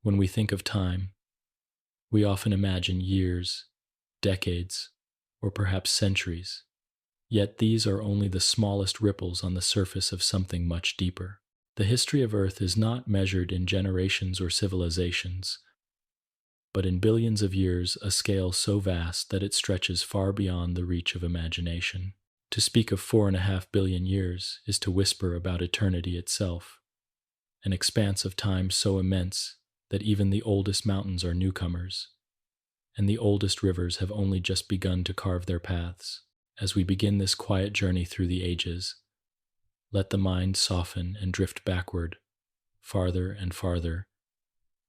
When we think of time, we often imagine years, decades, or perhaps centuries. Yet these are only the smallest ripples on the surface of something much deeper. The history of Earth is not measured in generations or civilizations, but in billions of years, a scale so vast that it stretches far beyond the reach of imagination. To speak of 4.5 billion years is to whisper about eternity itself, an expanse of time so immense that even the oldest mountains are newcomers, and the oldest rivers have only just begun to carve their paths. As we begin this quiet journey through the ages, let the mind soften and drift backward, farther and farther,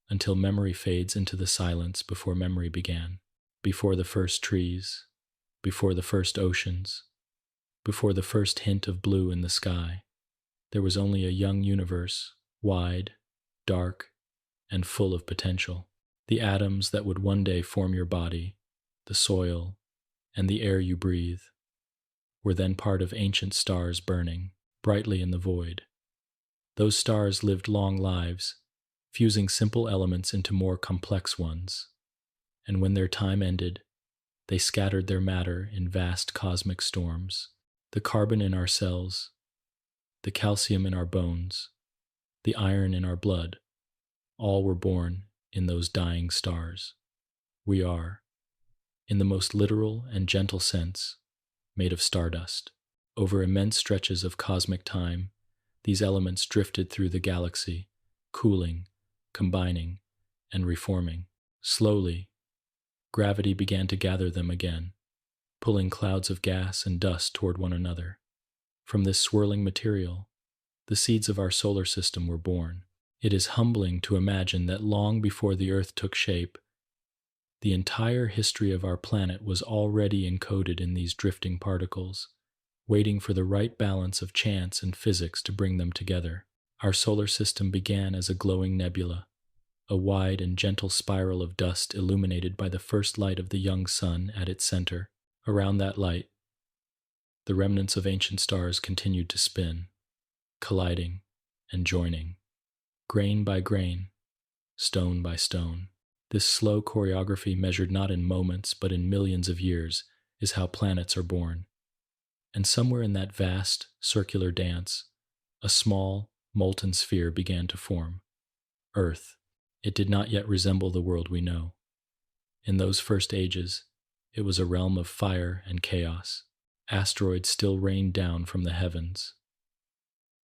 until memory fades into the silence before memory began, before the first trees, before the first oceans, before the first hint of blue in the sky. There was only a young universe, wide, dark, and full of potential. The atoms that would one day form your body, the soil, and the air you breathe, were then part of ancient stars burning brightly in the void. Those stars lived long lives, fusing simple elements into more complex ones, and when their time ended, they scattered their matter in vast cosmic storms. The carbon in our cells, the calcium in our bones, the iron in our blood, all were born in those dying stars. We are, in the most literal and gentle sense, made of stardust. Over immense stretches of cosmic time, these elements drifted through the galaxy, cooling, combining, and reforming. Slowly, gravity began to gather them again, pulling clouds of gas and dust toward one another. From this swirling material, the seeds of our solar system were born. It is humbling to imagine that long before the Earth took shape, the entire history of our planet was already encoded in these drifting particles, waiting for the right balance of chance and physics to bring them together. Our solar system began as a glowing nebula, a wide and gentle spiral of dust illuminated by the first light of the young sun at its center. Around that light, the remnants of ancient stars continued to spin, colliding and joining, grain by grain, stone by stone. This slow choreography, measured not in moments but in millions of years, is how planets are born. And somewhere in that vast, circular dance, a small, molten sphere began to form. Earth. It did not yet resemble the world we know. In those first ages, it was a realm of fire and chaos. Asteroids still rained down from the heavens,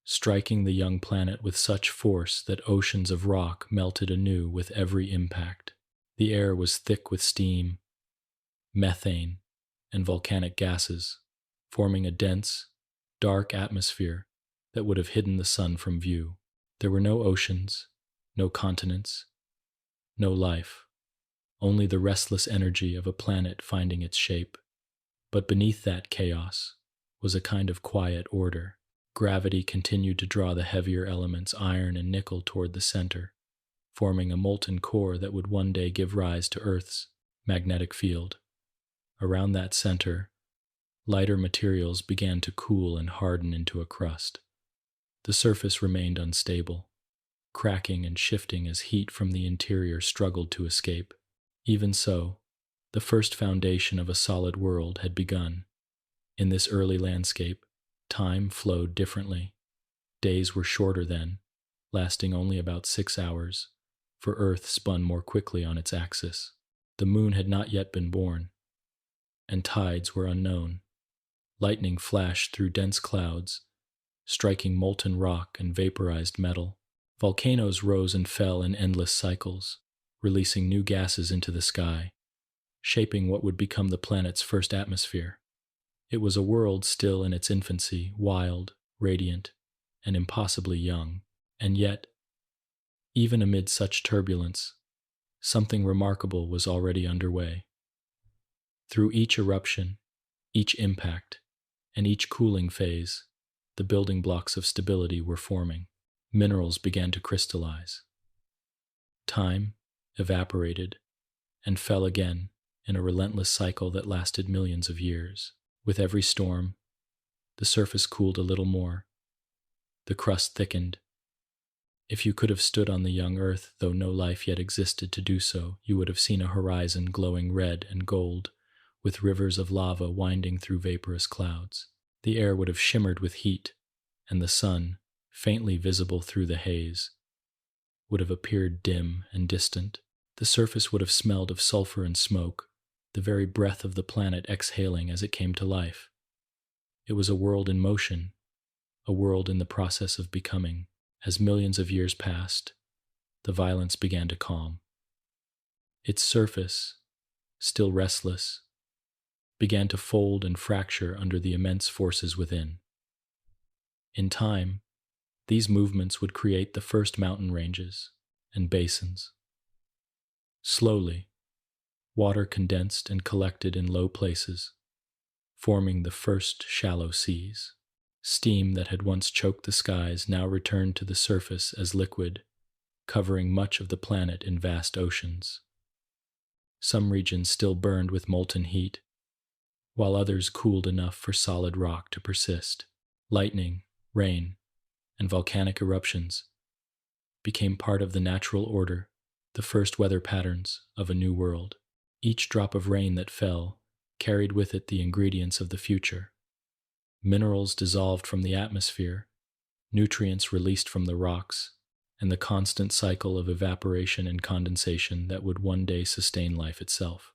striking the young planet with such force that oceans of rock melted anew with every impact. The air was thick with steam, methane, and volcanic gases, forming a dense, dark atmosphere that would have hidden the sun from view. There were no oceans, no continents, no life, only the restless energy of a planet finding its shape. But beneath that chaos was a kind of quiet order. Gravity continued to draw the heavier elements, iron and nickel, toward the center, forming a molten core that would one day give rise to Earth's magnetic field. Around that center, lighter materials began to cool and harden into a crust. The surface remained unstable, cracking and shifting as heat from the interior struggled to escape. Even so, the first foundation of a solid world had begun. In this early landscape, time flowed differently. Days were shorter then, lasting only about 6 hours, for Earth spun more quickly on its axis. The moon had not yet been born, and tides were unknown. Lightning flashed through dense clouds, striking molten rock and vaporized metal. Volcanoes rose and fell in endless cycles, releasing new gases into the sky, shaping what would become the planet's first atmosphere. It was a world still in its infancy, wild, radiant, and impossibly young. And yet, even amid such turbulence, something remarkable was already underway. Through each eruption, each impact, and each cooling phase, the building blocks of stability were forming. Minerals began to crystallize. Time evaporated and fell again in a relentless cycle that lasted millions of years. With every storm, the surface cooled a little more. The crust thickened, If you could have stood on the young Earth, though no life yet existed to do so, you would have seen a horizon glowing red and gold, with rivers of lava winding through vaporous clouds. The air would have shimmered with heat, and the sun, faintly visible through the haze, would have appeared dim and distant. The surface would have smelled of sulfur and smoke, the very breath of the planet exhaling as it came to life. It was a world in motion, a world in the process of becoming. As millions of years passed, the violence began to calm. Its surface, still restless, began to fold and fracture under the immense forces within. In time, these movements would create the first mountain ranges and basins. Slowly, water condensed and collected in low places, forming the first shallow seas. Steam that had once choked the skies now returned to the surface as liquid, covering much of the planet in vast oceans. Some regions still burned with molten heat, while others cooled enough for solid rock to persist. Lightning, rain, and volcanic eruptions became part of the natural order, the first weather patterns of a new world. Each drop of rain that fell carried with it the ingredients of the future. Minerals dissolved from the atmosphere, nutrients released from the rocks, and the constant cycle of evaporation and condensation that would one day sustain life itself.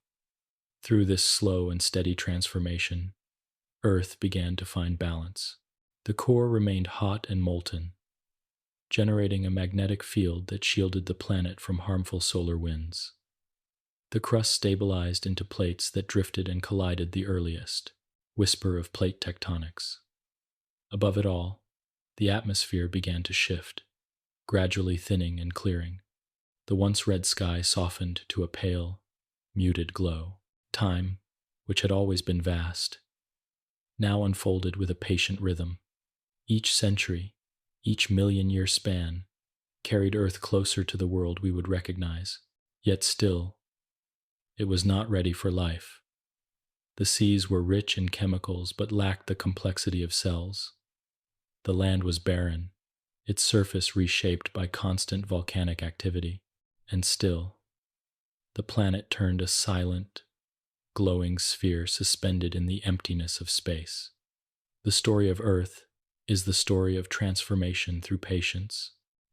Through this slow and steady transformation, Earth began to find balance. The core remained hot and molten, generating a magnetic field that shielded the planet from harmful solar winds. The crust stabilized into plates that drifted and collided the earliest whisper of plate tectonics. Above it all, the atmosphere began to shift, gradually thinning and clearing. The once red sky softened to a pale, muted glow. Time, which had always been vast, now unfolded with a patient rhythm. Each century, each million-year span, carried Earth closer to the world we would recognize. Yet still, it was not ready for life. The seas were rich in chemicals but lacked the complexity of cells. The land was barren, its surface reshaped by constant volcanic activity. And still, the planet turned a silent, glowing sphere suspended in the emptiness of space. The story of Earth is the story of transformation through patience.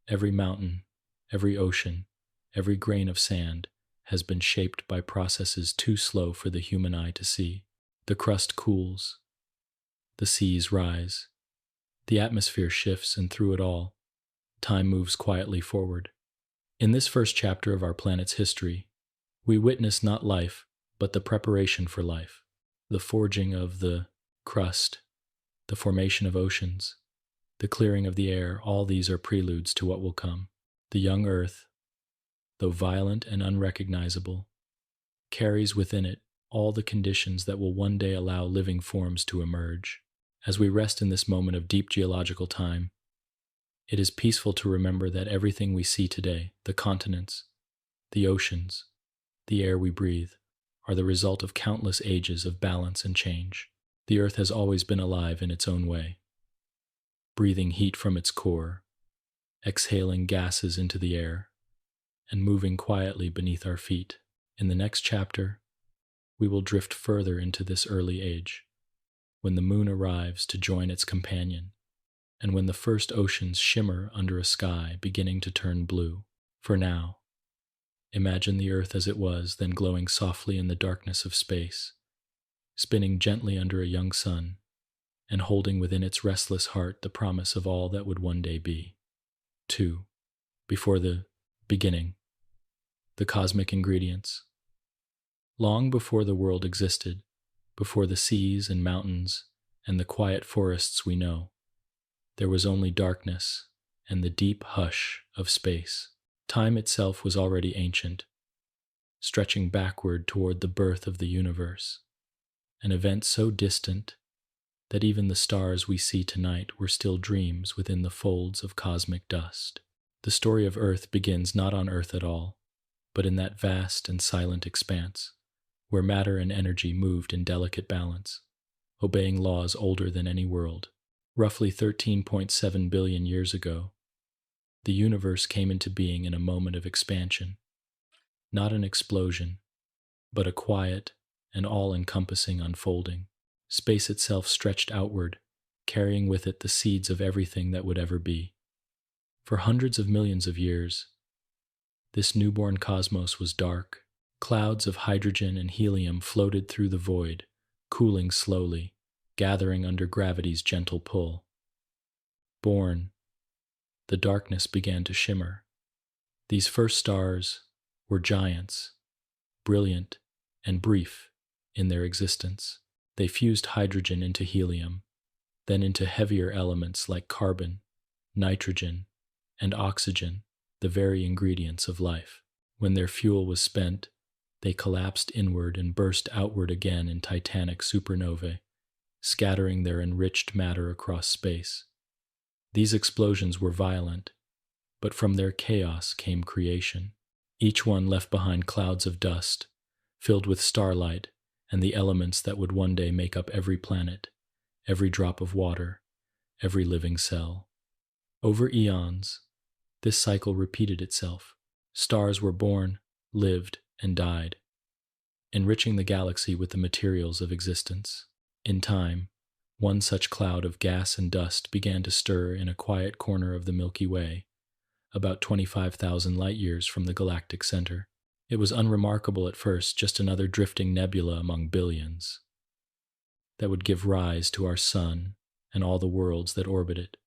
Every mountain, every ocean, every grain of sand has been shaped by processes too slow for the human eye to see. The crust cools, the seas rise, the atmosphere shifts, and through it all, time moves quietly forward. In this first chapter of our planet's history, we witness not life, but the preparation for life, the forging of the crust, the formation of oceans, the clearing of the air. All these are preludes to what will come. The young Earth, though violent and unrecognizable, carries within it all the conditions that will one day allow living forms to emerge. As we rest in this moment of deep geological time, it is peaceful to remember that everything we see today, the continents, the oceans, the air we breathe, are the result of countless ages of balance and change. The Earth has always been alive in its own way, breathing heat from its core, exhaling gases into the air, and moving quietly beneath our feet. In the next chapter, we will drift further into this early age, when the moon arrives to join its companion, and when the first oceans shimmer under a sky beginning to turn blue. For now, imagine the Earth as it was, then glowing softly in the darkness of space, spinning gently under a young sun, and holding within its restless heart the promise of all that would one day be. 2. Before the beginning, the cosmic ingredients. Long before the world existed, before the seas and mountains and the quiet forests we know, there was only darkness and the deep hush of space. Time itself was already ancient, stretching backward toward the birth of the universe, an event so distant that even the stars we see tonight were still dreams within the folds of cosmic dust. The story of Earth begins not on Earth at all, but in that vast and silent expanse, where matter and energy moved in delicate balance, obeying laws older than any world. Roughly 13.7 billion years ago, The universe came into being in a moment of expansion, not an explosion, but a quiet and all-encompassing unfolding. Space itself stretched outward, carrying with it the seeds of everything that would ever be. For hundreds of millions of years, this newborn cosmos was dark. Clouds of hydrogen and helium floated through the void, cooling slowly, gathering under gravity's gentle pull. Born, the darkness began to shimmer. These first stars were giants, brilliant and brief in their existence. They fused hydrogen into helium, then into heavier elements like carbon, nitrogen, and oxygen, the very ingredients of life. When their fuel was spent, they collapsed inward and burst outward again in titanic supernovae, scattering their enriched matter across space. These explosions were violent, but from their chaos came creation. Each one left behind clouds of dust, filled with starlight and the elements that would one day make up every planet, every drop of water, every living cell. Over eons, this cycle repeated itself. Stars were born, lived, and died, enriching the galaxy with the materials of existence. In time, one such cloud of gas and dust began to stir in a quiet corner of the Milky Way, about 25,000 light-years from the galactic center. It was unremarkable at first, just another drifting nebula among billions that would give rise to our sun and all the worlds that orbit it.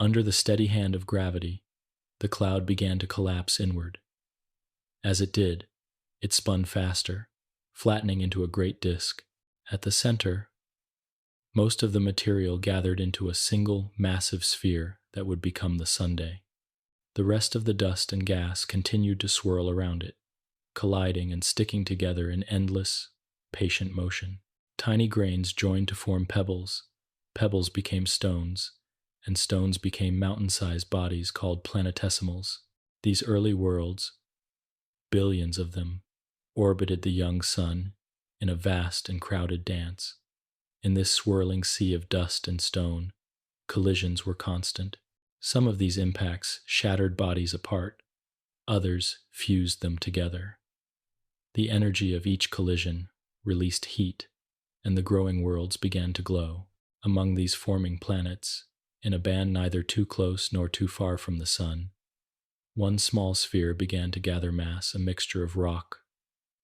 Under the steady hand of gravity, the cloud began to collapse inward. As it did, it spun faster, flattening into a great disk. At the center, most of the material gathered into a single massive sphere that would become the Sunday. The rest of the dust and gas continued to swirl around it, colliding and sticking together in endless, patient motion. Tiny grains joined to form pebbles, pebbles became stones, and stones became mountain-sized bodies called planetesimals. These early worlds, billions of them, orbited the young sun in a vast and crowded dance. In this swirling sea of dust and stone, collisions were constant. Some of these impacts shattered bodies apart, others fused them together. The energy of each collision released heat, and the growing worlds began to glow. Among these forming planets, in a band neither too close nor too far from the sun, one small sphere began to gather mass, a mixture of rock,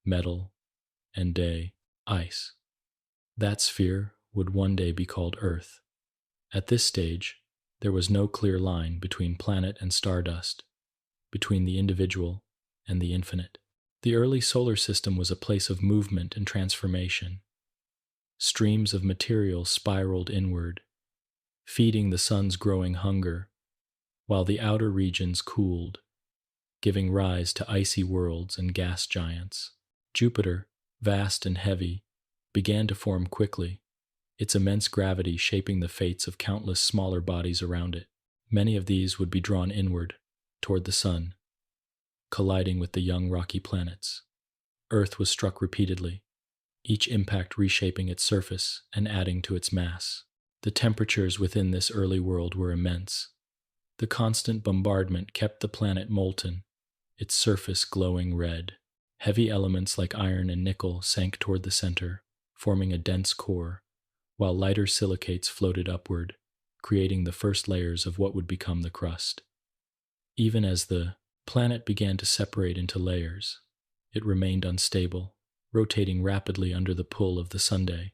metal, and day, ice. That sphere would one day be called Earth. At this stage, there was no clear line between planet and stardust, between the individual and the infinite. The early solar system was a place of movement and transformation. Streams of material spiraled inward, feeding the sun's growing hunger, while the outer regions cooled, giving rise to icy worlds and gas giants. Jupiter, vast and heavy, began to form quickly, its immense gravity shaping the fates of countless smaller bodies around it. Many of these would be drawn inward, toward the sun, colliding with the young rocky planets. Earth was struck repeatedly, each impact reshaping its surface and adding to its mass. The temperatures within this early world were immense. The constant bombardment kept the planet molten, its surface glowing red. Heavy elements like iron and nickel sank toward the center, forming a dense core, while lighter silicates floated upward, creating the first layers of what would become the crust. Even as the planet began to separate into layers, it remained unstable, rotating rapidly under the pull of the Sunday.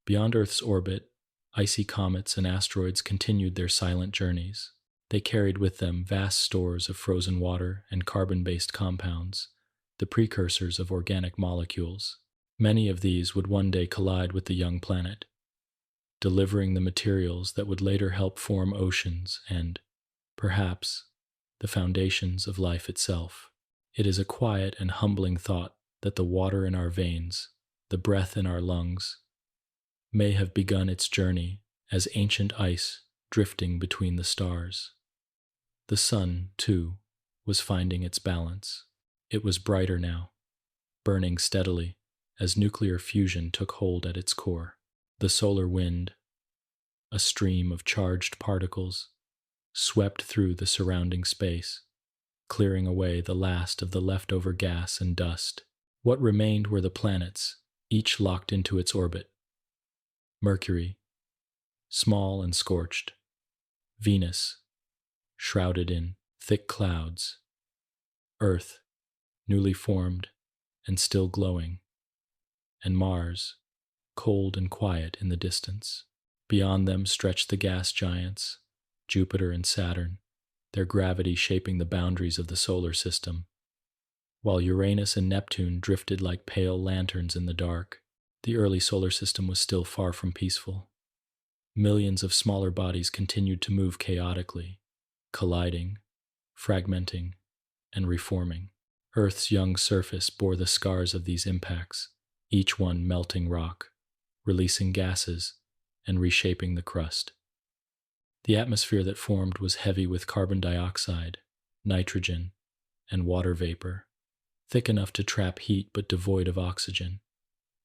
Beyond Earth's orbit, icy comets and asteroids continued their silent journeys. They carried with them vast stores of frozen water and carbon-based compounds, the precursors of organic molecules. Many of these would one day collide with the young planet, delivering the materials that would later help form oceans and, perhaps, the foundations of life itself. It is a quiet and humbling thought that the water in our veins, the breath in our lungs, may have begun its journey as ancient ice drifting between the stars. The sun, too, was finding its balance. It was brighter now, burning steadily as nuclear fusion took hold at its core. The solar wind, a stream of charged particles, swept through the surrounding space, clearing away the last of the leftover gas and dust. What remained were the planets, each locked into its orbit. Mercury, small and scorched. Venus, shrouded in thick clouds. Earth, newly formed and still glowing. And Mars, cold and quiet in the distance. Beyond them stretched the gas giants, Jupiter and Saturn, their gravity shaping the boundaries of the solar system, while Uranus and Neptune drifted like pale lanterns in the dark. The early solar system was still far from peaceful. Millions of smaller bodies continued to move chaotically, colliding, fragmenting, and reforming. Earth's young surface bore the scars of these impacts, each one melting rock, releasing gases, and reshaping the crust. The atmosphere that formed was heavy with carbon dioxide, nitrogen, and water vapor, thick enough to trap heat but devoid of oxygen.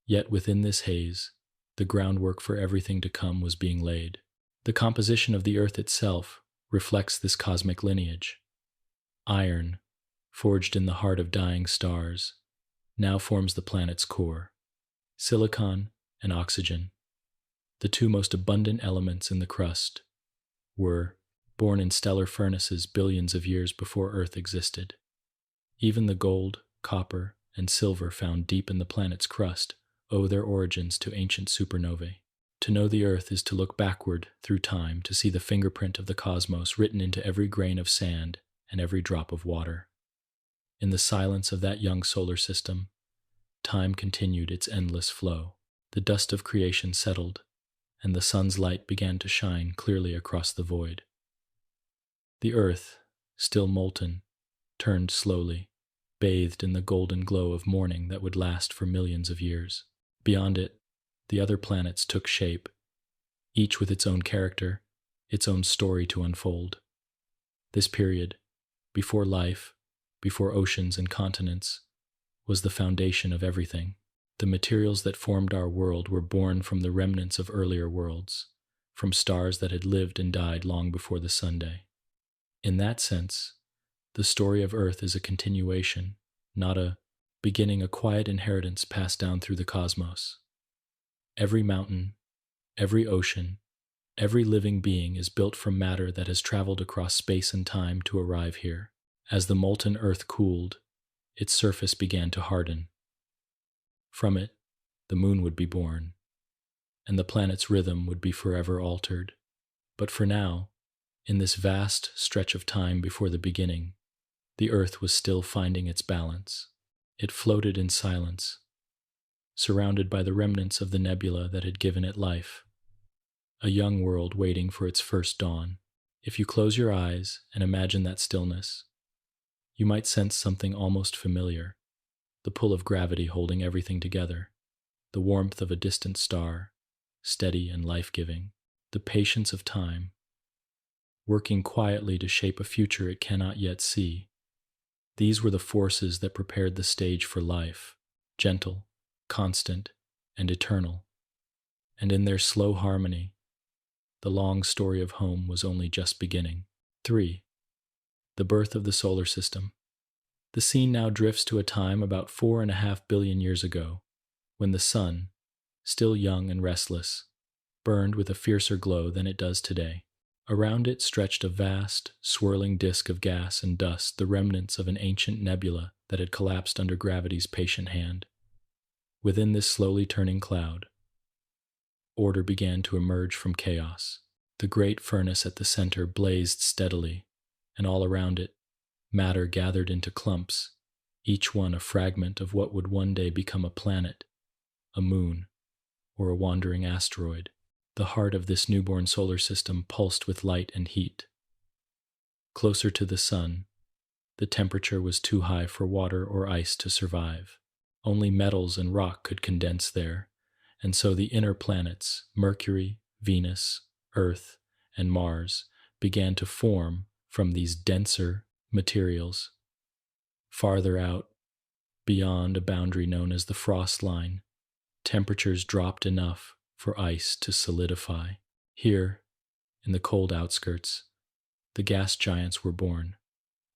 Yet within this haze, the groundwork for everything to come was being laid. The composition of the Earth itself reflects this cosmic lineage. Iron, forged in the heart of dying stars, now forms the planet's core. Silicon and oxygen, the two most abundant elements in the crust, were born in stellar furnaces billions of years before Earth existed. Even the gold, copper, and silver found deep in the planet's crust owe their origins to ancient supernovae. To know the Earth is to look backward through time to see the fingerprint of the cosmos written into every grain of sand and every drop of water. In the silence of that young solar system, time continued its endless flow. The dust of creation settled, and the sun's light began to shine clearly across the void. The Earth, still molten, turned slowly, bathed in the golden glow of morning that would last for millions of years. Beyond it, the other planets took shape, each with its own character, its own story to unfold. This period, before life, before oceans and continents, was the foundation of everything. The materials that formed our world were born from the remnants of earlier worlds, from stars that had lived and died long before the Sunday. In that sense, the story of Earth is a continuation, not a beginning, a quiet inheritance passed down through the cosmos. Every mountain, every ocean, every living being is built from matter that has traveled across space and time to arrive here. As the molten Earth cooled, its surface began to harden. From it, the moon would be born, and the planet's rhythm would be forever altered. But for now, in this vast stretch of time before the beginning, the Earth was still finding its balance. It floated in silence, surrounded by the remnants of the nebula that had given it life, a young world waiting for its first dawn. If you close your eyes and imagine that stillness, you might sense something almost familiar, the pull of gravity holding everything together, the warmth of a distant star, steady and life-giving, the patience of time, working quietly to shape a future it cannot yet see. These were the forces that prepared the stage for life, gentle, constant, and eternal. And in their slow harmony, the long story of home was only just beginning. 3. The birth of the solar system. The scene now drifts to a time about 4.5 billion years ago, when the sun, still young and restless, burned with a fiercer glow than it does today. Around it stretched a vast, swirling disk of gas and dust, the remnants of an ancient nebula that had collapsed under gravity's patient hand. Within this slowly turning cloud, order began to emerge from chaos. The great furnace at the center blazed steadily, and all around it, matter gathered into clumps, each one a fragment of what would one day become a planet, a moon, or a wandering asteroid. The heart of this newborn solar system pulsed with light and heat. Closer to the sun, the temperature was too high for water or ice to survive. Only metals and rock could condense there, and so the inner planets, Mercury, Venus, Earth, and Mars, began to form from these denser materials. Farther out, beyond a boundary known as the frost line, temperatures dropped enough for ice to solidify. Here, in the cold outskirts, the gas giants were born,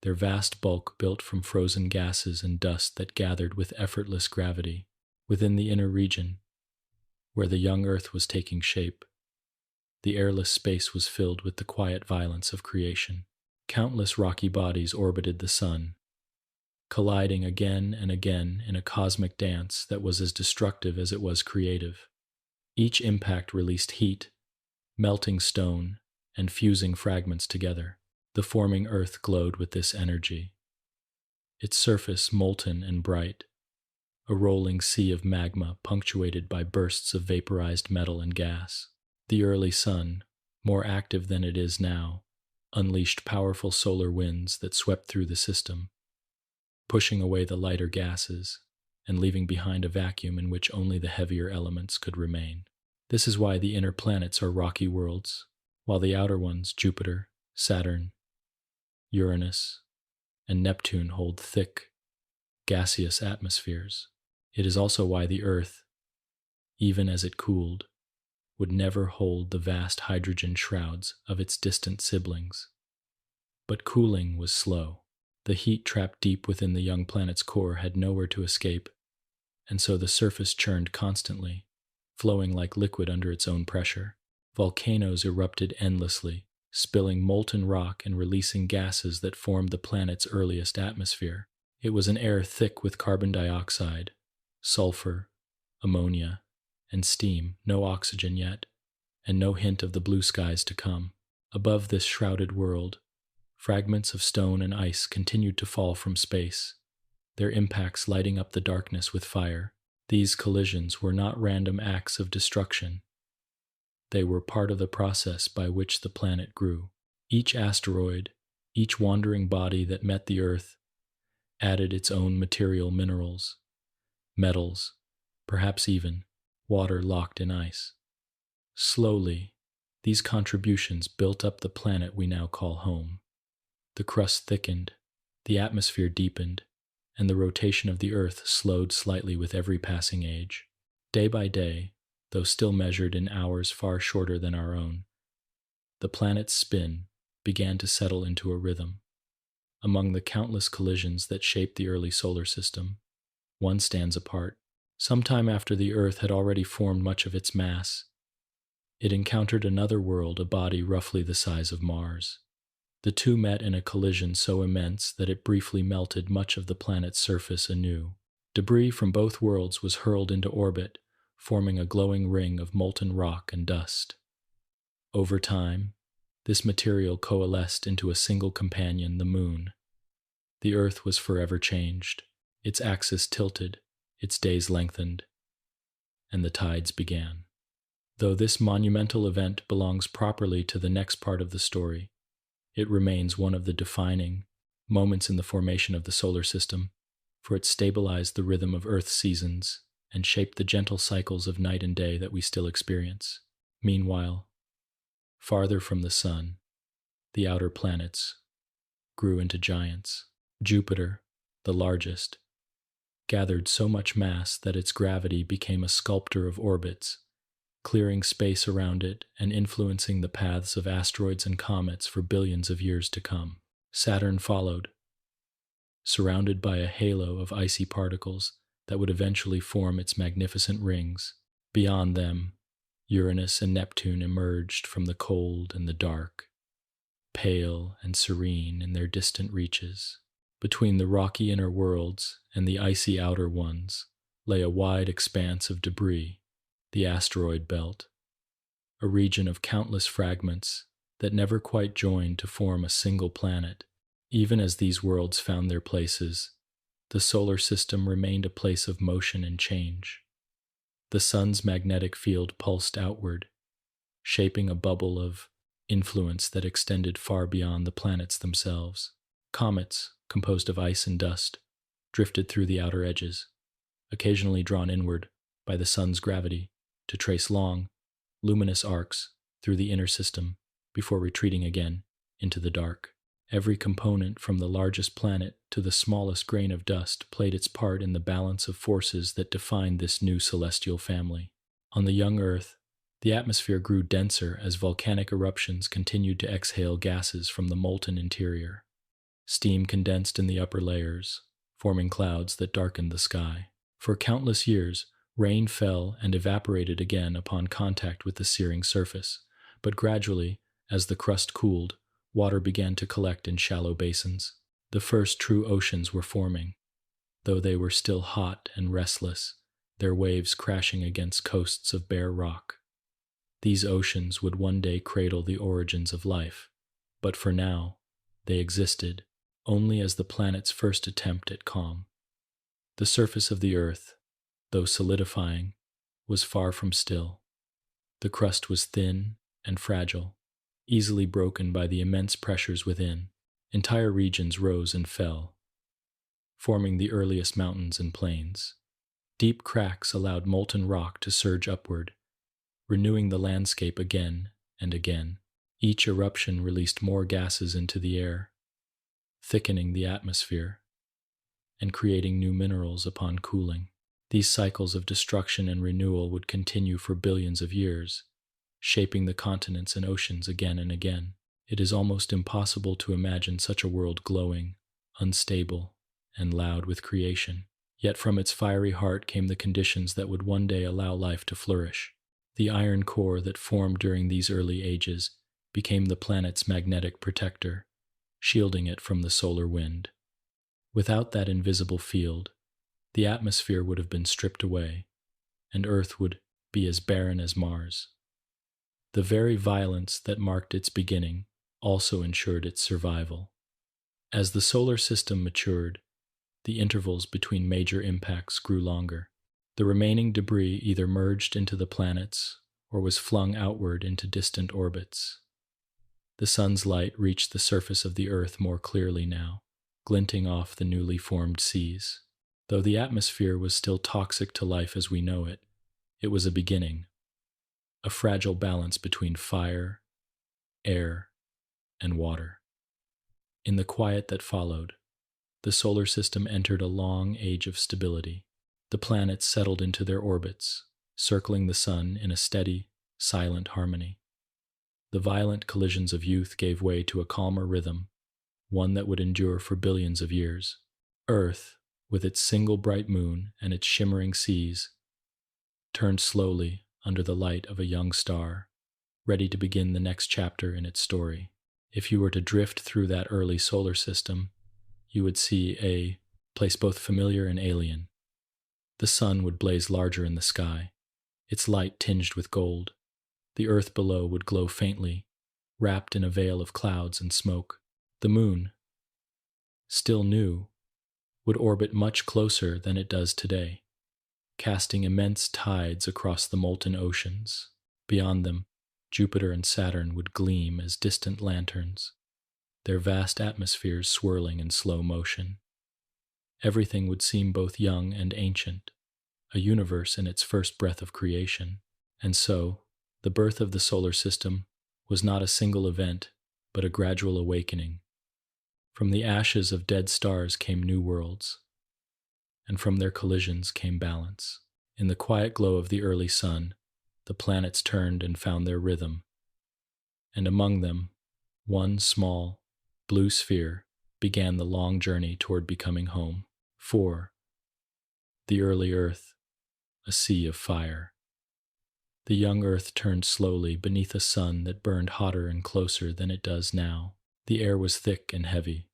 their vast bulk built from frozen gases and dust that gathered with effortless gravity. Within the inner region, where the young Earth was taking shape, the airless space was filled with the quiet violence of creation. Countless rocky bodies orbited the sun, colliding again and again in a cosmic dance that was as destructive as it was creative. Each impact released heat, melting stone, and fusing fragments together. The forming Earth glowed with this energy, its surface molten and bright, a rolling sea of magma punctuated by bursts of vaporized metal and gas. The early sun, more active than it is now, unleashed powerful solar winds that swept through the system, pushing away the lighter gases and leaving behind a vacuum in which only the heavier elements could remain. This is why the inner planets are rocky worlds, while the outer ones, Jupiter, Saturn, Uranus, and Neptune, hold thick, gaseous atmospheres. It is also why the Earth, even as it cooled, would never hold the vast hydrogen shrouds of its distant siblings. But cooling was slow. The heat trapped deep within the young planet's core had nowhere to escape, and so the surface churned constantly, flowing like liquid under its own pressure. Volcanoes erupted endlessly, spilling molten rock and releasing gases that formed the planet's earliest atmosphere. It was an air thick with carbon dioxide, sulfur, ammonia, and steam, no oxygen yet, and no hint of the blue skies to come. Above this shrouded world, fragments of stone and ice continued to fall from space, their impacts lighting up the darkness with fire. These collisions were not random acts of destruction. They were part of the process by which the planet grew. Each asteroid, each wandering body that met the Earth, added its own material minerals, metals, perhaps even water locked in ice. Slowly, these contributions built up the planet we now call home. The crust thickened, the atmosphere deepened, and the rotation of the Earth slowed slightly with every passing age. Day by day, though still measured in hours far shorter than our own, the planet's spin began to settle into a rhythm. Among the countless collisions that shaped the early solar system, one stands apart. Sometime after the Earth had already formed much of its mass, it encountered another world, a body roughly the size of Mars. The two met in a collision so immense that it briefly melted much of the planet's surface anew. Debris from both worlds was hurled into orbit, forming a glowing ring of molten rock and dust. Over time, this material coalesced into a single companion, the Moon. The Earth was forever changed, its axis tilted, its days lengthened, and the tides began. Though this monumental event belongs properly to the next part of the story, it remains one of the defining moments in the formation of the solar system, for it stabilized the rhythm of Earth's seasons and shaped the gentle cycles of night and day that we still experience. Meanwhile, farther from the sun, the outer planets grew into giants. Jupiter, the largest, gathered so much mass that its gravity became a sculptor of orbits, clearing space around it and influencing the paths of asteroids and comets for billions of years to come. Saturn followed, surrounded by a halo of icy particles that would eventually form its magnificent rings. Beyond them, Uranus and Neptune emerged from the cold and the dark, pale and serene in their distant reaches. Between the rocky inner worlds and the icy outer ones lay a wide expanse of debris, the asteroid belt, a region of countless fragments that never quite joined to form a single planet. Even as these worlds found their places, the solar system remained a place of motion and change. The sun's magnetic field pulsed outward, shaping a bubble of influence that extended far beyond the planets themselves. Comets, composed of ice and dust, drifted through the outer edges, occasionally drawn inward by the sun's gravity to trace long, luminous arcs through the inner system before retreating again into the dark. Every component, from the largest planet to the smallest grain of dust, played its part in the balance of forces that defined this new celestial family. On the young Earth, The atmosphere grew denser as volcanic eruptions continued to exhale gases from the molten interior. Steam condensed in the upper layers, forming clouds that darkened the sky. For countless years, rain fell and evaporated again upon contact with the searing surface, but gradually, as the crust cooled, water began to collect in shallow basins. The first true oceans were forming, though they were still hot and restless, their waves crashing against coasts of bare rock. These oceans would one day cradle the origins of life, but for now, they existed only as the planet's first attempt at calm. The surface of the Earth, though solidifying, was far from still. The crust was thin and fragile, easily broken by the immense pressures within. Entire regions rose and fell, forming the earliest mountains and plains. Deep cracks allowed molten rock to surge upward, renewing the landscape again and again. Each eruption released more gases into the air, thickening the atmosphere and creating new minerals upon cooling. These cycles of destruction and renewal would continue for billions of years, shaping the continents and oceans again and again. It is almost impossible to imagine such a world glowing, unstable, and loud with creation. Yet from its fiery heart came the conditions that would one day allow life to flourish. The iron core that formed during these early ages became the planet's magnetic protector, shielding it from the solar wind. Without that invisible field, the atmosphere would have been stripped away, and Earth would be as barren as Mars. The very violence that marked its beginning also ensured its survival. As the solar system matured, the intervals between major impacts grew longer. The remaining debris either merged into the planets or was flung outward into distant orbits. The sun's light reached the surface of the Earth more clearly now, glinting off the newly formed seas. Though the atmosphere was still toxic to life as we know it, it was a beginning, a fragile balance between fire, air, and water. In the quiet that followed, the solar system entered a long age of stability. The planets settled into their orbits, circling the sun in a steady, silent harmony. The violent collisions of youth gave way to a calmer rhythm, one that would endure for billions of years. Earth, with its single bright moon and its shimmering seas, turned slowly under the light of a young star, ready to begin the next chapter in its story. If you were to drift through that early solar system, you would see a place both familiar and alien. The sun would blaze larger in the sky, its light tinged with gold. The earth below would glow faintly, wrapped in a veil of clouds and smoke. The moon, still new, would orbit much closer than it does today, casting immense tides across the molten oceans. Beyond them, Jupiter and Saturn would gleam as distant lanterns, their vast atmospheres swirling in slow motion. Everything would seem both young and ancient, a universe in its first breath of creation. And so, the birth of the solar system was not a single event, but a gradual awakening. From the ashes of dead stars came new worlds, and from their collisions came balance. In the quiet glow of the early sun, the planets turned and found their rhythm, and among them, one small, blue sphere began the long journey toward becoming home. 4. The early Earth, a sea of fire. The young Earth turned slowly beneath a sun that burned hotter and closer than it does now. The air was thick and heavy,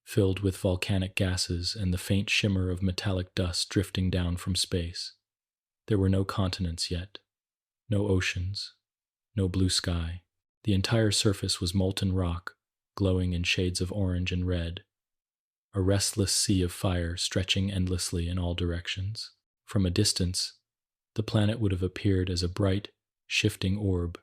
filled with volcanic gases and the faint shimmer of metallic dust drifting down from space. There were no continents yet, no oceans, no blue sky. The entire surface was molten rock, glowing in shades of orange and red, a restless sea of fire stretching endlessly in all directions. From a distance, the planet would have appeared as a bright, shifting orb,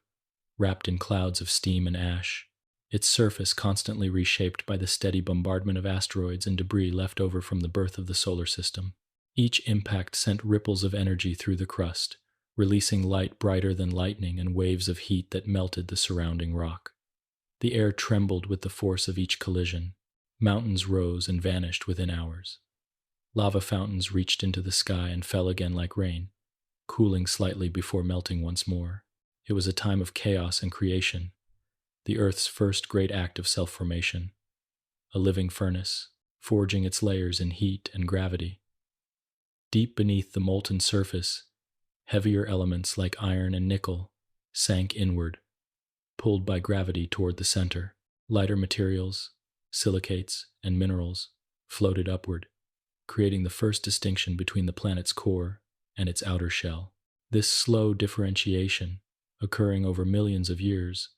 wrapped in clouds of steam and ash, its surface constantly reshaped by the steady bombardment of asteroids and debris left over from the birth of the solar system. Each impact sent ripples of energy through the crust, releasing light brighter than lightning and waves of heat that melted the surrounding rock. The air trembled with the force of each collision. Mountains rose and vanished within hours. Lava fountains reached into the sky and fell again like rain, cooling slightly before melting once more. It was a time of chaos and creation, the Earth's first great act of self-formation, a living furnace, forging its layers in heat and gravity. Deep beneath the molten surface, heavier elements like iron and nickel sank inward, pulled by gravity toward the center. Lighter materials, silicates, and minerals floated upward, creating the first distinction between the planet's core and its outer shell. This slow differentiation, occurring over millions of years,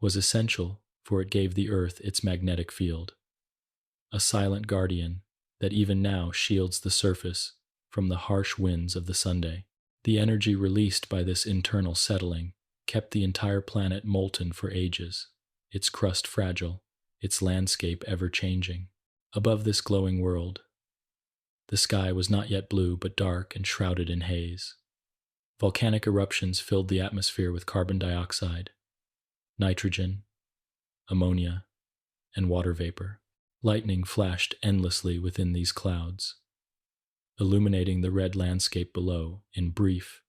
was essential, for it gave the Earth its magnetic field, a silent guardian that even now shields the surface from the harsh winds of the Sunday. The energy released by this internal settling kept the entire planet molten for ages, its crust fragile, its landscape ever-changing. Above this glowing world, the sky was not yet blue but dark and shrouded in haze. Volcanic eruptions filled the atmosphere with carbon dioxide, nitrogen, ammonia, and water vapor. Lightning flashed endlessly within these clouds, illuminating the red landscape below in brief,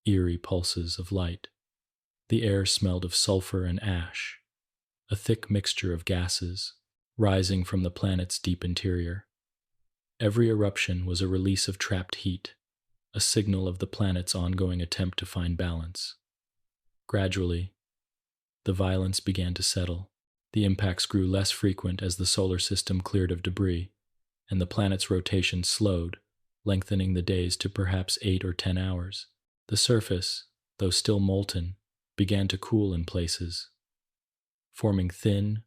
eerie pulses of light. The air smelled of sulfur and ash, a thick mixture of gases rising from the planet's deep interior. Every eruption was a release of trapped heat, a signal of the planet's ongoing attempt to find balance. Gradually, the violence began to settle. The impacts grew less frequent as the solar system cleared of debris, and the planet's rotation slowed, lengthening the days to perhaps 8 or 10 hours. The surface, though still molten, began to cool in places, forming thin,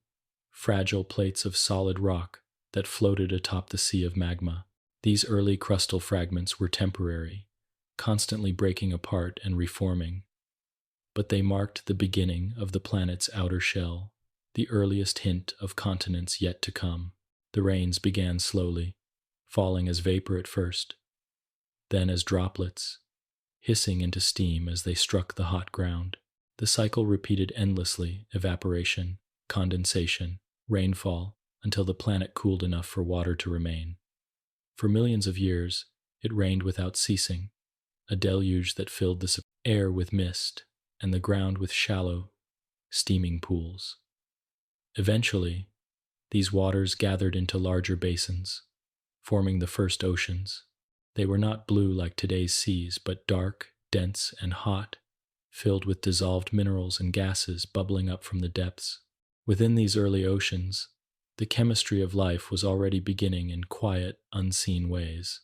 fragile plates of solid rock that floated atop the sea of magma. These early crustal fragments were temporary, constantly breaking apart and reforming, but they marked the beginning of the planet's outer shell, the earliest hint of continents yet to come. The rains began slowly, falling as vapor at first, then as droplets, hissing into steam as they struck the hot ground. The cycle repeated endlessly: evaporation, condensation, rainfall, until the planet cooled enough for water to remain. For millions of years, it rained without ceasing, a deluge that filled the air with mist and the ground with shallow, steaming pools. Eventually, these waters gathered into larger basins, forming the first oceans. They were not blue like today's seas, but dark, dense, and hot, filled with dissolved minerals and gases bubbling up from the depths. Within these early oceans, the chemistry of life was already beginning in quiet, unseen ways.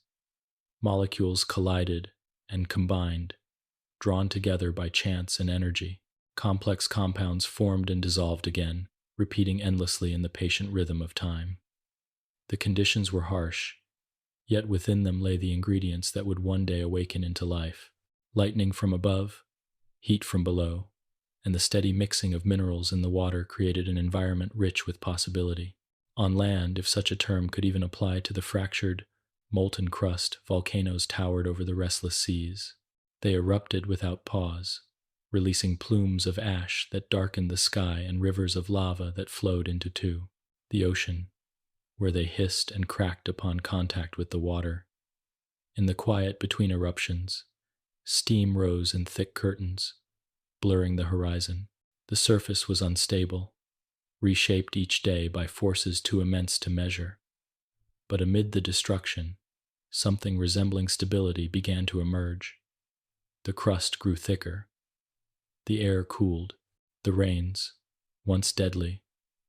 Molecules collided and combined, drawn together by chance and energy. Complex compounds formed and dissolved again, repeating endlessly in the patient rhythm of time. The conditions were harsh, yet within them lay the ingredients that would one day awaken into life. Lightning from above, heat from below, and the steady mixing of minerals in the water created an environment rich with possibility. On land, if such a term could even apply to the fractured, molten crust, volcanoes towered over the restless seas. They erupted without pause, releasing plumes of ash that darkened the sky and rivers of lava that flowed into the ocean, where they hissed and cracked upon contact with the water. In the quiet between eruptions, steam rose in thick curtains, blurring the horizon. The surface was unstable, reshaped each day by forces too immense to measure. But amid the destruction, something resembling stability began to emerge. The crust grew thicker. The air cooled. The rains, once deadly,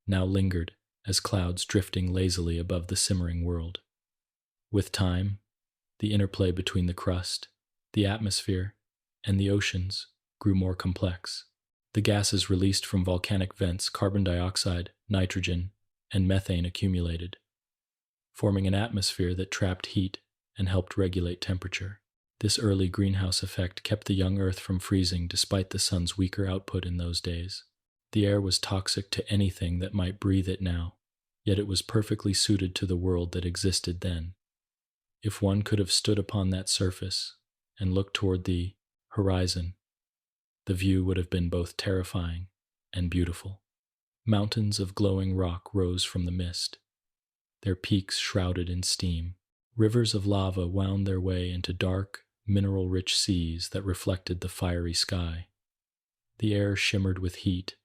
now lingered as clouds drifting lazily above the simmering world. With time, the interplay between the crust, the atmosphere, and the oceans grew more complex. The gases released from volcanic vents, carbon dioxide, nitrogen, and methane accumulated, forming an atmosphere that trapped heat and helped regulate temperature. This early greenhouse effect kept the young Earth from freezing despite the sun's weaker output in those days. The air was toxic to anything that might breathe it now, yet it was perfectly suited to the world that existed then. If one could have stood upon that surface and looked toward the horizon, the view would have been both terrifying and beautiful. Mountains of glowing rock rose from the mist, their peaks shrouded in steam. Rivers of lava wound their way into dark, mineral-rich seas that reflected the fiery sky. The air shimmered with heat,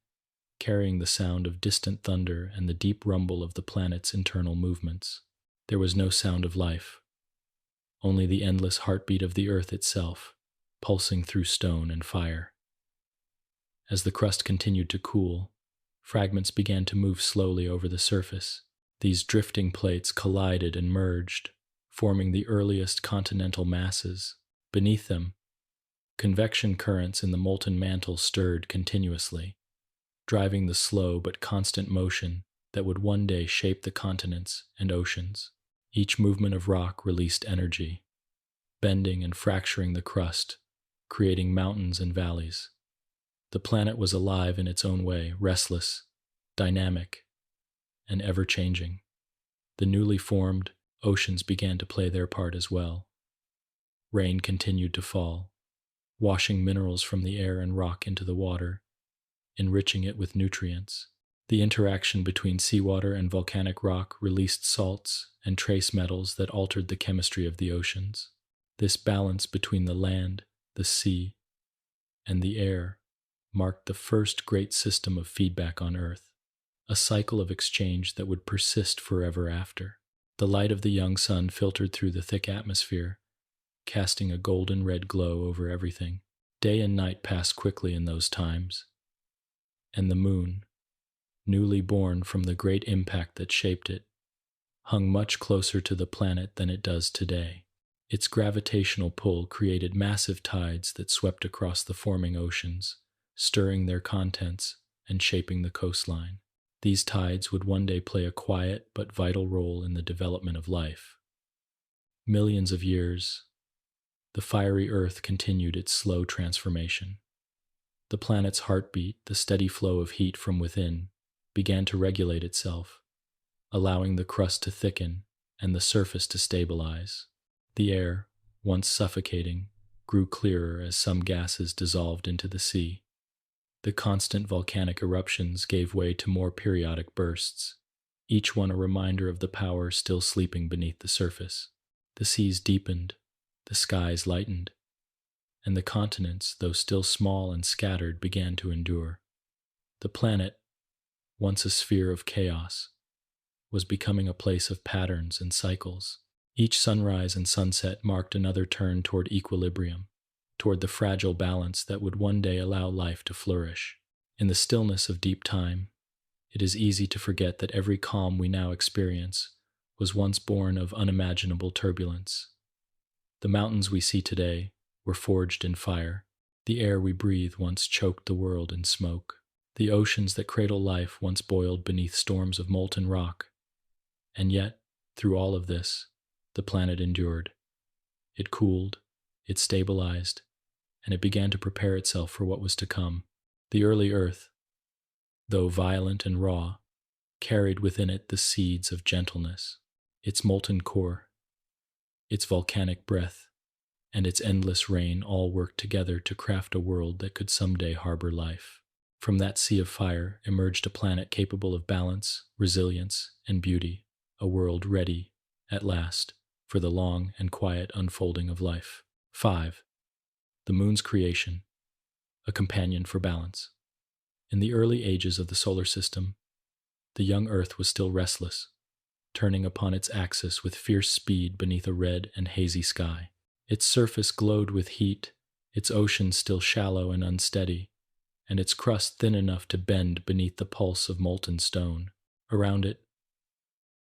carrying the sound of distant thunder and the deep rumble of the planet's internal movements. There was no sound of life, only the endless heartbeat of the Earth itself, pulsing through stone and fire. As the crust continued to cool, fragments began to move slowly over the surface. These drifting plates collided and merged, forming the earliest continental masses. Beneath them, convection currents in the molten mantle stirred continuously, driving the slow but constant motion that would one day shape the continents and oceans. Each movement of rock released energy, bending and fracturing the crust, creating mountains and valleys. The planet was alive in its own way, restless, dynamic, and ever-changing. The newly formed oceans began to play their part as well. Rain continued to fall, washing minerals from the air and rock into the water, enriching it with nutrients. The interaction between seawater and volcanic rock released salts and trace metals that altered the chemistry of the oceans. This balance between the land, the sea, and the air marked the first great system of feedback on Earth, a cycle of exchange that would persist forever after. The light of the young sun filtered through the thick atmosphere, casting a golden red glow over everything. Day and night passed quickly in those times, and the moon, newly born from the great impact that shaped it, hung much closer to the planet than it does today. Its gravitational pull created massive tides that swept across the forming oceans, stirring their contents and shaping the coastline. These tides would one day play a quiet but vital role in the development of life. Millions of years, the fiery Earth continued its slow transformation. The planet's heartbeat, the steady flow of heat from within, began to regulate itself, allowing the crust to thicken and the surface to stabilize. The air, once suffocating, grew clearer as some gases dissolved into the sea. The constant volcanic eruptions gave way to more periodic bursts, each one a reminder of the power still sleeping beneath the surface. The seas deepened, the skies lightened, and the continents, though still small and scattered, began to endure. The planet, once a sphere of chaos, was becoming a place of patterns and cycles. Each sunrise and sunset marked another turn toward equilibrium, toward the fragile balance that would one day allow life to flourish. In the stillness of deep time, it is easy to forget that every calm we now experience was once born of unimaginable turbulence. The mountains we see today were forged in fire. The air we breathe once choked the world in smoke. The oceans that cradle life once boiled beneath storms of molten rock. And yet, through all of this, the planet endured. It cooled, it stabilized, and it began to prepare itself for what was to come. The early Earth, though violent and raw, carried within it the seeds of gentleness. Its molten core, its volcanic breath, and its endless rain all worked together to craft a world that could someday harbor life. From that sea of fire emerged a planet capable of balance, resilience, and beauty, a world ready, at last, for the long and quiet unfolding of life. 5. The moon's creation, a companion for balance. In the early ages of the solar system, the young Earth was still restless, turning upon its axis with fierce speed beneath a red and hazy sky. Its surface glowed with heat, its ocean still shallow and unsteady, and its crust thin enough to bend beneath the pulse of molten stone. Around it,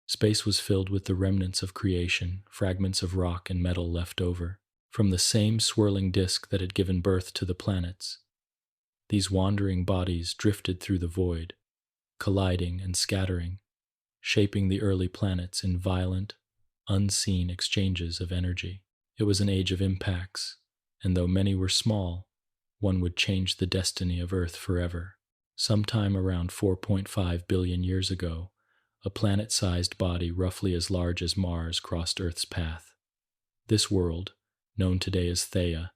space was filled with the remnants of creation, fragments of rock and metal left over, from the same swirling disk that had given birth to the planets. These wandering bodies drifted through the void, colliding and scattering, shaping the early planets in violent, unseen exchanges of energy. It was an age of impacts, and though many were small, one would change the destiny of Earth forever. Sometime around 4.5 billion years ago, a planet-sized body roughly as large as Mars crossed Earth's path. This world, known today as Theia,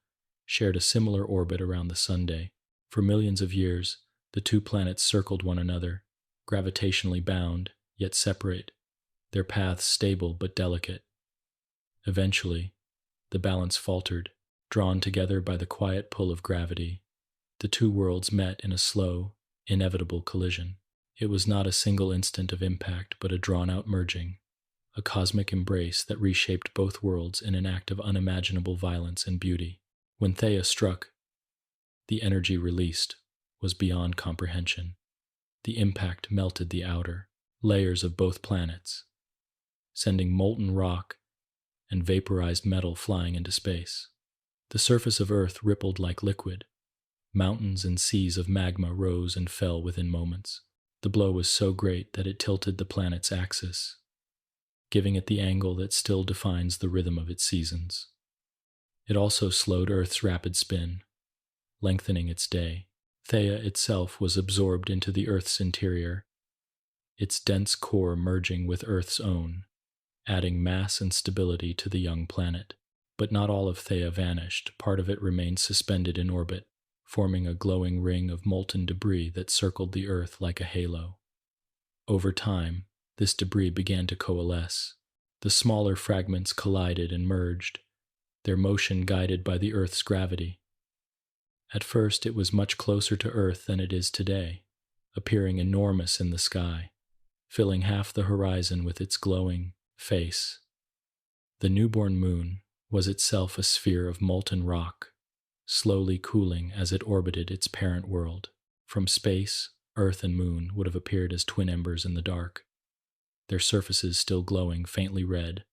shared a similar orbit around the Sunday. For millions of years, the two planets circled one another, gravitationally bound, yet separate, their paths stable but delicate. Eventually, the balance faltered, Drawn together by the quiet pull of gravity, the two worlds met in a slow, inevitable collision. It was not a single instant of impact, but a drawn-out merging, a cosmic embrace that reshaped both worlds in an act of unimaginable violence and beauty. When Theia struck, the energy released was beyond comprehension. The impact melted the outer layers of both planets, sending molten rock and vaporized metal flying into space. The surface of Earth rippled like liquid. Mountains and seas of magma rose and fell within moments. The blow was so great that it tilted the planet's axis, giving it the angle that still defines the rhythm of its seasons. It also slowed Earth's rapid spin, lengthening its day. Theia itself was absorbed into the Earth's interior, its dense core merging with Earth's own, adding mass and stability to the young planet. But not all of Theia vanished. Part of it remained suspended in orbit, forming a glowing ring of molten debris that circled the Earth like a halo. Over time, this debris began to coalesce. The smaller fragments collided and merged, their motion guided by the Earth's gravity. At first, it was much closer to Earth than it is today, appearing enormous in the sky, filling half the horizon with its glowing face. The newborn moon was itself a sphere of molten rock, slowly cooling as it orbited its parent world. From space, Earth and Moon would have appeared as twin embers in the dark, their surfaces still glowing faintly red,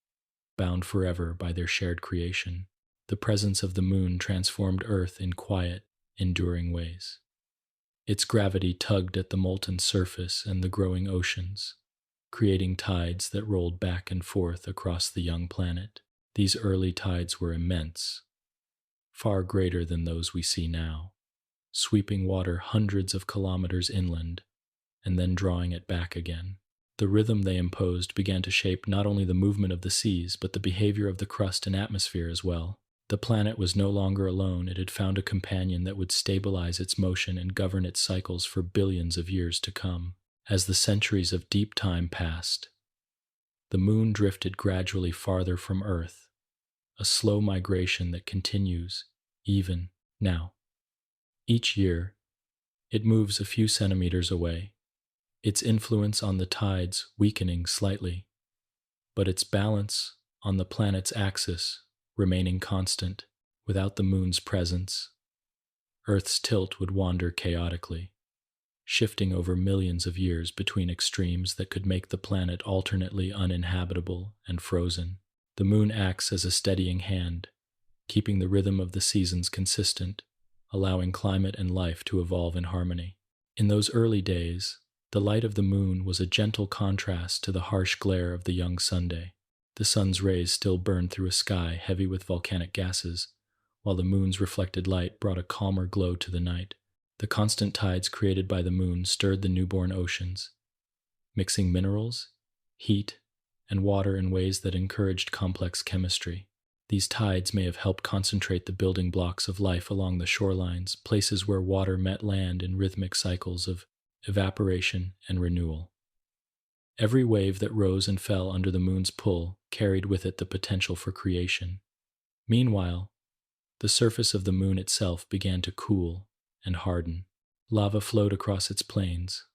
bound forever by their shared creation. The presence of the moon transformed Earth in quiet, enduring ways. Its gravity tugged at the molten surface and the growing oceans, creating tides that rolled back and forth across the young planet. These early tides were immense, far greater than those we see now, sweeping water hundreds of kilometers inland and then drawing it back again. The rhythm they imposed began to shape not only the movement of the seas, but the behavior of the crust and atmosphere as well. The planet was no longer alone. It had found a companion that would stabilize its motion and govern its cycles for billions of years to come. As the centuries of deep time passed, the moon drifted gradually farther from Earth, a slow migration that continues even now. Each year, it moves a few centimeters away, its influence on the tides weakening slightly, but its balance on the planet's axis remaining constant. Without the moon's presence, Earth's tilt would wander chaotically, shifting over millions of years between extremes that could make the planet alternately uninhabitable and frozen. The moon acts as a steadying hand, keeping the rhythm of the seasons consistent, allowing climate and life to evolve in harmony. In those early days, the light of the moon was a gentle contrast to the harsh glare of the young Sunday. The sun's rays still burned through a sky heavy with volcanic gases, while the moon's reflected light brought a calmer glow to the night. The constant tides created by the moon stirred the newborn oceans, mixing minerals, heat, and water in ways that encouraged complex chemistry. These tides may have helped concentrate the building blocks of life along the shorelines, places where water met land in rhythmic cycles of evaporation and renewal. Every wave that rose and fell under the moon's pull carried with it the potential for creation. Meanwhile, the surface of the moon itself began to cool and harden. Lava flowed across its plains,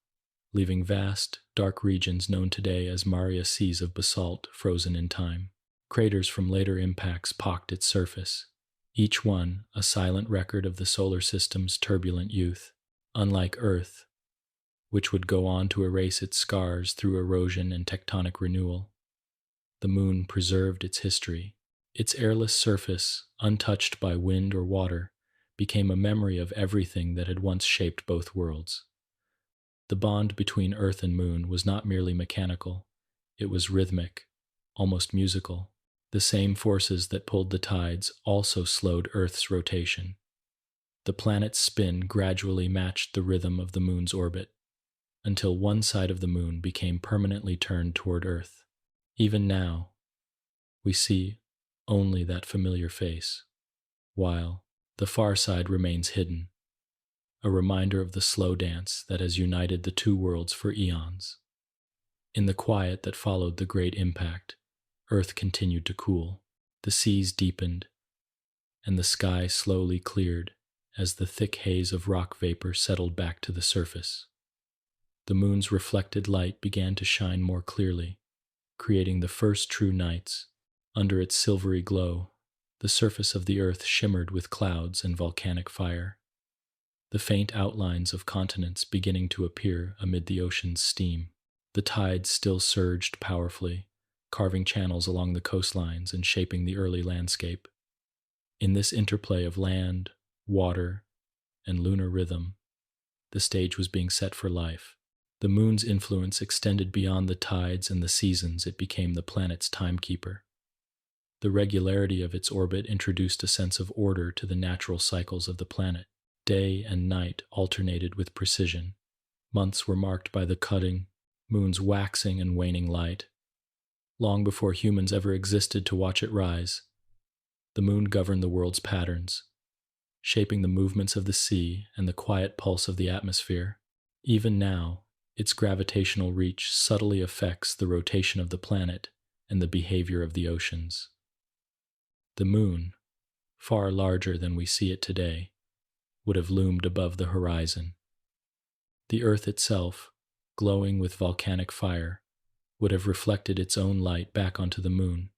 leaving vast, dark regions known today as Maria seas of basalt frozen in time. Craters from later impacts pocked its surface, each one a silent record of the solar system's turbulent youth. Unlike Earth, which would go on to erase its scars through erosion and tectonic renewal, the moon preserved its history. Its airless surface, untouched by wind or water, became a memory of everything that had once shaped both worlds. The bond between Earth and Moon was not merely mechanical, it was rhythmic, almost musical. The same forces that pulled the tides also slowed Earth's rotation. The planet's spin gradually matched the rhythm of the Moon's orbit, until one side of the Moon became permanently turned toward Earth. Even now, we see only that familiar face, while the far side remains hidden, a reminder of the slow dance that has united the two worlds for eons. In the quiet that followed the great impact, Earth continued to cool. The seas deepened, and the sky slowly cleared as the thick haze of rock vapor settled back to the surface. The moon's reflected light began to shine more clearly, creating the first true nights. Under its silvery glow, the surface of the earth shimmered with clouds and volcanic fire, the faint outlines of continents beginning to appear amid the ocean's steam. The tides still surged powerfully, carving channels along the coastlines and shaping the early landscape. In this interplay of land, water, and lunar rhythm, the stage was being set for life. The moon's influence extended beyond the tides and the seasons. It became the planet's timekeeper. The regularity of its orbit introduced a sense of order to the natural cycles of the planet. Day and night alternated with precision. Months were marked by the cutting, moon's waxing and waning light. Long before humans ever existed to watch it rise, the moon governed the world's patterns, shaping the movements of the sea and the quiet pulse of the atmosphere. Even now, its gravitational reach subtly affects the rotation of the planet and the behavior of the oceans. The moon, far larger than we see it today, would have loomed above the horizon. The earth itself, glowing with volcanic fire, would have reflected its own light back onto the moon,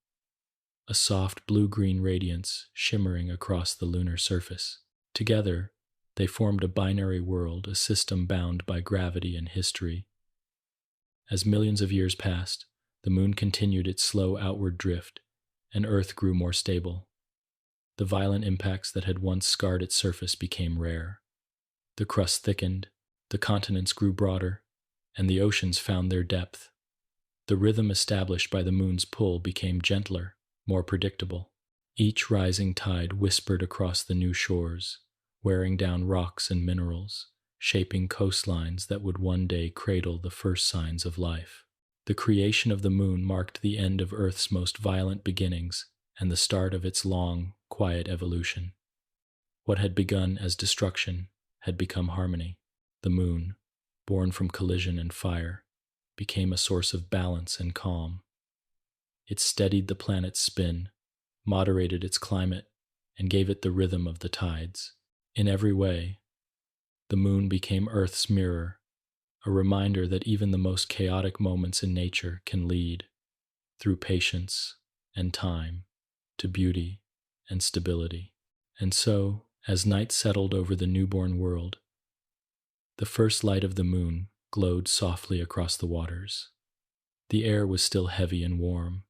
a soft blue-green radiance shimmering across the lunar surface. Together, they formed a binary world, a system bound by gravity and history. As millions of years passed, the moon continued its slow outward drift, and Earth grew more stable. The violent impacts that had once scarred its surface became rare. The crust thickened, the continents grew broader, and the oceans found their depth. The rhythm established by the moon's pull became gentler, more predictable. Each rising tide whispered across the new shores, wearing down rocks and minerals, shaping coastlines that would one day cradle the first signs of life. The creation of the moon marked the end of Earth's most violent beginnings and the start of its long, quiet evolution. What had begun as destruction had become harmony. The moon, born from collision and fire, became a source of balance and calm. It steadied the planet's spin, moderated its climate, and gave it the rhythm of the tides. In every way, the moon became Earth's mirror, a reminder that even the most chaotic moments in nature can lead, through patience and time, to beauty and stability. And so, as night settled over the newborn world, the first light of the moon glowed softly across the waters. The air was still heavy and warm,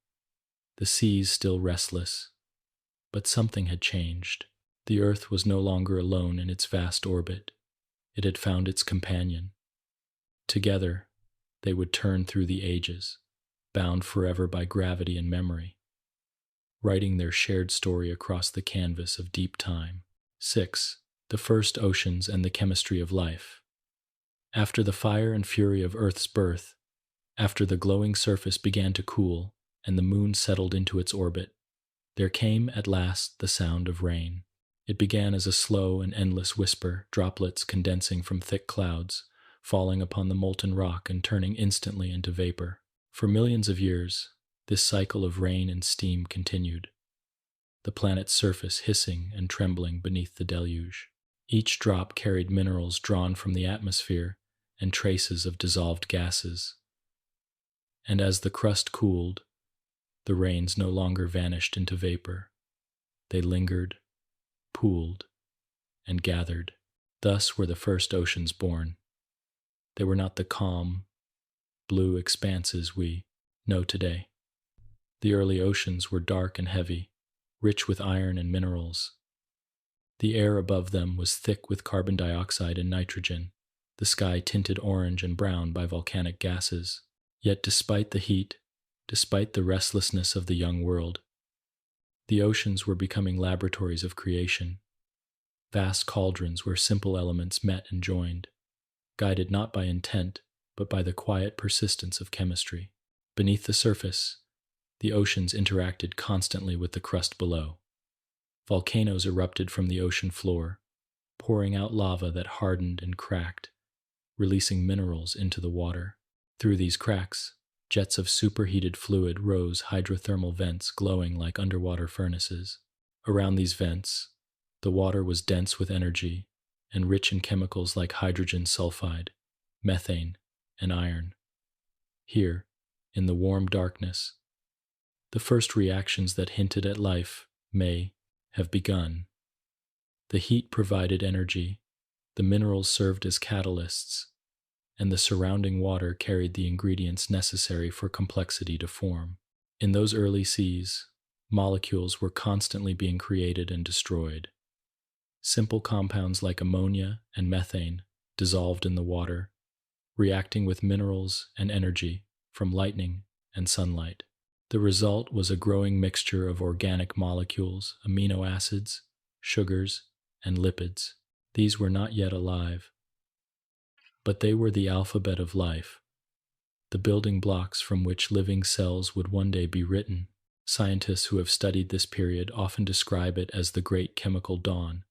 the seas still restless, but something had changed. The Earth was no longer alone in its vast orbit. It had found its companion. Together, they would turn through the ages, bound forever by gravity and memory, writing their shared story across the canvas of deep time. 6. The first oceans and the chemistry of life. After the fire and fury of Earth's birth, after the glowing surface began to cool and the moon settled into its orbit, there came at last the sound of rain. It began as a slow and endless whisper, droplets condensing from thick clouds, falling upon the molten rock and turning instantly into vapor. For millions of years, this cycle of rain and steam continued, the planet's surface hissing and trembling beneath the deluge. Each drop carried minerals drawn from the atmosphere and traces of dissolved gases. And as the crust cooled, the rains no longer vanished into vapor. They lingered, pooled, and gathered. Thus were the first oceans born. They were not the calm, blue expanses we know today. The early oceans were dark and heavy, rich with iron and minerals. The air above them was thick with carbon dioxide and nitrogen, the sky tinted orange and brown by volcanic gases. Yet despite the heat, despite the restlessness of the young world, the oceans were becoming laboratories of creation, vast cauldrons where simple elements met and joined, guided not by intent, but by the quiet persistence of chemistry. Beneath the surface, the oceans interacted constantly with the crust below. Volcanoes erupted from the ocean floor, pouring out lava that hardened and cracked, releasing minerals into the water. Through these cracks, jets of superheated fluid rose hydrothermal vents glowing like underwater furnaces. Around these vents, the water was dense with energy and rich in chemicals like hydrogen sulfide, methane, and iron. Here, in the warm darkness, the first reactions that hinted at life may have begun. The heat provided energy, the minerals served as catalysts, and the surrounding water carried the ingredients necessary for complexity to form. In those early seas, molecules were constantly being created and destroyed. Simple compounds like ammonia and methane dissolved in the water, reacting with minerals and energy from lightning and sunlight. The result was a growing mixture of organic molecules, amino acids, sugars, and lipids. These were not yet alive, but they were the alphabet of life, the building blocks from which living cells would one day be written. Scientists who have studied this period often describe it as the Great Chemical Dawn,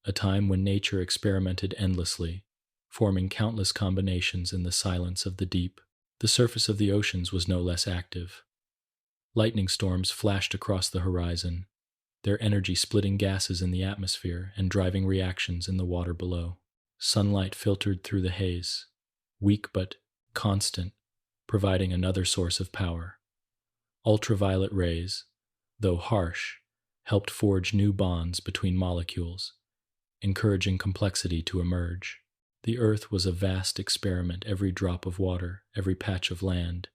a time when nature experimented endlessly, forming countless combinations in the silence of the deep. The surface of the oceans was no less active. Lightning storms flashed across the horizon, their energy splitting gases in the atmosphere and driving reactions in the water below. Sunlight filtered through the haze, weak but constant, providing another source of power. Ultraviolet rays, though harsh, helped forge new bonds between molecules, encouraging complexity to emerge. The Earth was a vast experiment, every drop of water, every patch of land,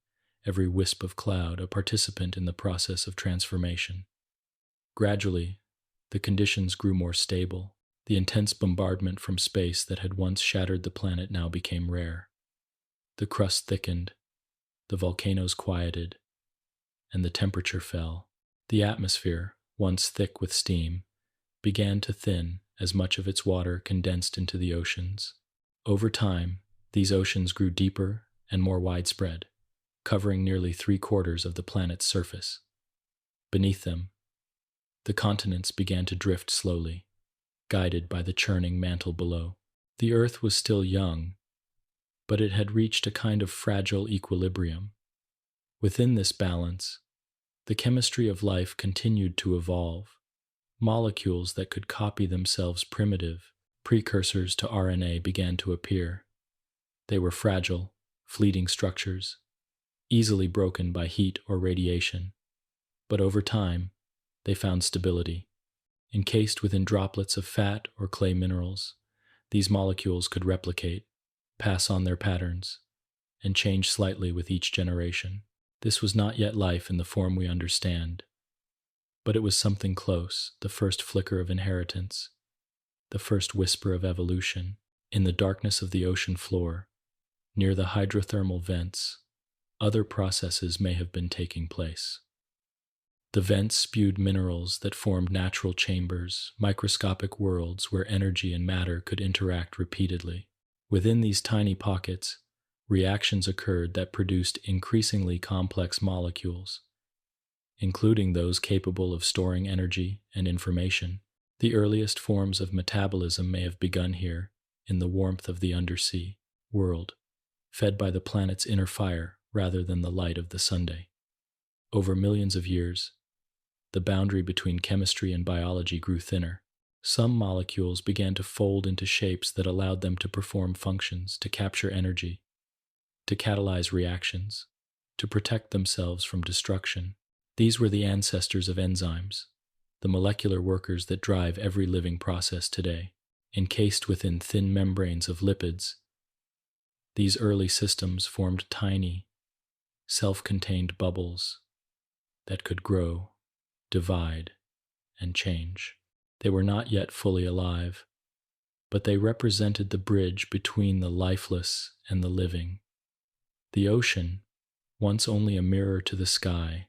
every wisp of cloud, a participant in the process of transformation. Gradually, the conditions grew more stable. The intense bombardment from space that had once shattered the planet now became rare. The crust thickened, the volcanoes quieted, and the temperature fell. The atmosphere, once thick with steam, began to thin as much of its water condensed into the oceans. Over time, these oceans grew deeper and more widespread, covering nearly 3/4 of the planet's surface. Beneath them, the continents began to drift slowly, guided by the churning mantle below. The Earth was still young, but it had reached a kind of fragile equilibrium. Within this balance, the chemistry of life continued to evolve. Molecules that could copy themselves, primitive precursors to RNA, began to appear. They were fragile, fleeting structures, easily broken by heat or radiation. But over time, they found stability. Encased within droplets of fat or clay minerals, these molecules could replicate, pass on their patterns, and change slightly with each generation. This was not yet life in the form we understand, but it was something close, the first flicker of inheritance, the first whisper of evolution. In the darkness of the ocean floor, near the hydrothermal vents, other processes may have been taking place. The vents spewed minerals that formed natural chambers, microscopic worlds where energy and matter could interact repeatedly. Within these tiny pockets, reactions occurred that produced increasingly complex molecules, including those capable of storing energy and information. The earliest forms of metabolism may have begun here, in the warmth of the undersea world, fed by the planet's inner fire rather than the light of the Sunday. Over millions of years, the boundary between chemistry and biology grew thinner. Some molecules began to fold into shapes that allowed them to perform functions, to capture energy, to catalyze reactions, to protect themselves from destruction. These were the ancestors of enzymes, the molecular workers that drive every living process today. Encased within thin membranes of lipids, these early systems formed tiny, self-contained bubbles that could grow, divide, and change. They were not yet fully alive, but they represented the bridge between the lifeless and the living. The ocean, once only a mirror to the sky,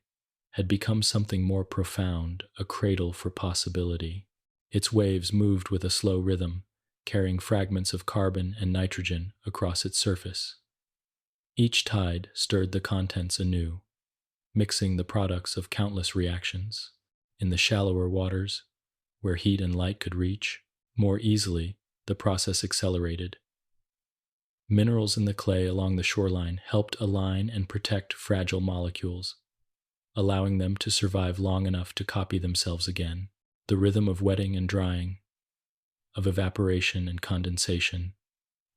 had become something more profound, a cradle for possibility. Its waves moved with a slow rhythm, carrying fragments of carbon and nitrogen across its surface. Each tide stirred the contents anew, mixing the products of countless reactions. In the shallower waters, where heat and light could reach more easily, the process accelerated. Minerals in the clay along the shoreline helped align and protect fragile molecules, allowing them to survive long enough to copy themselves again. The rhythm of wetting and drying, of evaporation and condensation,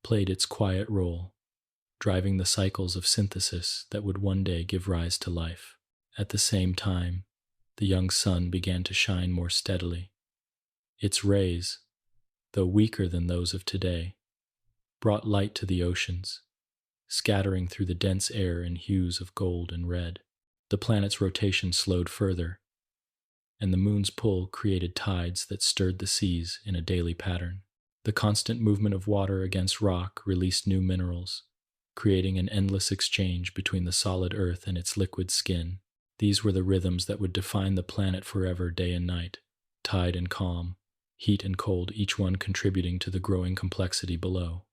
played its quiet role, driving the cycles of synthesis that would one day give rise to life. At the same time, the young sun began to shine more steadily. Its rays, though weaker than those of today, brought light to the oceans, scattering through the dense air in hues of gold and red. The planet's rotation slowed further, and the moon's pull created tides that stirred the seas in a daily pattern. The constant movement of water against rock released new minerals, creating an endless exchange between the solid earth and its liquid skin. These were the rhythms that would define the planet forever, day and night, tide and calm, heat and cold, each one contributing to the growing complexity below.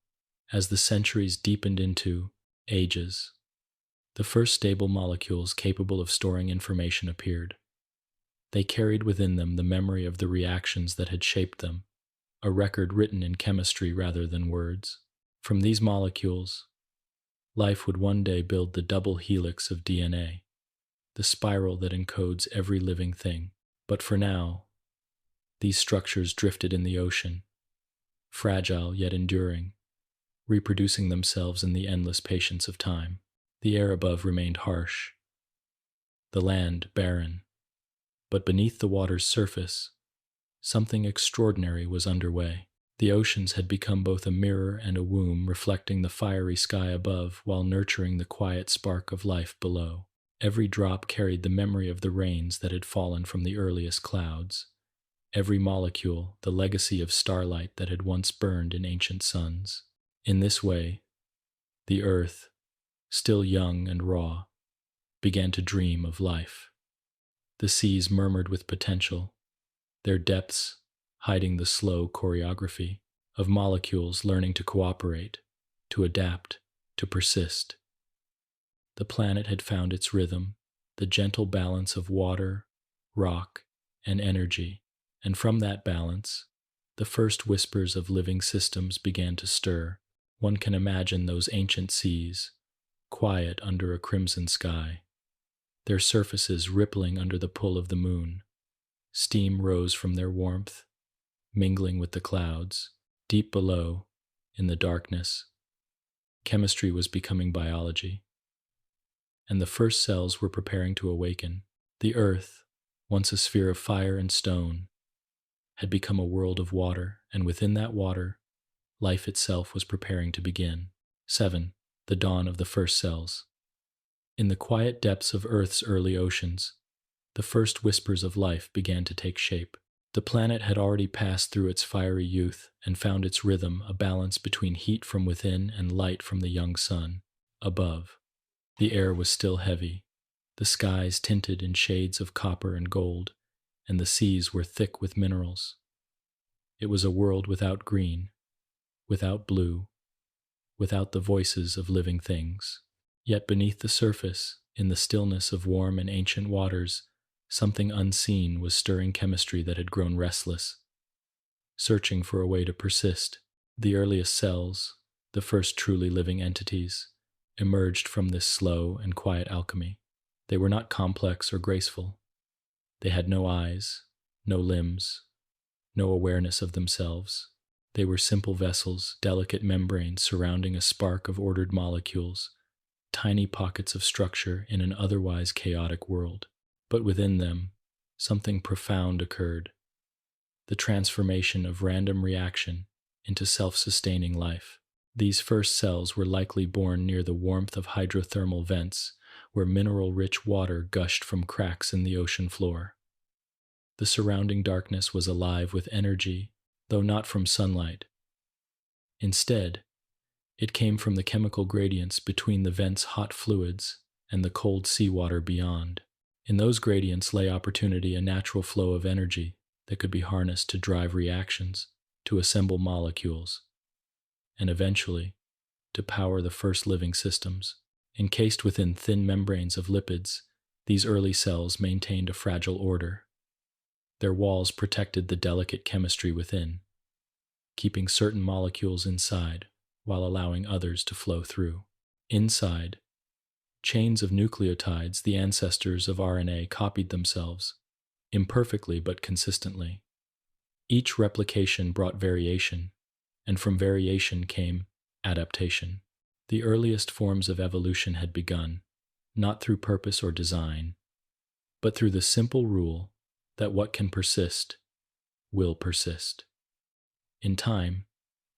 As the centuries deepened into ages, the first stable molecules capable of storing information appeared. They carried within them the memory of the reactions that had shaped them, a record written in chemistry rather than words. From these molecules, life would one day build the double helix of DNA, the spiral that encodes every living thing. But for now, these structures drifted in the ocean, fragile yet enduring, reproducing themselves in the endless patience of time. The air above remained harsh, the land barren, but beneath the water's surface, something extraordinary was underway. The oceans had become both a mirror and a womb, reflecting the fiery sky above while nurturing the quiet spark of life below. Every drop carried the memory of the rains that had fallen from the earliest clouds. Every molecule, the legacy of starlight that had once burned in ancient suns. In this way, the earth, still young and raw, began to dream of life. The seas murmured with potential, their depths hiding the slow choreography of molecules learning to cooperate, to adapt, to persist. The planet had found its rhythm, the gentle balance of water, rock, and energy, and from that balance, the first whispers of living systems began to stir. One can imagine those ancient seas, quiet under a crimson sky, their surfaces rippling under the pull of the moon. Steam rose from their warmth, mingling with the clouds. Deep below, in the darkness, chemistry was becoming biology, and the first cells were preparing to awaken. The earth, once a sphere of fire and stone, had become a world of water, and within that water, life itself was preparing to begin. 7. The dawn of the first cells. In the quiet depths of Earth's early oceans, the first whispers of life began to take shape. The planet had already passed through its fiery youth and found its rhythm, a balance between heat from within and light from the young sun. Above, the air was still heavy, the skies tinted in shades of copper and gold, and the seas were thick with minerals. It was a world without green, without blue, without the voices of living things. Yet beneath the surface, in the stillness of warm and ancient waters, something unseen was stirring chemistry that had grown restless, searching for a way to persist. The earliest cells, the first truly living entities, emerged from this slow and quiet alchemy. They were not complex or graceful. They had no eyes, no limbs, no awareness of themselves. They were simple vessels, delicate membranes surrounding a spark of ordered molecules, tiny pockets of structure in an otherwise chaotic world. But within them, something profound occurred, the transformation of random reaction into self-sustaining life. These first cells were likely born near the warmth of hydrothermal vents, where mineral-rich water gushed from cracks in the ocean floor. The surrounding darkness was alive with energy, though not from sunlight. Instead, it came from the chemical gradients between the vent's hot fluids and the cold seawater beyond. In those gradients lay opportunity, a natural flow of energy that could be harnessed to drive reactions, to assemble molecules, and eventually, to power the first living systems. Encased within thin membranes of lipids, these early cells maintained a fragile order. Their walls protected the delicate chemistry within, keeping certain molecules inside while allowing others to flow through. Inside, chains of nucleotides, the ancestors of RNA, copied themselves, imperfectly but consistently. Each replication brought variation, and from variation came adaptation. The earliest forms of evolution had begun, not through purpose or design, but through the simple rule that what can persist will persist. In time,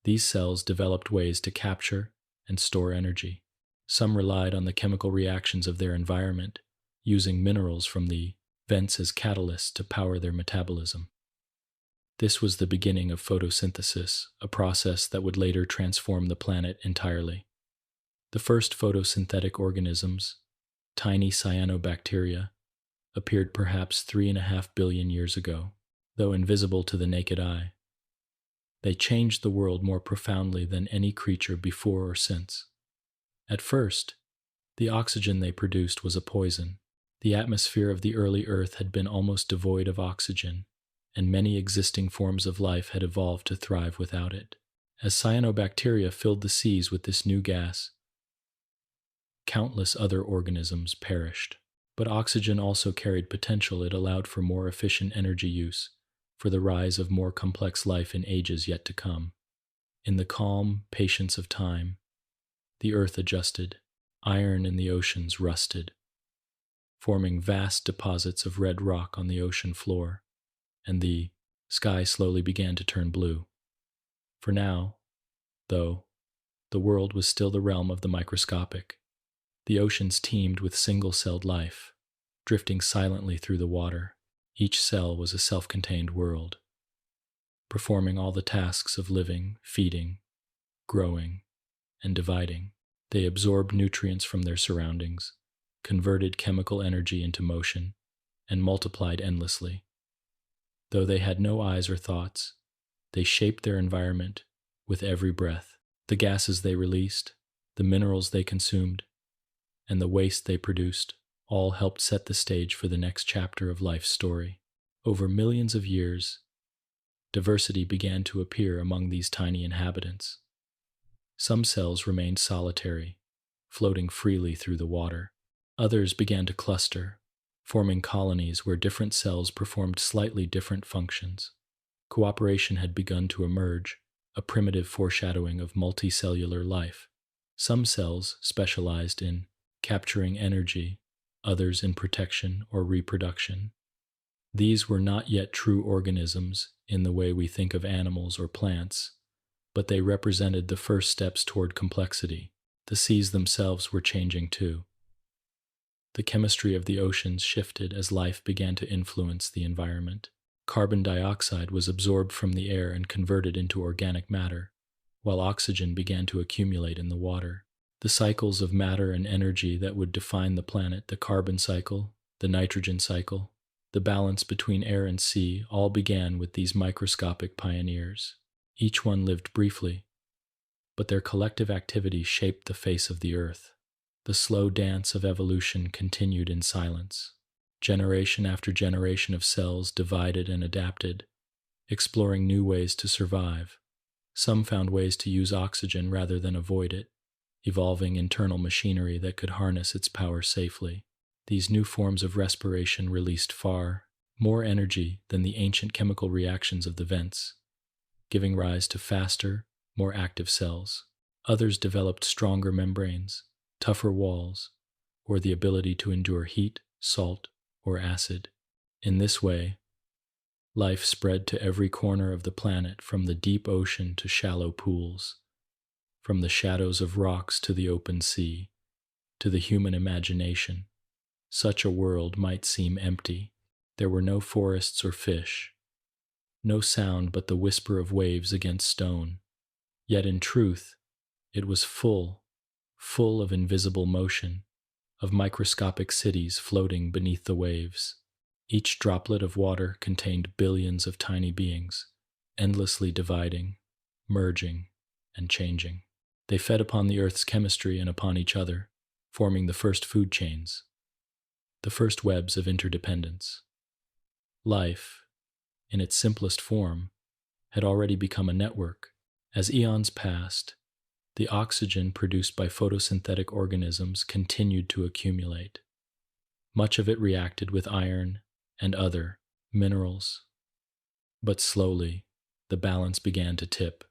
these cells developed ways to capture and store energy. Some relied on the chemical reactions of their environment, using minerals from the vents as catalysts to power their metabolism. This was the beginning of photosynthesis, a process that would later transform the planet entirely. The first photosynthetic organisms, tiny cyanobacteria, appeared perhaps 3.5 billion years ago, though invisible to the naked eye. They changed the world more profoundly than any creature before or since. At first, the oxygen they produced was a poison. The atmosphere of the early Earth had been almost devoid of oxygen, and many existing forms of life had evolved to thrive without it. As cyanobacteria filled the seas with this new gas, countless other organisms perished. But oxygen also carried potential. It allowed for more efficient energy use, for the rise of more complex life in ages yet to come. In the calm patience of time, the earth adjusted. Iron in the oceans rusted, forming vast deposits of red rock on the ocean floor, and the sky slowly began to turn blue. For now, though, the world was still the realm of the microscopic. The oceans teemed with single-celled life, drifting silently through the water. Each cell was a self-contained world, performing all the tasks of living, feeding, growing, and dividing. They absorbed nutrients from their surroundings, converted chemical energy into motion, and multiplied endlessly. Though they had no eyes or thoughts, they shaped their environment with every breath. The gases they released, the minerals they consumed, and the waste they produced all helped set the stage for the next chapter of life's story. Over millions of years, diversity began to appear among these tiny inhabitants. Some cells remained solitary, floating freely through the water. Others began to cluster, forming colonies where different cells performed slightly different functions. Cooperation had begun to emerge, a primitive foreshadowing of multicellular life. Some cells specialized in capturing energy, others in protection or reproduction. These were not yet true organisms in the way we think of animals or plants, but they represented the first steps toward complexity. The seas themselves were changing too. The chemistry of the oceans shifted as life began to influence the environment. Carbon dioxide was absorbed from the air and converted into organic matter, while oxygen began to accumulate in the water. The cycles of matter and energy that would define the planet, the carbon cycle, the nitrogen cycle, the balance between air and sea, all began with these microscopic pioneers. Each one lived briefly, but their collective activity shaped the face of the earth. The slow dance of evolution continued in silence. Generation after generation of cells divided and adapted, exploring new ways to survive. Some found ways to use oxygen rather than avoid it, evolving internal machinery that could harness its power safely. These new forms of respiration released far more energy than the ancient chemical reactions of the vents, giving rise to faster, more active cells. Others developed stronger membranes, tougher walls, or the ability to endure heat, salt, or acid. In this way, life spread to every corner of the planet, from the deep ocean to shallow pools, from the shadows of rocks to the open sea, to the human imagination. Such a world might seem empty. There were no forests or fish, no sound but the whisper of waves against stone. Yet in truth, it was full of invisible motion, of microscopic cities floating beneath the waves. Each droplet of water contained billions of tiny beings, endlessly dividing, merging, and changing. They fed upon the Earth's chemistry and upon each other, forming the first food chains, the first webs of interdependence. Life, in its simplest form, had already become a network. As eons passed, the oxygen produced by photosynthetic organisms continued to accumulate. Much of it reacted with iron and other minerals. But slowly, the balance began to tip.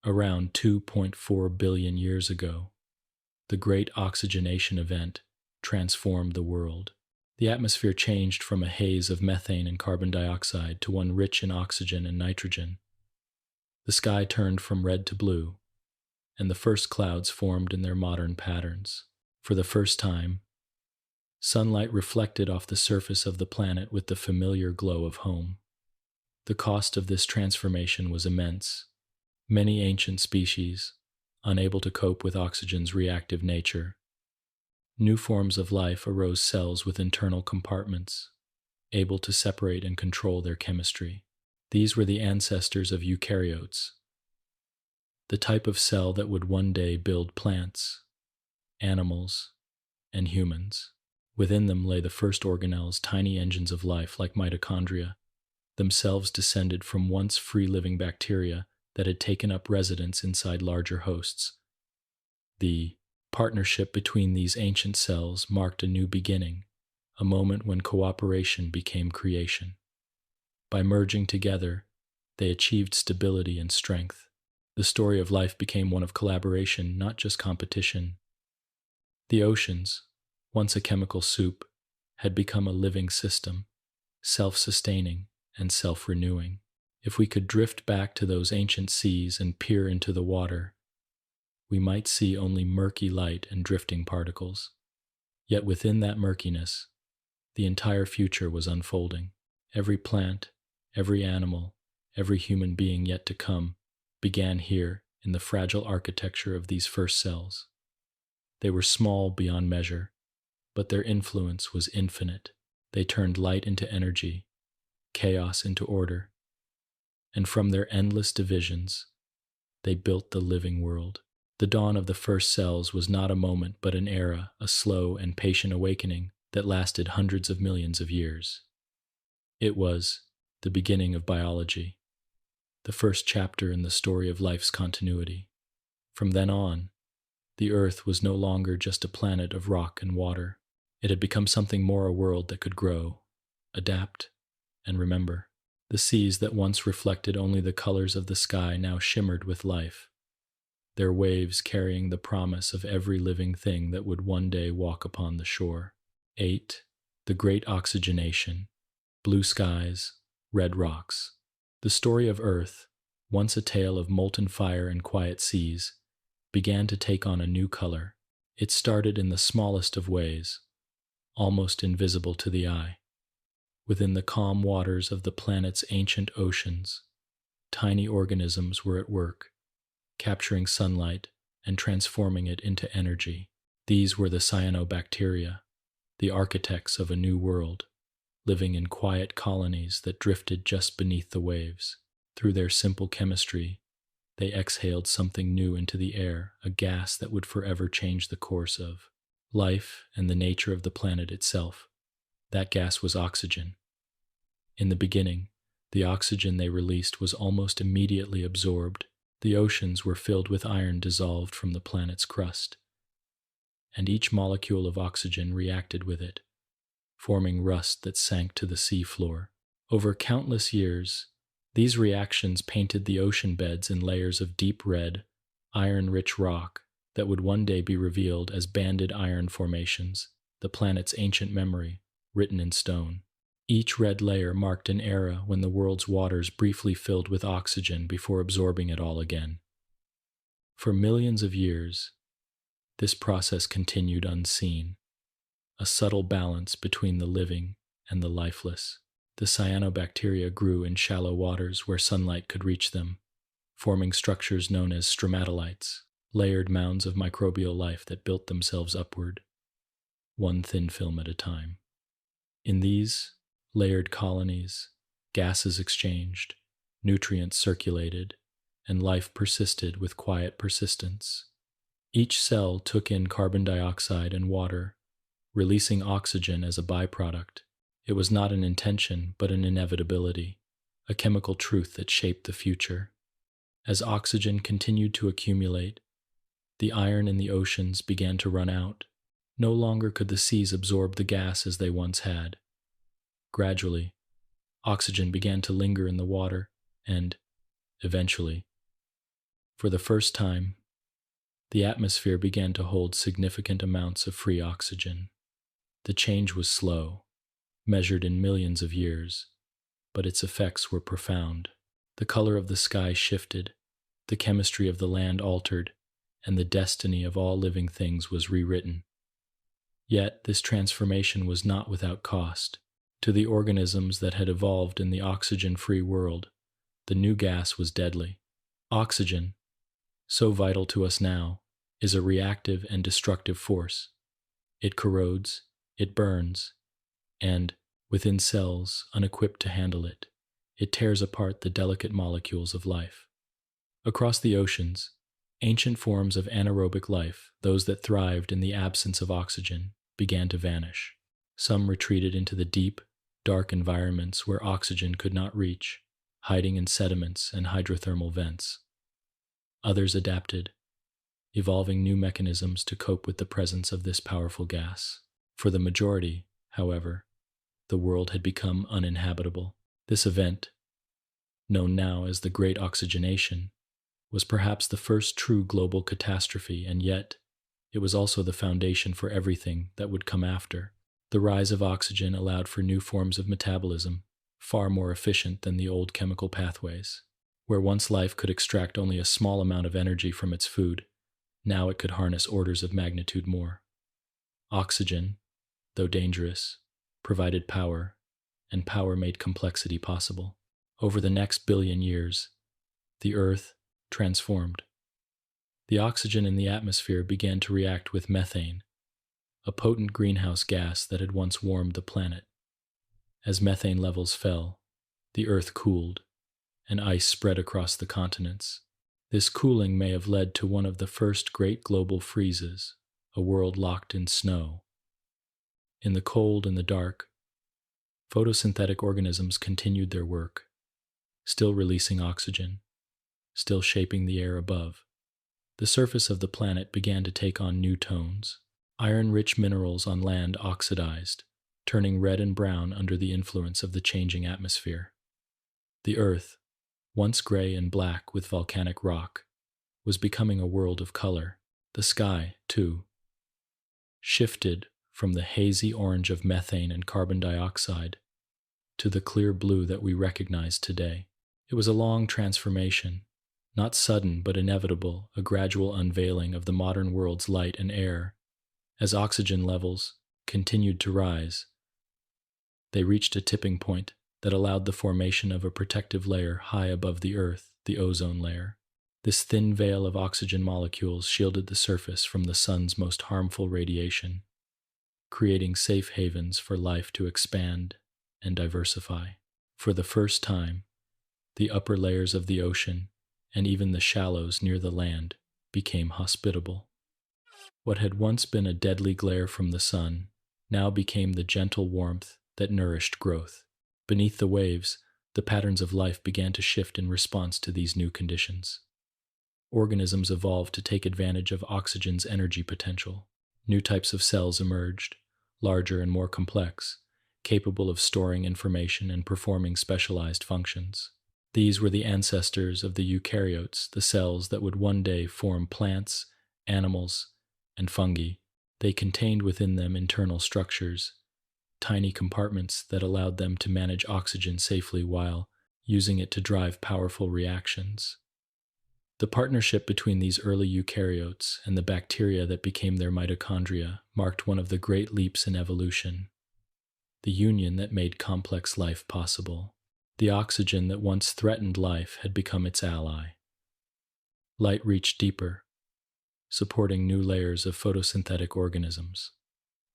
Around 2.4 billion years ago, the Great Oxygenation Event transformed the world. The atmosphere changed from a haze of methane and carbon dioxide to one rich in oxygen and nitrogen. The sky turned from red to blue, and the first clouds formed in their modern patterns. For the first time, sunlight reflected off the surface of the planet with the familiar glow of home. The cost of this transformation was immense. Many ancient species, unable to cope with oxygen's reactive nature, new forms of life arose, cells with internal compartments, able to separate and control their chemistry. These were the ancestors of eukaryotes, the type of cell that would one day build plants, animals, and humans. Within them lay the first organelles, tiny engines of life like mitochondria, themselves descended from once free-living bacteria that had taken up residence inside larger hosts. The partnership between these ancient cells marked a new beginning, a moment when cooperation became creation. By merging together, they achieved stability and strength. The story of life became one of collaboration, not just competition. The oceans, once a chemical soup, had become a living system, self-sustaining and self-renewing. If we could drift back to those ancient seas and peer into the water, we might see only murky light and drifting particles. Yet within that murkiness, the entire future was unfolding. Every plant, every animal, every human being yet to come began here in the fragile architecture of these first cells. They were small beyond measure, but their influence was infinite. They turned light into energy, chaos into order, and from their endless divisions, they built the living world. The dawn of the first cells was not a moment but an era, a slow and patient awakening that lasted hundreds of millions of years. It was the beginning of biology, the first chapter in the story of life's continuity. From then on, the Earth was no longer just a planet of rock and water. It had become something more, a world that could grow, adapt, and remember. The seas that once reflected only the colors of the sky now shimmered with life, their waves carrying the promise of every living thing that would one day walk upon the shore. 8. The Great Oxygenation. Blue skies, red rocks. The story of Earth, once a tale of molten fire and quiet seas, began to take on a new color. It started in the smallest of ways, almost invisible to the eye. Within the calm waters of the planet's ancient oceans, tiny organisms were at work, capturing sunlight and transforming it into energy. These were the cyanobacteria, the architects of a new world, living in quiet colonies that drifted just beneath the waves. Through their simple chemistry, they exhaled something new into the air, a gas that would forever change the course of life and the nature of the planet itself. That gas was oxygen. In the beginning, the oxygen they released was almost immediately absorbed. The oceans were filled with iron dissolved from the planet's crust, and each molecule of oxygen reacted with it, forming rust that sank to the sea floor. Over countless years, these reactions painted the ocean beds in layers of deep red, iron-rich rock that would one day be revealed as banded iron formations, the planet's ancient memory, written in stone. Each red layer marked an era when the world's waters briefly filled with oxygen before absorbing it all again. For millions of years, this process continued unseen, a subtle balance between the living and the lifeless. The cyanobacteria grew in shallow waters where sunlight could reach them, forming structures known as stromatolites, layered mounds of microbial life that built themselves upward, one thin film at a time. In these layered colonies, gases exchanged, nutrients circulated, and life persisted with quiet persistence. Each cell took in carbon dioxide and water, releasing oxygen as a byproduct. It was not an intention, but an inevitability, a chemical truth that shaped the future. As oxygen continued to accumulate, the iron in the oceans began to run out. No longer could the seas absorb the gas as they once had. Gradually, oxygen began to linger in the water, and, Eventually, for the first time, the atmosphere began to hold significant amounts of free oxygen. The change was slow, measured in millions of years, but its effects were profound. The color of the sky shifted, the chemistry of the land altered, and the destiny of all living things was rewritten. Yet this transformation was not without cost. To the organisms that had evolved in the oxygen-free world, the new gas was deadly. Oxygen, so vital to us now, is a reactive and destructive force. It corrodes, it burns, and, within cells unequipped to handle it, it tears apart the delicate molecules of life. Across the oceans, ancient forms of anaerobic life, those that thrived in the absence of oxygen, began to vanish. Some retreated into the deep, dark environments where oxygen could not reach, hiding in sediments and hydrothermal vents. Others adapted, evolving new mechanisms to cope with the presence of this powerful gas. For the majority, however, the world had become uninhabitable. This event, known now as the Great Oxygenation, was perhaps the first true global catastrophe, and yet it was also the foundation for everything that would come after. The rise of oxygen allowed for new forms of metabolism, far more efficient than the old chemical pathways. Where once life could extract only a small amount of energy from its food, now it could harness orders of magnitude more. Oxygen, though dangerous, provided power, and power made complexity possible. Over the next billion years, the Earth transformed. The oxygen in the atmosphere began to react with methane, a potent greenhouse gas that had once warmed the planet. As methane levels fell, the Earth cooled, and ice spread across the continents. This cooling may have led to one of the first great global freezes, a world locked in snow. In the cold and the dark, photosynthetic organisms continued their work, still releasing oxygen, still shaping the air above. The surface of the planet began to take on new tones. Iron-rich minerals on land oxidized, turning red and brown under the influence of the changing atmosphere. The Earth, once gray and black with volcanic rock, was becoming a world of color. The sky, too, shifted from the hazy orange of methane and carbon dioxide to the clear blue that we recognize today. It was a long transformation, not sudden but inevitable, a gradual unveiling of the modern world's light and air. As oxygen levels continued to rise, they reached a tipping point that allowed the formation of a protective layer high above the Earth, the ozone layer. This thin veil of oxygen molecules shielded the surface from the sun's most harmful radiation, creating safe havens for life to expand and diversify. For the first time, the upper layers of the ocean and even the shallows near the land became hospitable. What had once been a deadly glare from the sun now became the gentle warmth that nourished growth. Beneath the waves, the patterns of life began to shift in response to these new conditions. Organisms evolved to take advantage of oxygen's energy potential. New types of cells emerged, larger and more complex, capable of storing information and performing specialized functions. These were the ancestors of the eukaryotes, the cells that would one day form plants, animals, and fungi. They contained within them internal structures, tiny compartments that allowed them to manage oxygen safely while using it to drive powerful reactions. The partnership between these early eukaryotes and the bacteria that became their mitochondria marked one of the great leaps in evolution, the union that made complex life possible. The oxygen that once threatened life had become its ally. Light reached deeper, supporting new layers of photosynthetic organisms.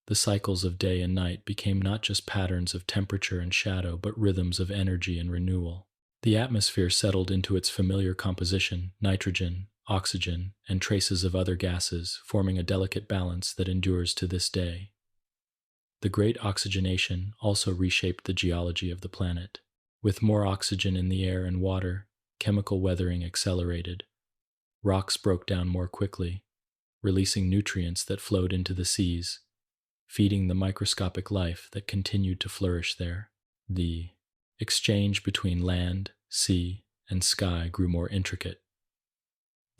The cycles of day and night became not just patterns of temperature and shadow, but rhythms of energy and renewal. The atmosphere settled into its familiar composition, nitrogen, oxygen, and traces of other gases, forming a delicate balance that endures to this day. The Great Oxygenation also reshaped the geology of the planet. With more oxygen in the air and water, chemical weathering accelerated. Rocks broke down more quickly, releasing nutrients that flowed into the seas, feeding the microscopic life that continued to flourish there. The exchange between land, sea, and sky grew more intricate,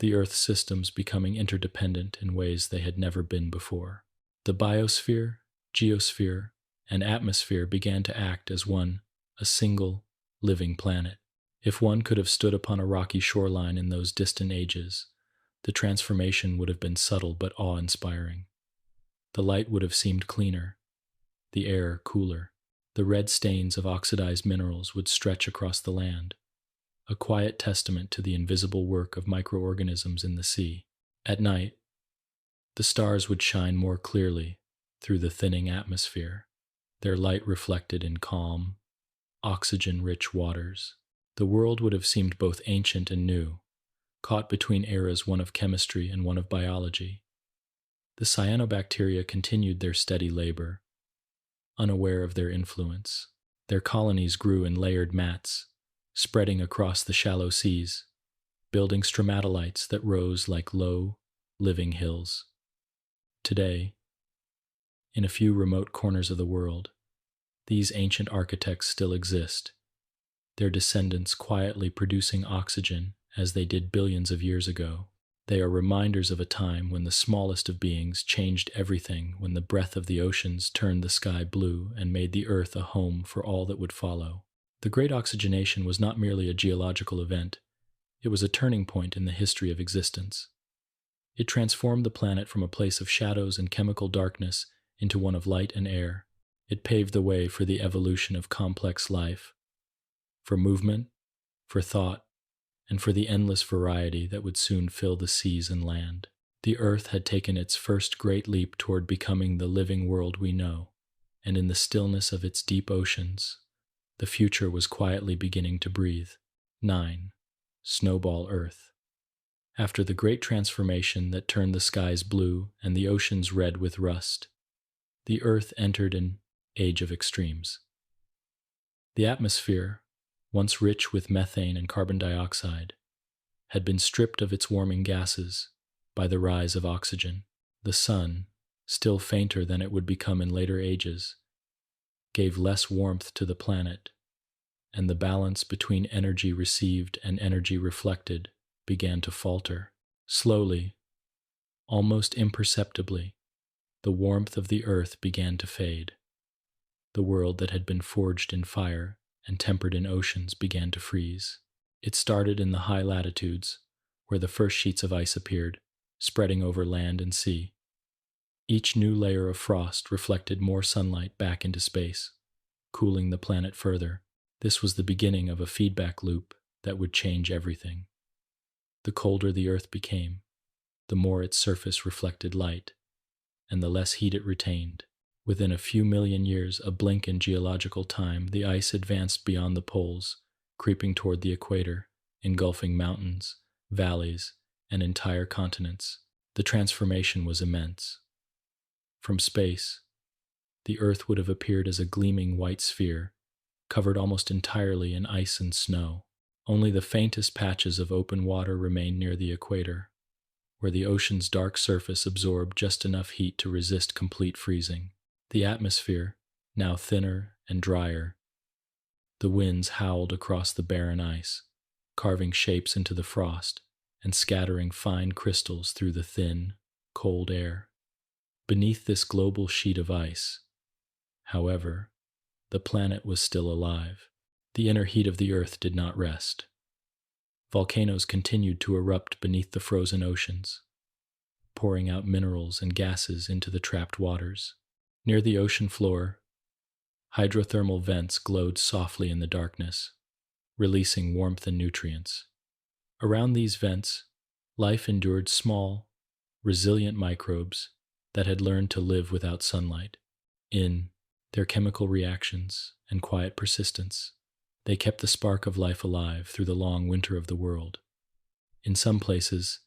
the Earth's systems becoming interdependent in ways they had never been before. The biosphere, geosphere, and atmosphere began to act as a single, living planet. If one could have stood upon a rocky shoreline in those distant ages, the transformation would have been subtle but awe-inspiring. The light would have seemed cleaner, the air cooler. The red stains of oxidized minerals would stretch across the land, a quiet testament to the invisible work of microorganisms in the sea. At night, the stars would shine more clearly through the thinning atmosphere, their light reflected in calm, oxygen-rich waters. The world would have seemed both ancient and new, caught between eras, one of chemistry and one of biology. The cyanobacteria continued their steady labor, unaware of their influence. Their colonies grew in layered mats, spreading across the shallow seas, building stromatolites that rose like low, living hills. Today, in a few remote corners of the world, these ancient architects still exist, their descendants quietly producing oxygen as they did billions of years ago. They are reminders of a time when the smallest of beings changed everything, when the breath of the oceans turned the sky blue and made the earth a home for all that would follow. The Great Oxygenation was not merely a geological event, it was a turning point in the history of existence. It transformed the planet from a place of shadows and chemical darkness into one of light and air. It paved the way for the evolution of complex life, for movement, for thought, and for the endless variety that would soon fill the seas and land. The Earth had taken its first great leap toward becoming the living world we know, and in the stillness of its deep oceans, the future was quietly beginning to breathe. 9. Snowball Earth. After the great transformation that turned the skies blue and the oceans red with rust, the Earth entered an age of extremes. The atmosphere, once rich with methane and carbon dioxide, had been stripped of its warming gases by the rise of oxygen. The sun, still fainter than it would become in later ages, gave less warmth to the planet, and the balance between energy received and energy reflected began to falter. Slowly, almost imperceptibly, the warmth of the earth began to fade. The world that had been forged in fire and tempered in oceans began to freeze. It started in the high latitudes, where the first sheets of ice appeared, spreading over land and sea. Each new layer of frost reflected more sunlight back into space, cooling the planet further. This was the beginning of a feedback loop that would change everything. The colder the Earth became, the more its surface reflected light, and the less heat it retained. Within a few million years, a blink in geological time, the ice advanced beyond the poles, creeping toward the equator, engulfing mountains, valleys, and entire continents. The transformation was immense. From space, the Earth would have appeared as a gleaming white sphere, covered almost entirely in ice and snow. Only the faintest patches of open water remained near the equator, where the ocean's dark surface absorbed just enough heat to resist complete freezing. The atmosphere, now thinner and drier, the winds howled across the barren ice, carving shapes into the frost and scattering fine crystals through the thin, cold air. Beneath this global sheet of ice, however, the planet was still alive. The inner heat of the Earth did not rest. Volcanoes continued to erupt beneath the frozen oceans, pouring out minerals and gases into the trapped waters. Near the ocean floor, hydrothermal vents glowed softly in the darkness, releasing warmth and nutrients. Around these vents, life endured small, resilient microbes that had learned to live without sunlight. In their chemical reactions and quiet persistence, they kept the spark of life alive through the long winter of the world. In some places,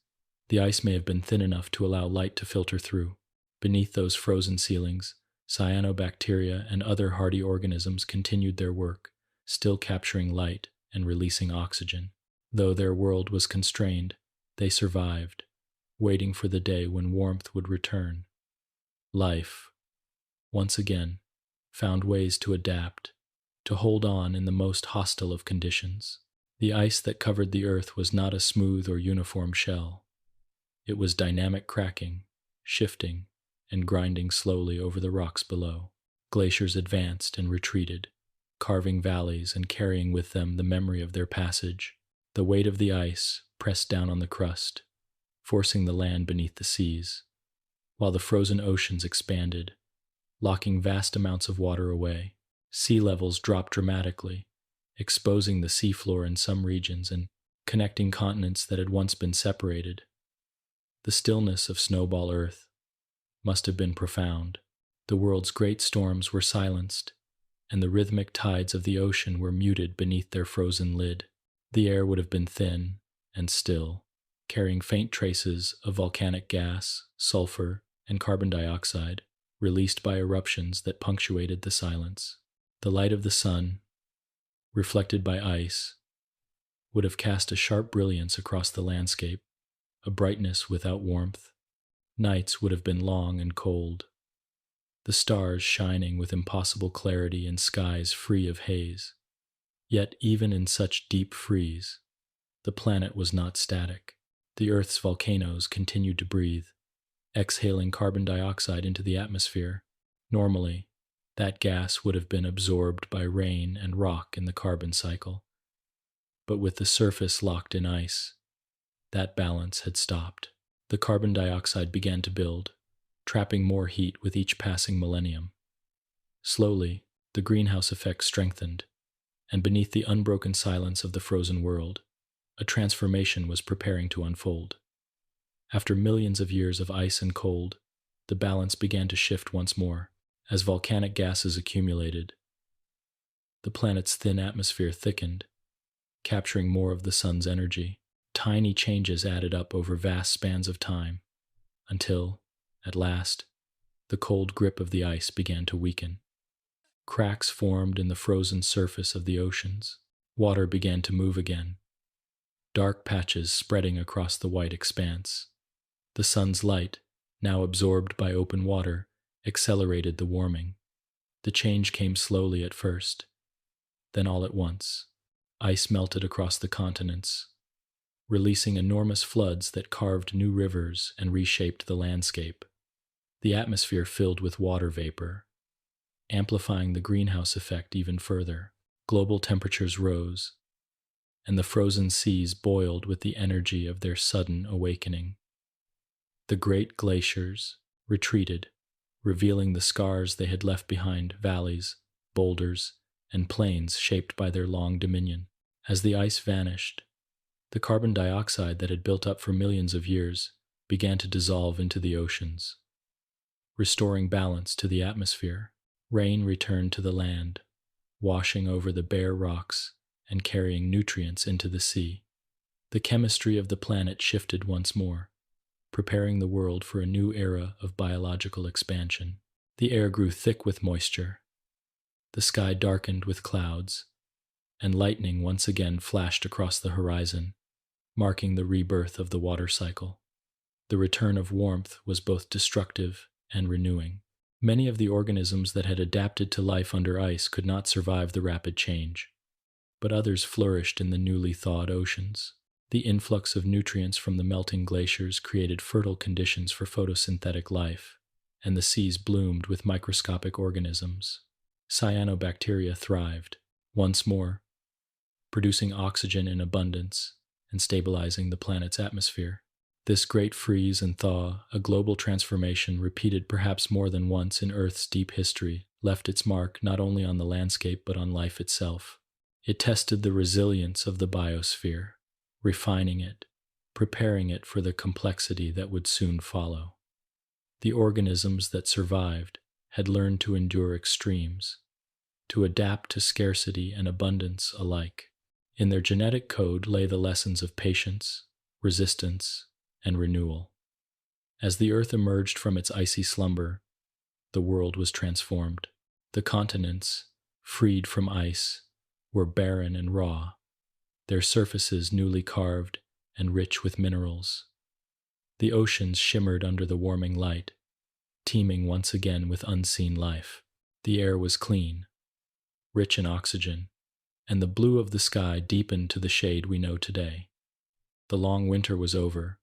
the ice may have been thin enough to allow light to filter through. Beneath those frozen ceilings, cyanobacteria and other hardy organisms continued their work, still capturing light and releasing oxygen. Though their world was constrained, they survived, waiting for the day when warmth would return. Life, once again, found ways to adapt, to hold on in the most hostile of conditions. The ice that covered the earth was not a smooth or uniform shell. It was dynamic cracking, shifting, and grinding slowly over the rocks below. Glaciers advanced and retreated, carving valleys and carrying with them the memory of their passage. The weight of the ice pressed down on the crust, forcing the land beneath the seas, while the frozen oceans expanded, locking vast amounts of water away. Sea levels dropped dramatically, exposing the seafloor in some regions and connecting continents that had once been separated. The stillness of Snowball Earth must have been profound. The world's great storms were silenced, and the rhythmic tides of the ocean were muted beneath their frozen lid. The air would have been thin and still, carrying faint traces of volcanic gas, sulfur, and carbon dioxide, released by eruptions that punctuated the silence. The light of the sun, reflected by ice, would have cast a sharp brilliance across the landscape, a brightness without warmth. Nights would have been long and cold, the stars shining with impossible clarity in skies free of haze. Yet even in such deep freeze, the planet was not static. The Earth's volcanoes continued to breathe, exhaling carbon dioxide into the atmosphere. Normally, that gas would have been absorbed by rain and rock in the carbon cycle. But with the surface locked in ice, that balance had stopped. The carbon dioxide began to build, trapping more heat with each passing millennium. Slowly, the greenhouse effect strengthened, and beneath the unbroken silence of the frozen world, a transformation was preparing to unfold. After millions of years of ice and cold, the balance began to shift once more. As volcanic gases accumulated, the planet's thin atmosphere thickened, capturing more of the sun's energy. Tiny changes added up over vast spans of time, until, at last, the cold grip of the ice began to weaken. Cracks formed in the frozen surface of the oceans. Water began to move again, dark patches spreading across the white expanse. The sun's light, now absorbed by open water, accelerated the warming. The change came slowly at first. Then all at once, ice melted across the continents, releasing enormous floods that carved new rivers and reshaped the landscape. The atmosphere filled with water vapor, amplifying the greenhouse effect even further. Global temperatures rose, and the frozen seas boiled with the energy of their sudden awakening. The great glaciers retreated, revealing the scars they had left behind: valleys, boulders, and plains shaped by their long dominion. As the ice vanished, the carbon dioxide that had built up for millions of years began to dissolve into the oceans, restoring balance to the atmosphere. Rain returned to the land, washing over the bare rocks and carrying nutrients into the sea. The chemistry of the planet shifted once more, preparing the world for a new era of biological expansion. The air grew thick with moisture, the sky darkened with clouds, and lightning once again flashed across the horizon, marking the rebirth of the water cycle. The return of warmth was both destructive and renewing. Many of the organisms that had adapted to life under ice could not survive the rapid change, but others flourished in the newly thawed oceans. The influx of nutrients from the melting glaciers created fertile conditions for photosynthetic life, and the seas bloomed with microscopic organisms. Cyanobacteria thrived, once more, producing oxygen in abundance and stabilizing the planet's atmosphere. This great freeze and thaw, a global transformation repeated perhaps more than once in Earth's deep history, left its mark not only on the landscape but on life itself. It tested the resilience of the biosphere, refining it, preparing it for the complexity that would soon follow. The organisms that survived had learned to endure extremes, to adapt to scarcity and abundance alike. In their genetic code lay the lessons of patience, resistance, and renewal. As the Earth emerged from its icy slumber, the world was transformed. The continents, freed from ice, were barren and raw, their surfaces newly carved and rich with minerals. The oceans shimmered under the warming light, teeming once again with unseen life. The air was clean, rich in oxygen, and the blue of the sky deepened to the shade we know today. The long winter was over,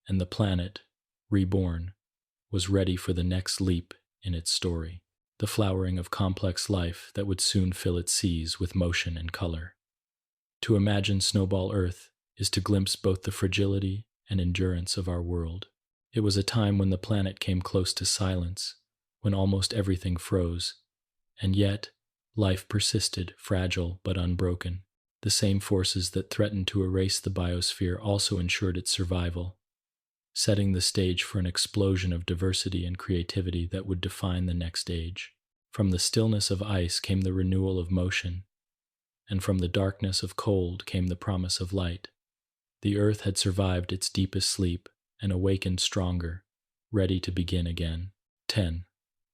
and the planet, reborn, was ready for the next leap in its story, the flowering of complex life that would soon fill its seas with motion and color. To imagine Snowball Earth is to glimpse both the fragility and endurance of our world. It was a time when the planet came close to silence, when almost everything froze, and yet life persisted, fragile but unbroken. The same forces that threatened to erase the biosphere also ensured its survival, setting the stage for an explosion of diversity and creativity that would define the next age. From the stillness of ice came the renewal of motion, and from the darkness of cold came the promise of light. The earth had survived its deepest sleep and awakened stronger, ready to begin again. 10.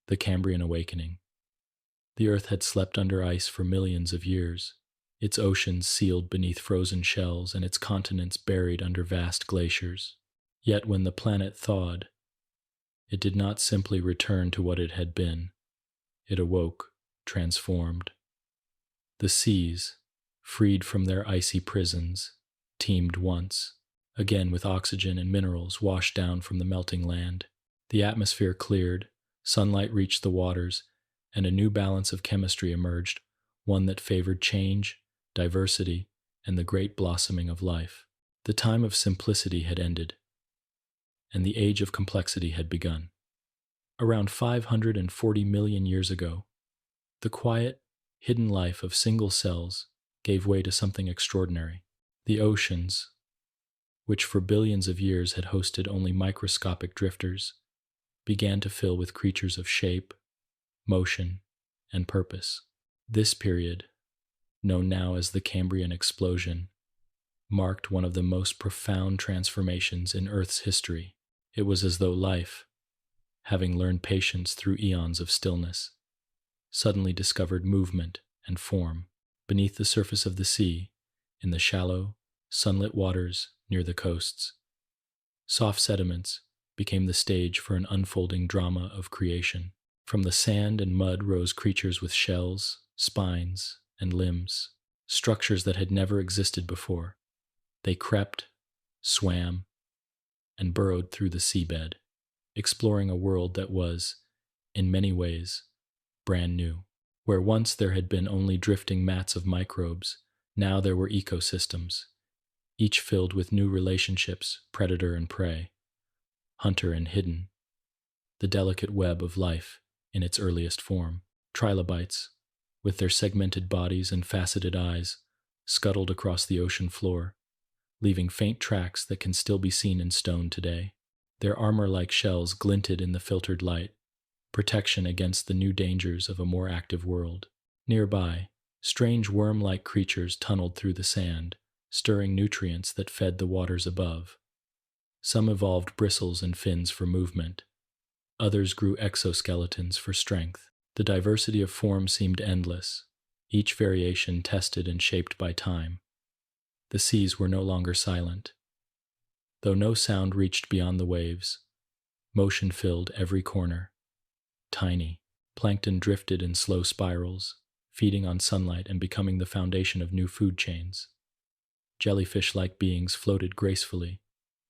The Cambrian Awakening. The earth had slept under ice for millions of years, its oceans sealed beneath frozen shells and its continents buried under vast glaciers. Yet when the planet thawed, it did not simply return to what it had been. It awoke, transformed. The seas, freed from their icy prisons, teemed once, again with oxygen and minerals washed down from the melting land. The atmosphere cleared, sunlight reached the waters, and a new balance of chemistry emerged, one that favored change, diversity, and the great blossoming of life. The time of simplicity had ended, and the age of complexity had begun. Around 540 million years ago, the quiet, hidden life of single cells gave way to something extraordinary. The oceans, which for billions of years had hosted only microscopic drifters, began to fill with creatures of shape, motion, and purpose. This period, known now as the Cambrian Explosion, marked one of the most profound transformations in Earth's history. It was as though life, having learned patience through eons of stillness, suddenly discovered movement and form. Beneath the surface of the sea, in the shallow, sunlit waters near the coasts, soft sediments became the stage for an unfolding drama of creation. From the sand and mud rose creatures with shells, spines, and limbs, structures that had never existed before. They crept, swam, and burrowed through the seabed, exploring a world that was, in many ways, brand new. Where once there had been only drifting mats of microbes, now there were ecosystems, each filled with new relationships, predator and prey, hunter and hidden, the delicate web of life in its earliest form. Trilobites, with their segmented bodies and faceted eyes, scuttled across the ocean floor, leaving faint tracks that can still be seen in stone today. Their armor-like shells glinted in the filtered light, protection against the new dangers of a more active world. Nearby, strange worm-like creatures tunneled through the sand, stirring nutrients that fed the waters above. Some evolved bristles and fins for movement. Others grew exoskeletons for strength. The diversity of form seemed endless, each variation tested and shaped by time. The seas were no longer silent. Though no sound reached beyond the waves, motion filled every corner. Tiny, plankton drifted in slow spirals, feeding on sunlight and becoming the foundation of new food chains. Jellyfish-like beings floated gracefully,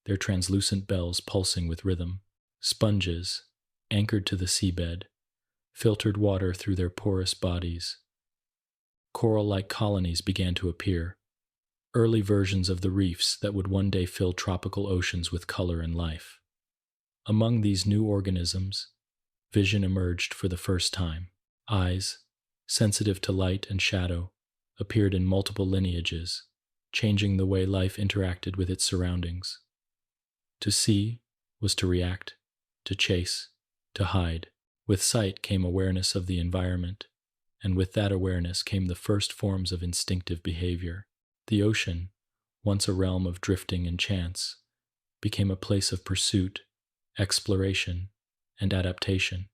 their translucent bells pulsing with rhythm. Sponges, anchored to the seabed, filtered water through their porous bodies. Coral-like colonies began to appear, early versions of the reefs that would one day fill tropical oceans with color and life. Among these new organisms, vision emerged for the first time. Eyes, sensitive to light and shadow, appeared in multiple lineages, changing the way life interacted with its surroundings. To see was to react, to chase, to hide. With sight came awareness of the environment, and with that awareness came the first forms of instinctive behavior. The ocean, once a realm of drifting and chance, became a place of pursuit, exploration, and adaptation.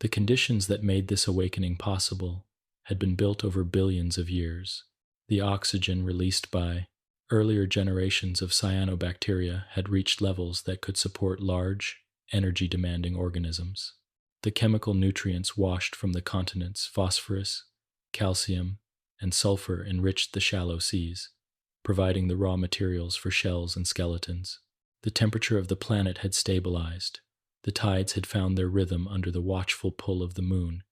The conditions that made this awakening possible had been built over billions of years. The oxygen released by earlier generations of cyanobacteria had reached levels that could support large, energy-demanding organisms. The chemical nutrients washed from the continents, phosphorus, calcium, and sulfur enriched the shallow seas, providing the raw materials for shells and skeletons. The temperature of the planet had stabilized, the tides had found their rhythm under the watchful pull of the moon,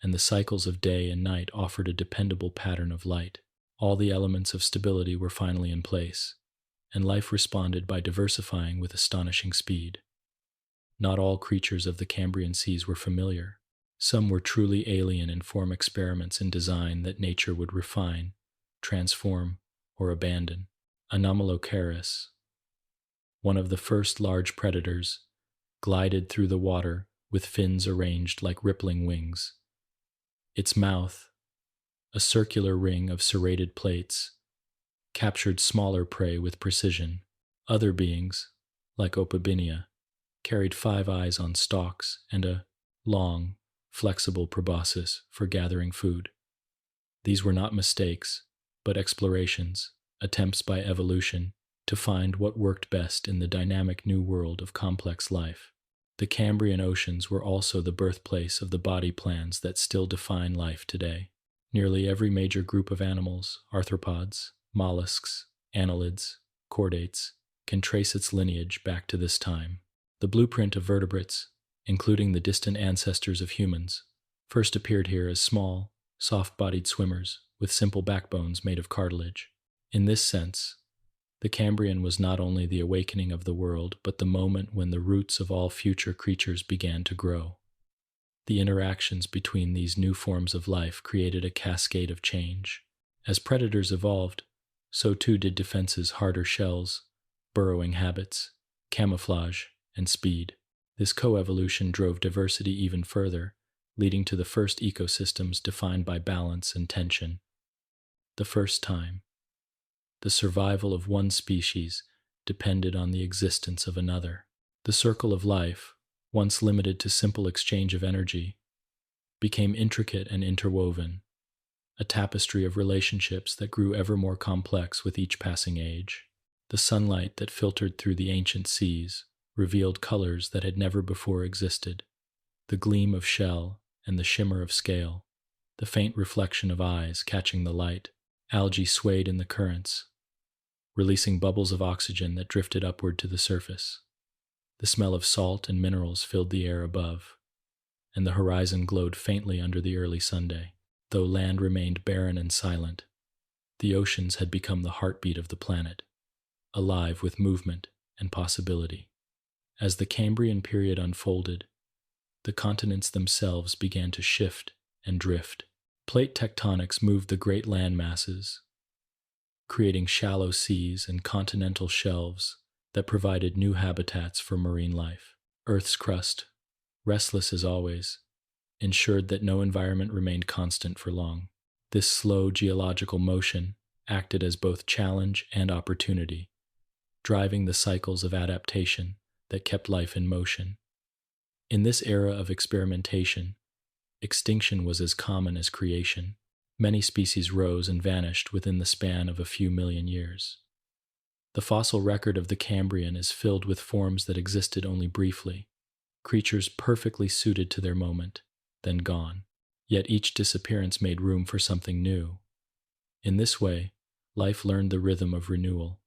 and the cycles of day and night offered a dependable pattern of light. All the elements of stability were finally in place, and life responded by diversifying with astonishing speed. Not all creatures of the Cambrian seas were familiar. Some were truly alien and form experiments in design that nature would refine, transform, or abandon. Anomalocaris, one of the first large predators, glided through the water with fins arranged like rippling wings. Its mouth, a circular ring of serrated plates, captured smaller prey with precision. Other beings, like Opabinia, carried 5 eyes on stalks and a long, flexible proboscis for gathering food. These were not mistakes, but explorations, attempts by evolution to find what worked best in the dynamic new world of complex life. The Cambrian oceans were also the birthplace of the body plans that still define life today. Nearly every major group of animals, arthropods, mollusks, annelids, chordates, can trace its lineage back to this time. The blueprint of vertebrates, including the distant ancestors of humans, first appeared here as small, soft-bodied swimmers with simple backbones made of cartilage. In this sense, the Cambrian was not only the awakening of the world, but the moment when the roots of all future creatures began to grow. The interactions between these new forms of life created a cascade of change. As predators evolved, so too did defenses: harder shells, burrowing habits, camouflage, and speed. This coevolution drove diversity even further, leading to the first ecosystems defined by balance and tension. The first time, the survival of one species depended on the existence of another. The circle of life, once limited to simple exchange of energy, became intricate and interwoven, a tapestry of relationships that grew ever more complex with each passing age. The sunlight that filtered through the ancient seas revealed colors that had never before existed: the gleam of shell and the shimmer of scale, the faint reflection of eyes catching the light. Algae swayed in the currents, releasing bubbles of oxygen that drifted upward to the surface. The smell of salt and minerals filled the air above, and the horizon glowed faintly under the early Sunday. Though land remained barren and silent, the oceans had become the heartbeat of the planet, alive with movement and possibility. As the Cambrian period unfolded, the continents themselves began to shift and drift. Plate tectonics moved the great land masses, creating shallow seas and continental shelves that provided new habitats for marine life. Earth's crust, restless as always, ensured that no environment remained constant for long. This slow geological motion acted as both challenge and opportunity, driving the cycles of adaptation that kept life in motion. In this era of experimentation, extinction was as common as creation. Many species rose and vanished within the span of a few million years. The fossil record of the Cambrian is filled with forms that existed only briefly, creatures perfectly suited to their moment, then gone. Yet each disappearance made room for something new. In this way, life learned the rhythm of renewal,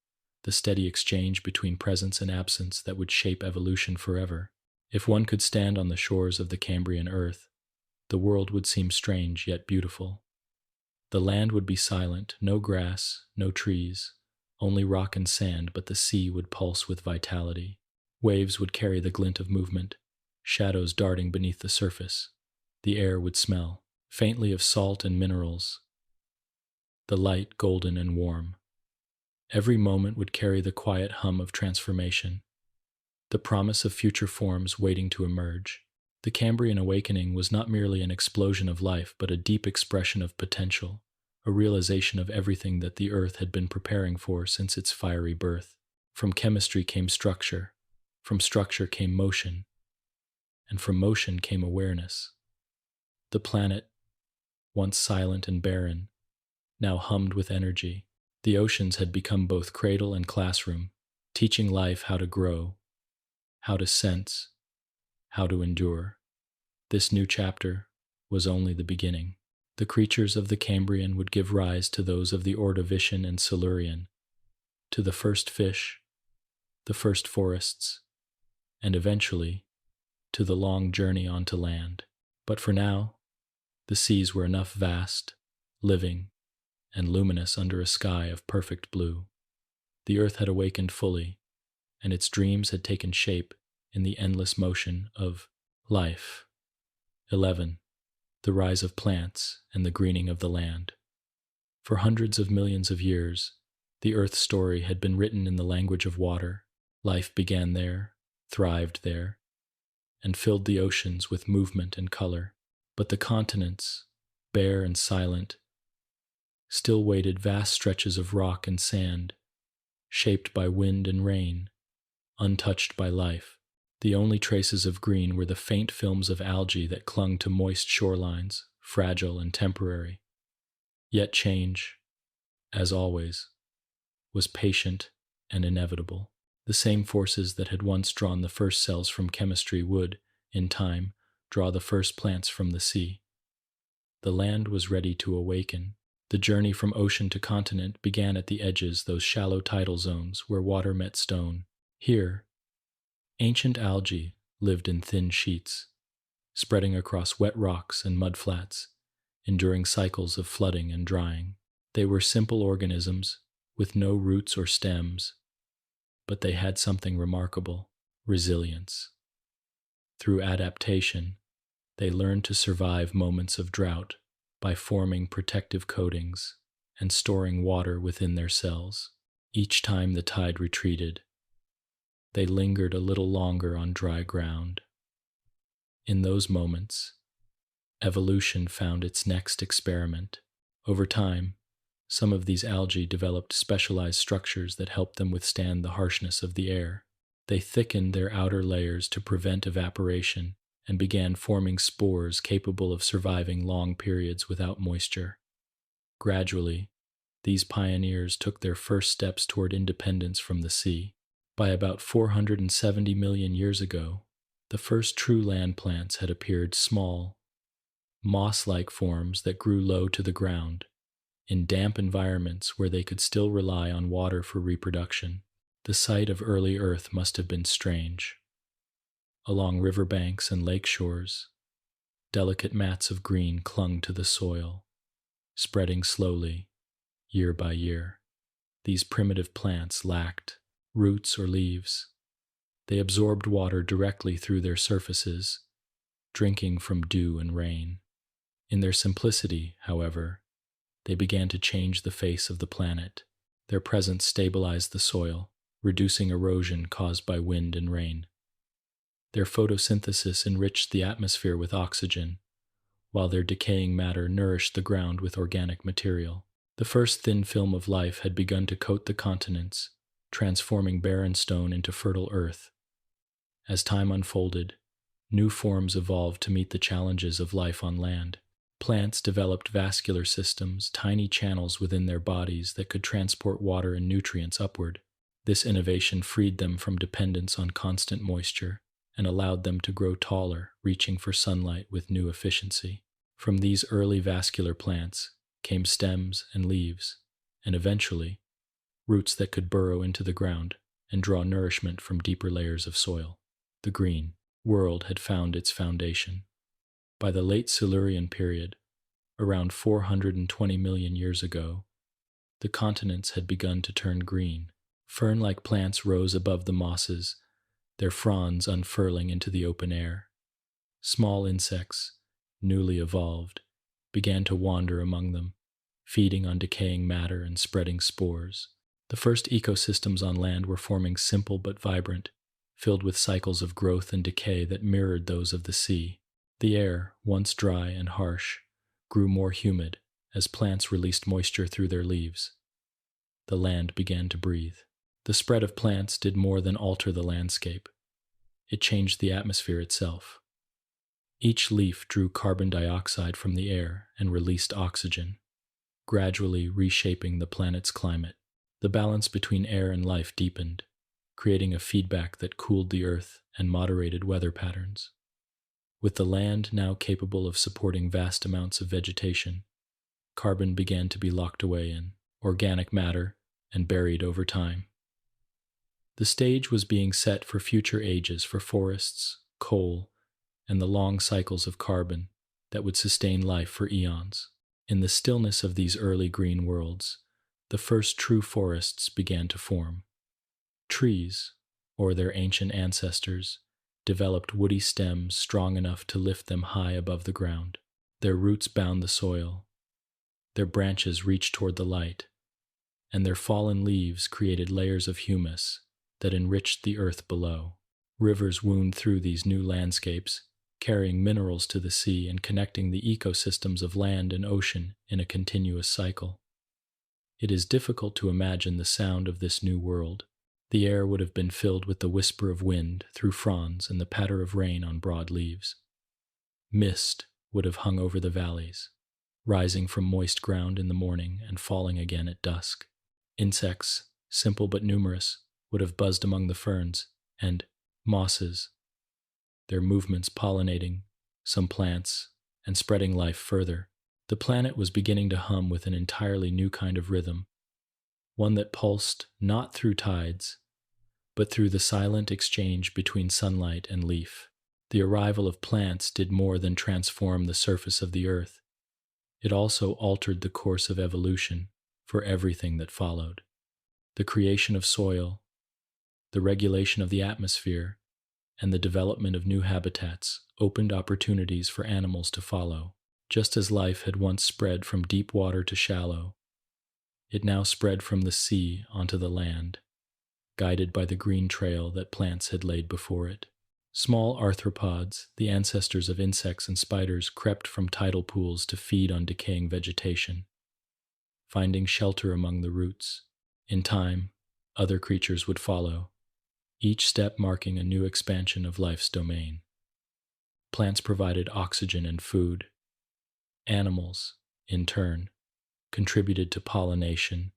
the steady exchange between presence and absence that would shape evolution forever. If one could stand on the shores of the Cambrian earth, the world would seem strange yet beautiful. The land would be silent, no grass, no trees, only rock and sand, but the sea would pulse with vitality. Waves would carry the glint of movement, shadows darting beneath the surface. The air would smell, faintly of salt and minerals, the light golden and warm. Every moment would carry the quiet hum of transformation, the promise of future forms waiting to emerge. The Cambrian awakening was not merely an explosion of life, but a deep expression of potential, a realization of everything that the Earth had been preparing for since its fiery birth. From chemistry came structure, from structure came motion, and from motion came awareness. The planet, once silent and barren, now hummed with energy. The oceans had become both cradle and classroom, teaching life how to grow, how to sense, how to endure. This new chapter was only the beginning. The creatures of the Cambrian would give rise to those of the Ordovician and Silurian, to the first fish, the first forests, and eventually to the long journey onto land. But for now, the seas were enough vast, living, and luminous under a sky of perfect blue. The earth had awakened fully, and its dreams had taken shape in the endless motion of life. 11. The rise of plants and the greening of the land. For hundreds of millions of years, the earth's story had been written in the language of water. Life began there, thrived there, and filled the oceans with movement and color. But the continents, bare and silent, still waited vast stretches of rock and sand, shaped by wind and rain, untouched by life. The only traces of green were the faint films of algae that clung to moist shorelines, fragile and temporary. Yet change, as always, was patient and inevitable. The same forces that had once drawn the first cells from chemistry would, in time, draw the first plants from the sea. The land was ready to awaken. The journey from ocean to continent began at the edges, those shallow tidal zones where water met stone. Here, ancient algae lived in thin sheets, spreading across wet rocks and mudflats, enduring cycles of flooding and drying. They were simple organisms, with no roots or stems, but they had something remarkable: resilience. Through adaptation, they learned to survive moments of drought by forming protective coatings and storing water within their cells. Each time the tide retreated, they lingered a little longer on dry ground. In those moments, evolution found its next experiment. Over time, some of these algae developed specialized structures that helped them withstand the harshness of the air. They thickened their outer layers to prevent evaporation and began forming spores capable of surviving long periods without moisture. Gradually, these pioneers took their first steps toward independence from the sea. By about 470 million years ago, the first true land plants had appeared: small, moss-like forms that grew low to the ground, in damp environments where they could still rely on water for reproduction. The sight of early Earth must have been strange. Along riverbanks and lake shores, delicate mats of green clung to the soil, spreading slowly, year by year. These primitive plants lacked roots or leaves. They absorbed water directly through their surfaces, drinking from dew and rain. In their simplicity, however, they began to change the face of the planet. Their presence stabilized the soil, reducing erosion caused by wind and rain. Their photosynthesis enriched the atmosphere with oxygen, while their decaying matter nourished the ground with organic material. The first thin film of life had begun to coat the continents, transforming barren stone into fertile earth. As time unfolded, new forms evolved to meet the challenges of life on land. Plants developed vascular systems, tiny channels within their bodies that could transport water and nutrients upward. This innovation freed them from dependence on constant moisture and allowed them to grow taller, reaching for sunlight with new efficiency. From these early vascular plants came stems and leaves, and eventually, roots that could burrow into the ground and draw nourishment from deeper layers of soil. The green world had found its foundation. By the late Silurian period, around 420 million years ago, the continents had begun to turn green. Fern-like plants rose above the mosses, their fronds unfurling into the open air. Small insects, newly evolved, began to wander among them, feeding on decaying matter and spreading spores. The first ecosystems on land were forming, simple but vibrant, filled with cycles of growth and decay that mirrored those of the sea. The air, once dry and harsh, grew more humid as plants released moisture through their leaves. The land began to breathe. The spread of plants did more than alter the landscape. It changed the atmosphere itself. Each leaf drew carbon dioxide from the air and released oxygen, gradually reshaping the planet's climate. The balance between air and life deepened, creating a feedback that cooled the earth and moderated weather patterns. With the land now capable of supporting vast amounts of vegetation, carbon began to be locked away in organic matter and buried over time. The stage was being set for future ages for forests, coal, and the long cycles of carbon that would sustain life for eons. In the stillness of these early green worlds, the first true forests began to form. Trees, or their ancient ancestors, developed woody stems strong enough to lift them high above the ground. Their roots bound the soil, their branches reached toward the light, and their fallen leaves created layers of humus that enriched the earth below. Rivers wound through these new landscapes, carrying minerals to the sea and connecting the ecosystems of land and ocean in a continuous cycle. It is difficult to imagine the sound of this new world. The air would have been filled with the whisper of wind through fronds and the patter of rain on broad leaves. Mist would have hung over the valleys, rising from moist ground in the morning and falling again at dusk. Insects, simple but numerous, would have buzzed among the ferns, and mosses, their movements pollinating some plants and spreading life further. The planet was beginning to hum with an entirely new kind of rhythm, one that pulsed not through tides, but through the silent exchange between sunlight and leaf. The arrival of plants did more than transform the surface of the earth. It also altered the course of evolution for everything that followed. The creation of soil, the regulation of the atmosphere, and the development of new habitats opened opportunities for animals to follow. Just as life had once spread from deep water to shallow, it now spread from the sea onto the land, guided by the green trail that plants had laid before it. Small arthropods, the ancestors of insects and spiders, crept from tidal pools to feed on decaying vegetation, finding shelter among the roots. In time, other creatures would follow, each step marking a new expansion of life's domain. Plants provided oxygen and food. Animals, in turn, contributed to pollination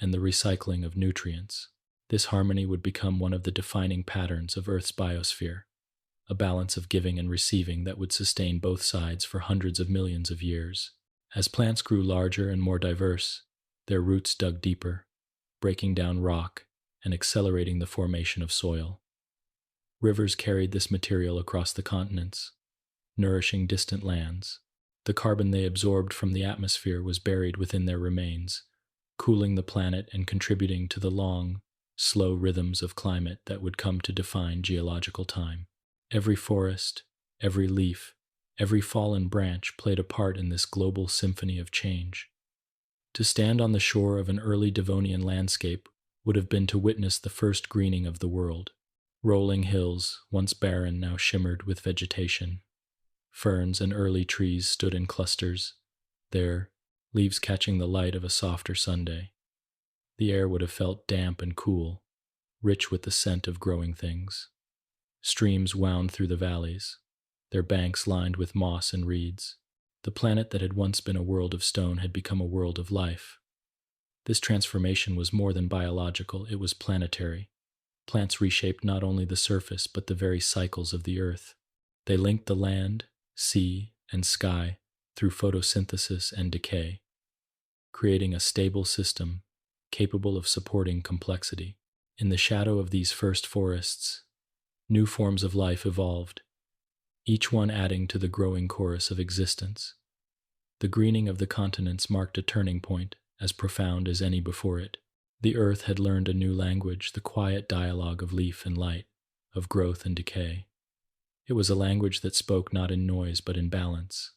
and the recycling of nutrients. This harmony would become one of the defining patterns of Earth's biosphere, a balance of giving and receiving that would sustain both sides for hundreds of millions of years. As plants grew larger and more diverse, their roots dug deeper, breaking down rock and accelerating the formation of soil. Rivers carried this material across the continents, nourishing distant lands. The carbon they absorbed from the atmosphere was buried within their remains, cooling the planet and contributing to the long, slow rhythms of climate that would come to define geological time. Every forest, every leaf, every fallen branch played a part in this global symphony of change. To stand on the shore of an early Devonian landscape would have been to witness the first greening of the world. Rolling hills, once barren, now shimmered with vegetation. Ferns and early trees stood in clusters, their leaves catching the light of a softer Sunday. The air would have felt damp and cool, rich with the scent of growing things. Streams wound through the valleys, their banks lined with moss and reeds. The planet that had once been a world of stone had become a world of life. This transformation was more than biological, it was planetary. Plants reshaped not only the surface but the very cycles of the earth. They linked the land, sea, and sky through photosynthesis and decay, creating a stable system capable of supporting complexity. In the shadow of these first forests, new forms of life evolved, each one adding to the growing chorus of existence. The greening of the continents marked a turning point as profound as any before it. The earth had learned a new language, the quiet dialogue of leaf and light, of growth and decay. It was a language that spoke not in noise but in balance,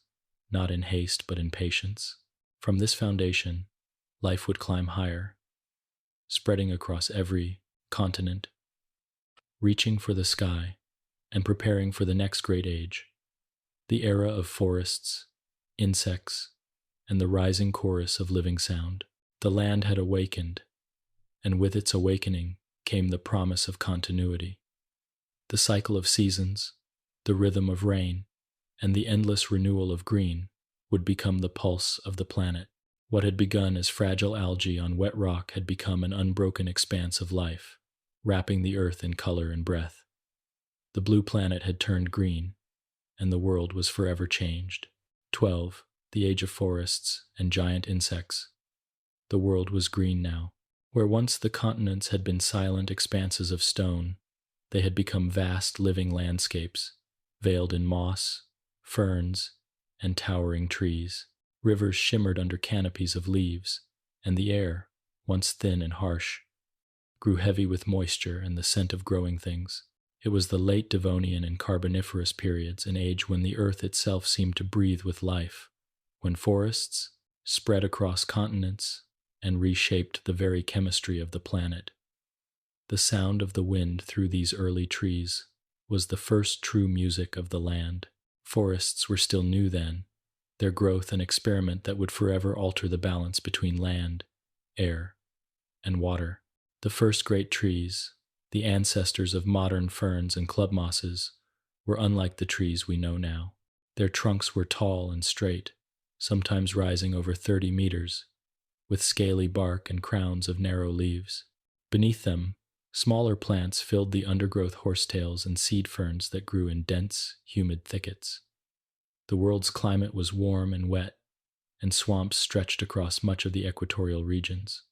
not in haste but in patience. From this foundation, life would climb higher, spreading across every continent, reaching for the sky and preparing for the next great age, the era of forests, insects, and the rising chorus of living sound. The land had awakened, and with its awakening came the promise of continuity. The cycle of seasons, the rhythm of rain, and the endless renewal of green would become the pulse of the planet. What had begun as fragile algae on wet rock had become an unbroken expanse of life, wrapping the earth in color and breath. The blue planet had turned green, and the world was forever changed. 12. The age of forests and giant insects. The world was green now. Where once the continents had been silent expanses of stone, they had become vast living landscapes, veiled in moss, ferns, and towering trees. Rivers shimmered under canopies of leaves, and the air, once thin and harsh, grew heavy with moisture and the scent of growing things. It was the late Devonian and Carboniferous periods, an age when the earth itself seemed to breathe with life, when forests spread across continents and reshaped the very chemistry of the planet. The sound of the wind through these early trees was the first true music of the land. Forests were still new then, their growth an experiment that would forever alter the balance between land, air, and water. The first great trees, the ancestors of modern ferns and club mosses, were unlike the trees we know now. Their trunks were tall and straight, sometimes rising over 30 meters, with scaly bark and crowns of narrow leaves. Beneath them, smaller plants filled the undergrowth horsetails and seed ferns that grew in dense, humid thickets. The world's climate was warm and wet, and swamps stretched across much of the equatorial regions.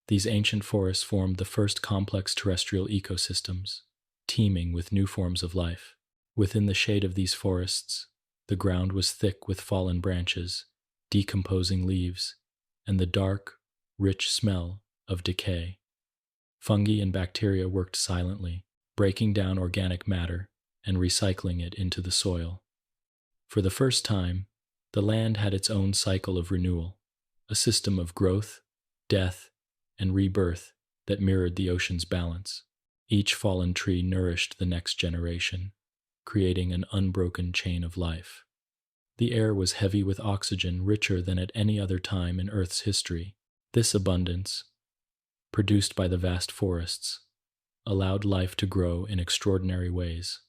These ancient forests formed the first complex terrestrial ecosystems, teeming with new forms of life. Within the shade of these forests, the ground was thick with fallen branches, decomposing leaves, and the dark, rich smell of decay. Fungi and bacteria worked silently, breaking down organic matter and recycling it into the soil. For the first time, the land had its own cycle of renewal, a system of growth, death, and rebirth that mirrored the ocean's balance. Each fallen tree nourished the next generation, creating an unbroken chain of life. The air was heavy with oxygen, richer than at any other time in Earth's history. This abundance, produced by the vast forests, allowed life to grow in extraordinary ways.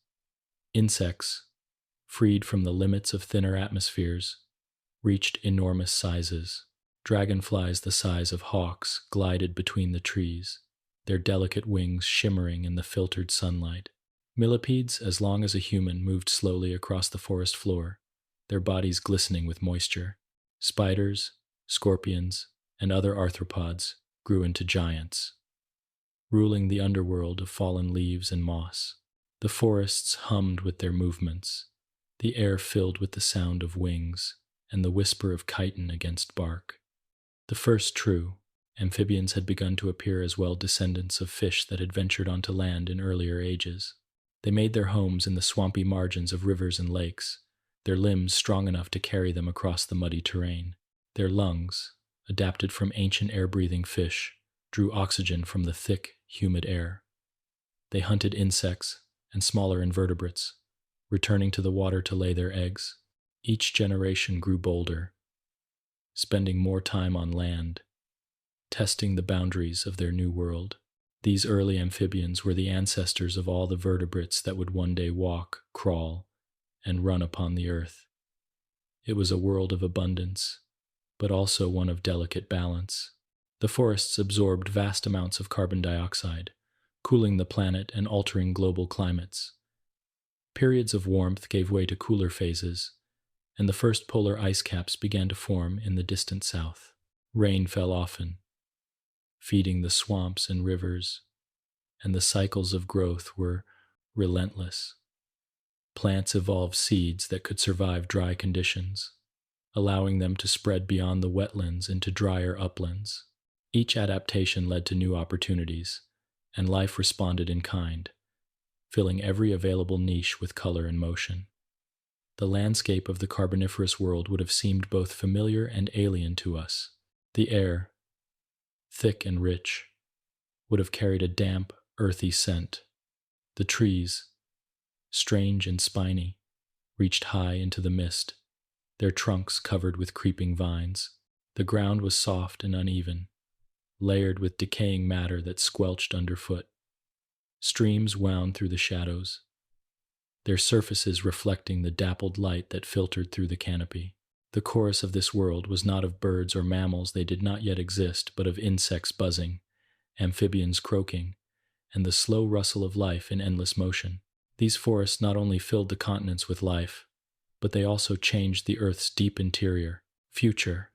Insects, freed from the limits of thinner atmospheres, reached enormous sizes. Dragonflies the size of hawks glided between the trees, their delicate wings shimmering in the filtered sunlight. Millipedes, as long as a human, moved slowly across the forest floor, their bodies glistening with moisture. Spiders, scorpions, and other arthropods grew into giants, ruling the underworld of fallen leaves and moss. The forests hummed with their movements, the air filled with the sound of wings and the whisper of chitin against bark. The first true amphibians had begun to appear as well, descendants of fish that had ventured onto land in earlier ages. They made their homes in the swampy margins of rivers and lakes, their limbs strong enough to carry them across the muddy terrain. Their lungs, adapted from ancient air-breathing fish, drew oxygen from the thick, humid air. They hunted insects and smaller invertebrates, returning to the water to lay their eggs. Each generation grew bolder, spending more time on land, testing the boundaries of their new world. These early amphibians were the ancestors of all the vertebrates that would one day walk, crawl, and run upon the earth. It was a world of abundance, but also one of delicate balance. The forests absorbed vast amounts of carbon dioxide, cooling the planet and altering global climates. Periods of warmth gave way to cooler phases, and the first polar ice caps began to form in the distant south. Rain fell often, feeding the swamps and rivers, and the cycles of growth were relentless. Plants evolved seeds that could survive dry conditions, allowing them to spread beyond the wetlands into drier uplands. Each adaptation led to new opportunities, and life responded in kind, filling every available niche with color and motion. The landscape of the Carboniferous world would have seemed both familiar and alien to us. The air, thick and rich, would have carried a damp, earthy scent. The trees, strange and spiny, reached high into the mist, their trunks covered with creeping vines. The ground was soft and uneven, layered with decaying matter that squelched underfoot. Streams wound through the shadows, their surfaces reflecting the dappled light that filtered through the canopy. The chorus of this world was not of birds or mammals, they did not yet exist, but of insects buzzing, amphibians croaking, and the slow rustle of life in endless motion. These forests not only filled the continents with life, but they also changed the Earth's deep interior. Future.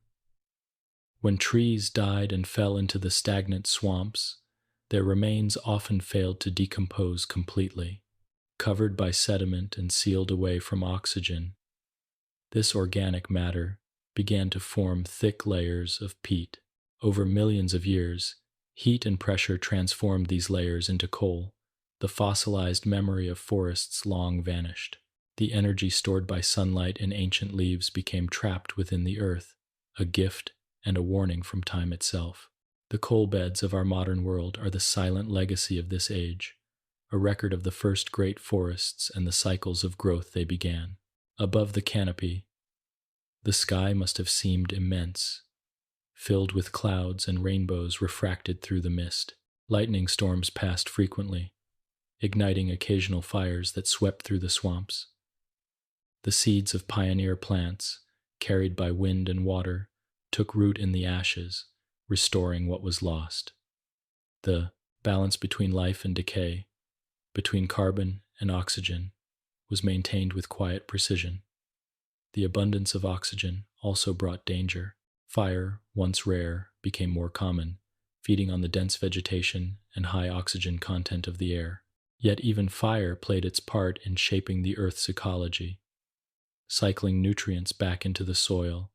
When trees died and fell into the stagnant swamps, their remains often failed to decompose completely. Covered by sediment and sealed away from oxygen, this organic matter began to form thick layers of peat. Over millions of years, heat and pressure transformed these layers into coal. The fossilized memory of forests long vanished. The energy stored by sunlight and ancient leaves became trapped within the earth, a gift and a warning from time itself. The coal beds of our modern world are the silent legacy of this age, a record of the first great forests and the cycles of growth they began. Above the canopy, the sky must have seemed immense, filled with clouds and rainbows refracted through the mist. Lightning storms passed frequently, igniting occasional fires that swept through the swamps. The seeds of pioneer plants, carried by wind and water, took root in the ashes, restoring what was lost. The balance between life and decay, between carbon and oxygen, was maintained with quiet precision. The abundance of oxygen also brought danger. Fire, once rare, became more common, feeding on the dense vegetation and high oxygen content of the air. Yet even fire played its part in shaping the Earth's ecology, cycling nutrients back into the soil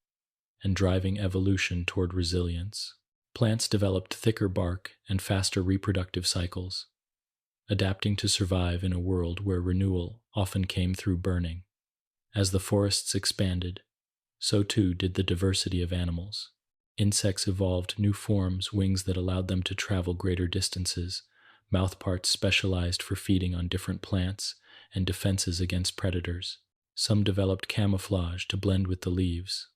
and driving evolution toward resilience. Plants developed thicker bark and faster reproductive cycles, adapting to survive in a world where renewal often came through burning. As the forests expanded, so too did the diversity of animals. Insects evolved new forms, wings that allowed them to travel greater distances, mouthparts specialized for feeding on different plants, and defenses against predators. Some developed camouflage to blend with the leaves,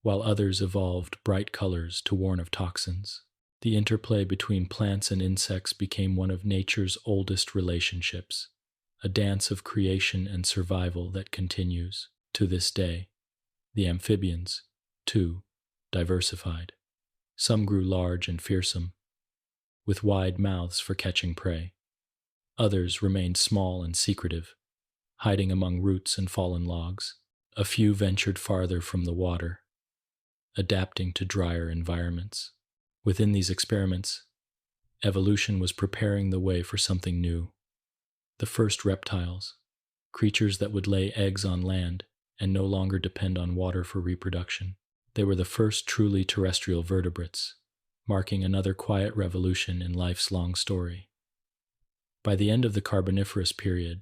while others evolved bright colors to warn of toxins. The interplay between plants and insects became one of nature's oldest relationships, a dance of creation and survival that continues to this day. The amphibians, too, diversified. Some grew large and fearsome, with wide mouths for catching prey. Others remained small and secretive, hiding among roots and fallen logs. A few ventured farther from the water, adapting to drier environments. Within these experiments, evolution was preparing the way for something new. The first reptiles, creatures that would lay eggs on land and no longer depend on water for reproduction. They were the first truly terrestrial vertebrates, marking another quiet revolution in life's long story. By the end of the Carboniferous period,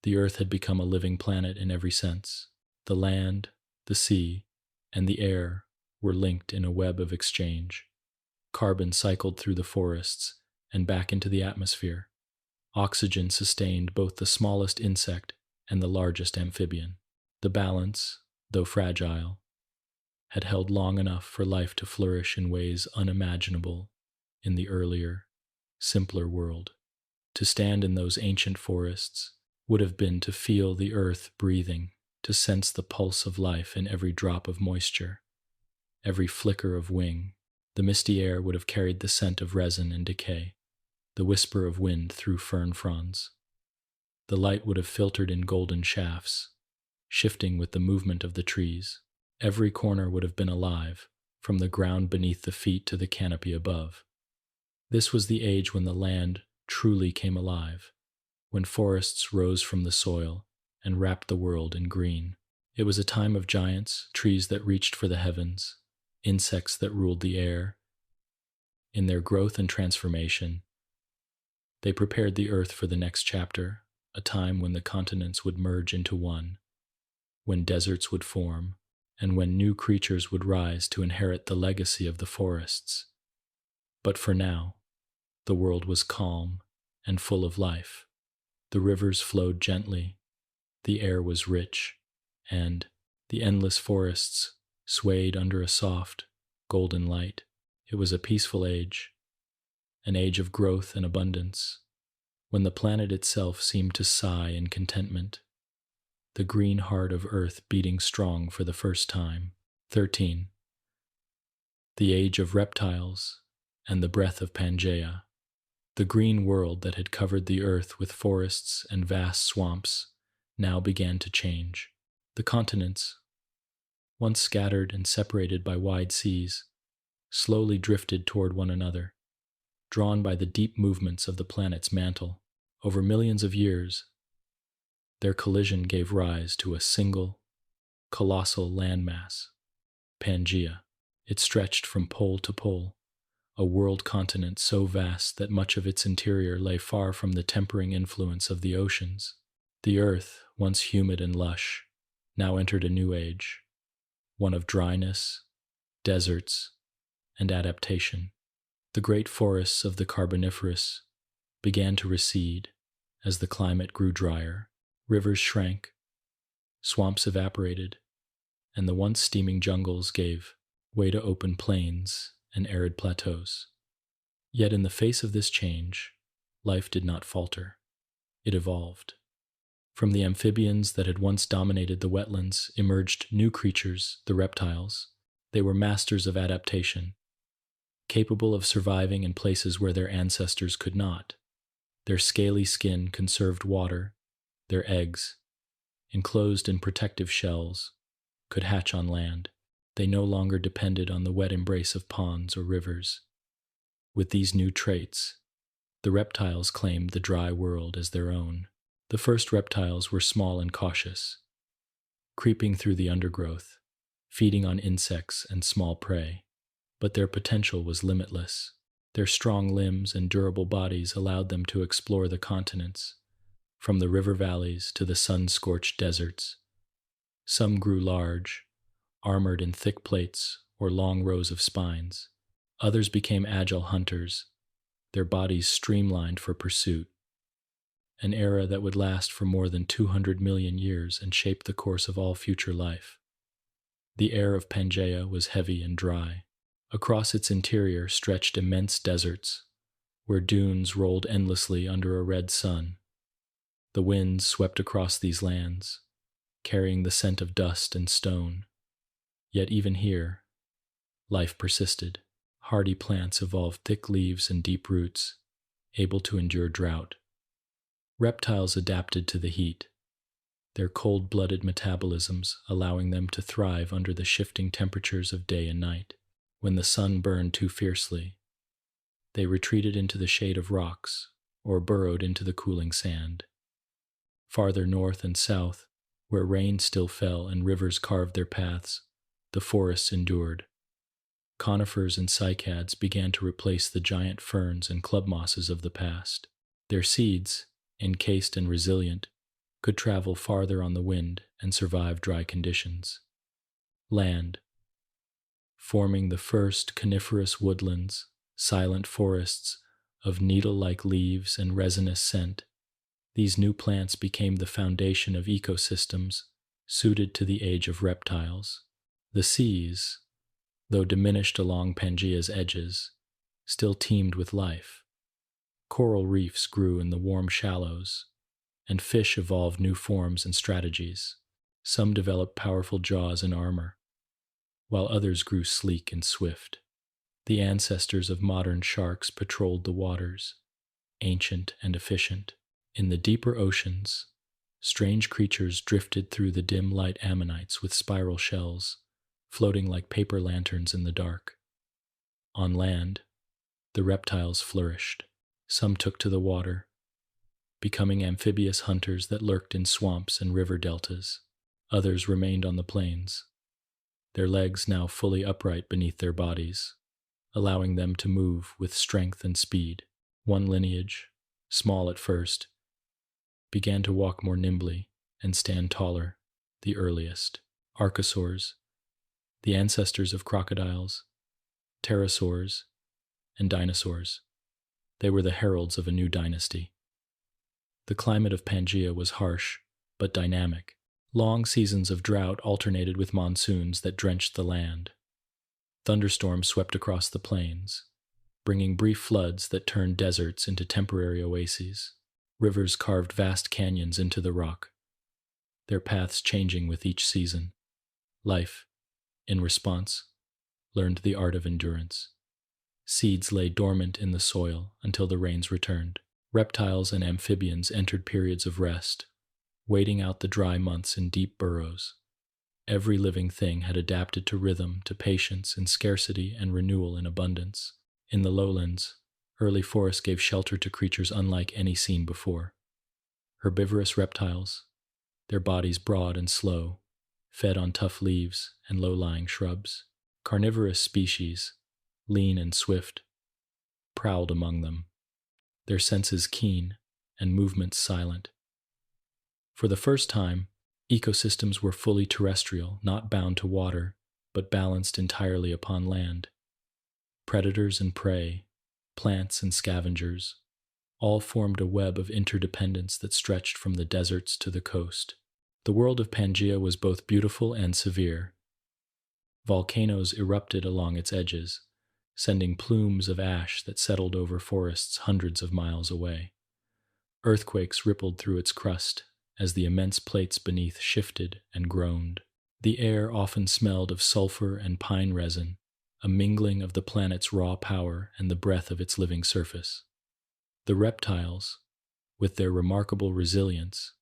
the Earth had become a living planet in every sense. The land, the sea, and the air were linked in a web of exchange. Carbon cycled through the forests and back into the atmosphere. Oxygen sustained both the smallest insect and the largest amphibian. The balance, though fragile, had held long enough for life to flourish in ways unimaginable in the earlier, simpler world. To stand in those ancient forests would have been to feel the earth breathing, to sense the pulse of life in every drop of moisture, every flicker of wing. The misty air would have carried the scent of resin and decay, the whisper of wind through fern fronds. The light would have filtered in golden shafts, shifting with the movement of the trees. Every corner would have been alive, from the ground beneath the feet to the canopy above. This was the age when the land truly came alive, when forests rose from the soil and wrapped the world in green. It was a time of giants, trees that reached for the heavens, insects that ruled the air. In their growth and transformation, they prepared the earth for the next chapter, a time when the continents would merge into one, when deserts would form, and when new creatures would rise to inherit the legacy of the forests. But for now, the world was calm and full of life. The rivers flowed gently, the air was rich, and the endless forests swayed under a soft, golden light. It was a peaceful age, an age of growth and abundance, when the planet itself seemed to sigh in contentment, the green heart of Earth beating strong for the first time. 13. The age of reptiles and the breath of Pangaea. The green world that had covered the Earth with forests and vast swamps now began to change. The continents, once scattered and separated by wide seas, slowly drifted toward one another, drawn by the deep movements of the planet's mantle. Over millions of years, their collision gave rise to a single, colossal landmass, Pangaea. It stretched from pole to pole, a world continent so vast that much of its interior lay far from the tempering influence of the oceans. The earth, once humid and lush, now entered a new age, one of dryness, deserts, and adaptation. The great forests of the Carboniferous began to recede as the climate grew drier. Rivers shrank, swamps evaporated, and the once steaming jungles gave way to open plains and arid plateaus. Yet in the face of this change, life did not falter. It evolved. From the amphibians that had once dominated the wetlands emerged new creatures, the reptiles. They were masters of adaptation, capable of surviving in places where their ancestors could not. Their scaly skin conserved water. Their eggs, enclosed in protective shells, could hatch on land. They no longer depended on the wet embrace of ponds or rivers. With these new traits, the reptiles claimed the dry world as their own. The first reptiles were small and cautious, creeping through the undergrowth, feeding on insects and small prey. But their potential was limitless. Their strong limbs and durable bodies allowed them to explore the continents, from the river valleys to the sun-scorched deserts. Some grew large, armored in thick plates or long rows of spines. Others became agile hunters, their bodies streamlined for pursuit, an era that would last for more than 200 million years and shape the course of all future life. The air of Pangaea was heavy and dry. Across its interior stretched immense deserts, where dunes rolled endlessly under a red sun. The winds swept across these lands, carrying the scent of dust and stone. Yet even here, life persisted. Hardy plants evolved thick leaves and deep roots, able to endure drought. Reptiles adapted to the heat, their cold-blooded metabolisms allowing them to thrive under the shifting temperatures of day and night. When the sun burned too fiercely, they retreated into the shade of rocks or burrowed into the cooling sand. Farther north and south, where rain still fell and rivers carved their paths, the forests endured. Conifers and cycads began to replace the giant ferns and club mosses of the past. Their seeds, encased and resilient, could travel farther on the wind and survive dry conditions. Land, forming the first coniferous woodlands, silent forests of needle-like leaves and resinous scent. These new plants became the foundation of ecosystems suited to the age of reptiles. The seas, though diminished along Pangaea's edges, still teemed with life. Coral reefs grew in the warm shallows, and fish evolved new forms and strategies. Some developed powerful jaws and armor, while others grew sleek and swift. The ancestors of modern sharks patrolled the waters, ancient and efficient. In the deeper oceans, strange creatures drifted through the dim light ammonites with spiral shells, floating like paper lanterns in the dark. On land, the reptiles flourished. Some took to the water, becoming amphibious hunters that lurked in swamps and river deltas. Others remained on the plains, their legs now fully upright beneath their bodies, allowing them to move with strength and speed. One lineage, small at first, began to walk more nimbly and stand taller, the earliest. Archosaurs, the ancestors of crocodiles, pterosaurs, and dinosaurs. They were the heralds of a new dynasty. The climate of Pangaea was harsh, but dynamic. Long seasons of drought alternated with monsoons that drenched the land. Thunderstorms swept across the plains, bringing brief floods that turned deserts into temporary oases. Rivers carved vast canyons into the rock, their paths changing with each season. Life, in response, learned the art of endurance. Seeds lay dormant in the soil until the rains returned. Reptiles and amphibians entered periods of rest, waiting out the dry months in deep burrows. Every living thing had adapted to rhythm, to patience in scarcity and renewal in abundance. In the lowlands, early forests gave shelter to creatures unlike any seen before. Herbivorous reptiles, their bodies broad and slow, fed on tough leaves and low-lying shrubs. Carnivorous species, lean and swift, prowled among them, their senses keen and movements silent. For the first time, ecosystems were fully terrestrial, not bound to water, but balanced entirely upon land. Predators and prey, plants and scavengers, all formed a web of interdependence that stretched from the deserts to the coast. The world of Pangaea was both beautiful and severe. Volcanoes erupted along its edges, sending plumes of ash that settled over forests hundreds of miles away. Earthquakes rippled through its crust as the immense plates beneath shifted and groaned. The air often smelled of sulfur and pine resin, a mingling of the planet's raw power and the breath of its living surface. The reptiles, with their remarkable resilience,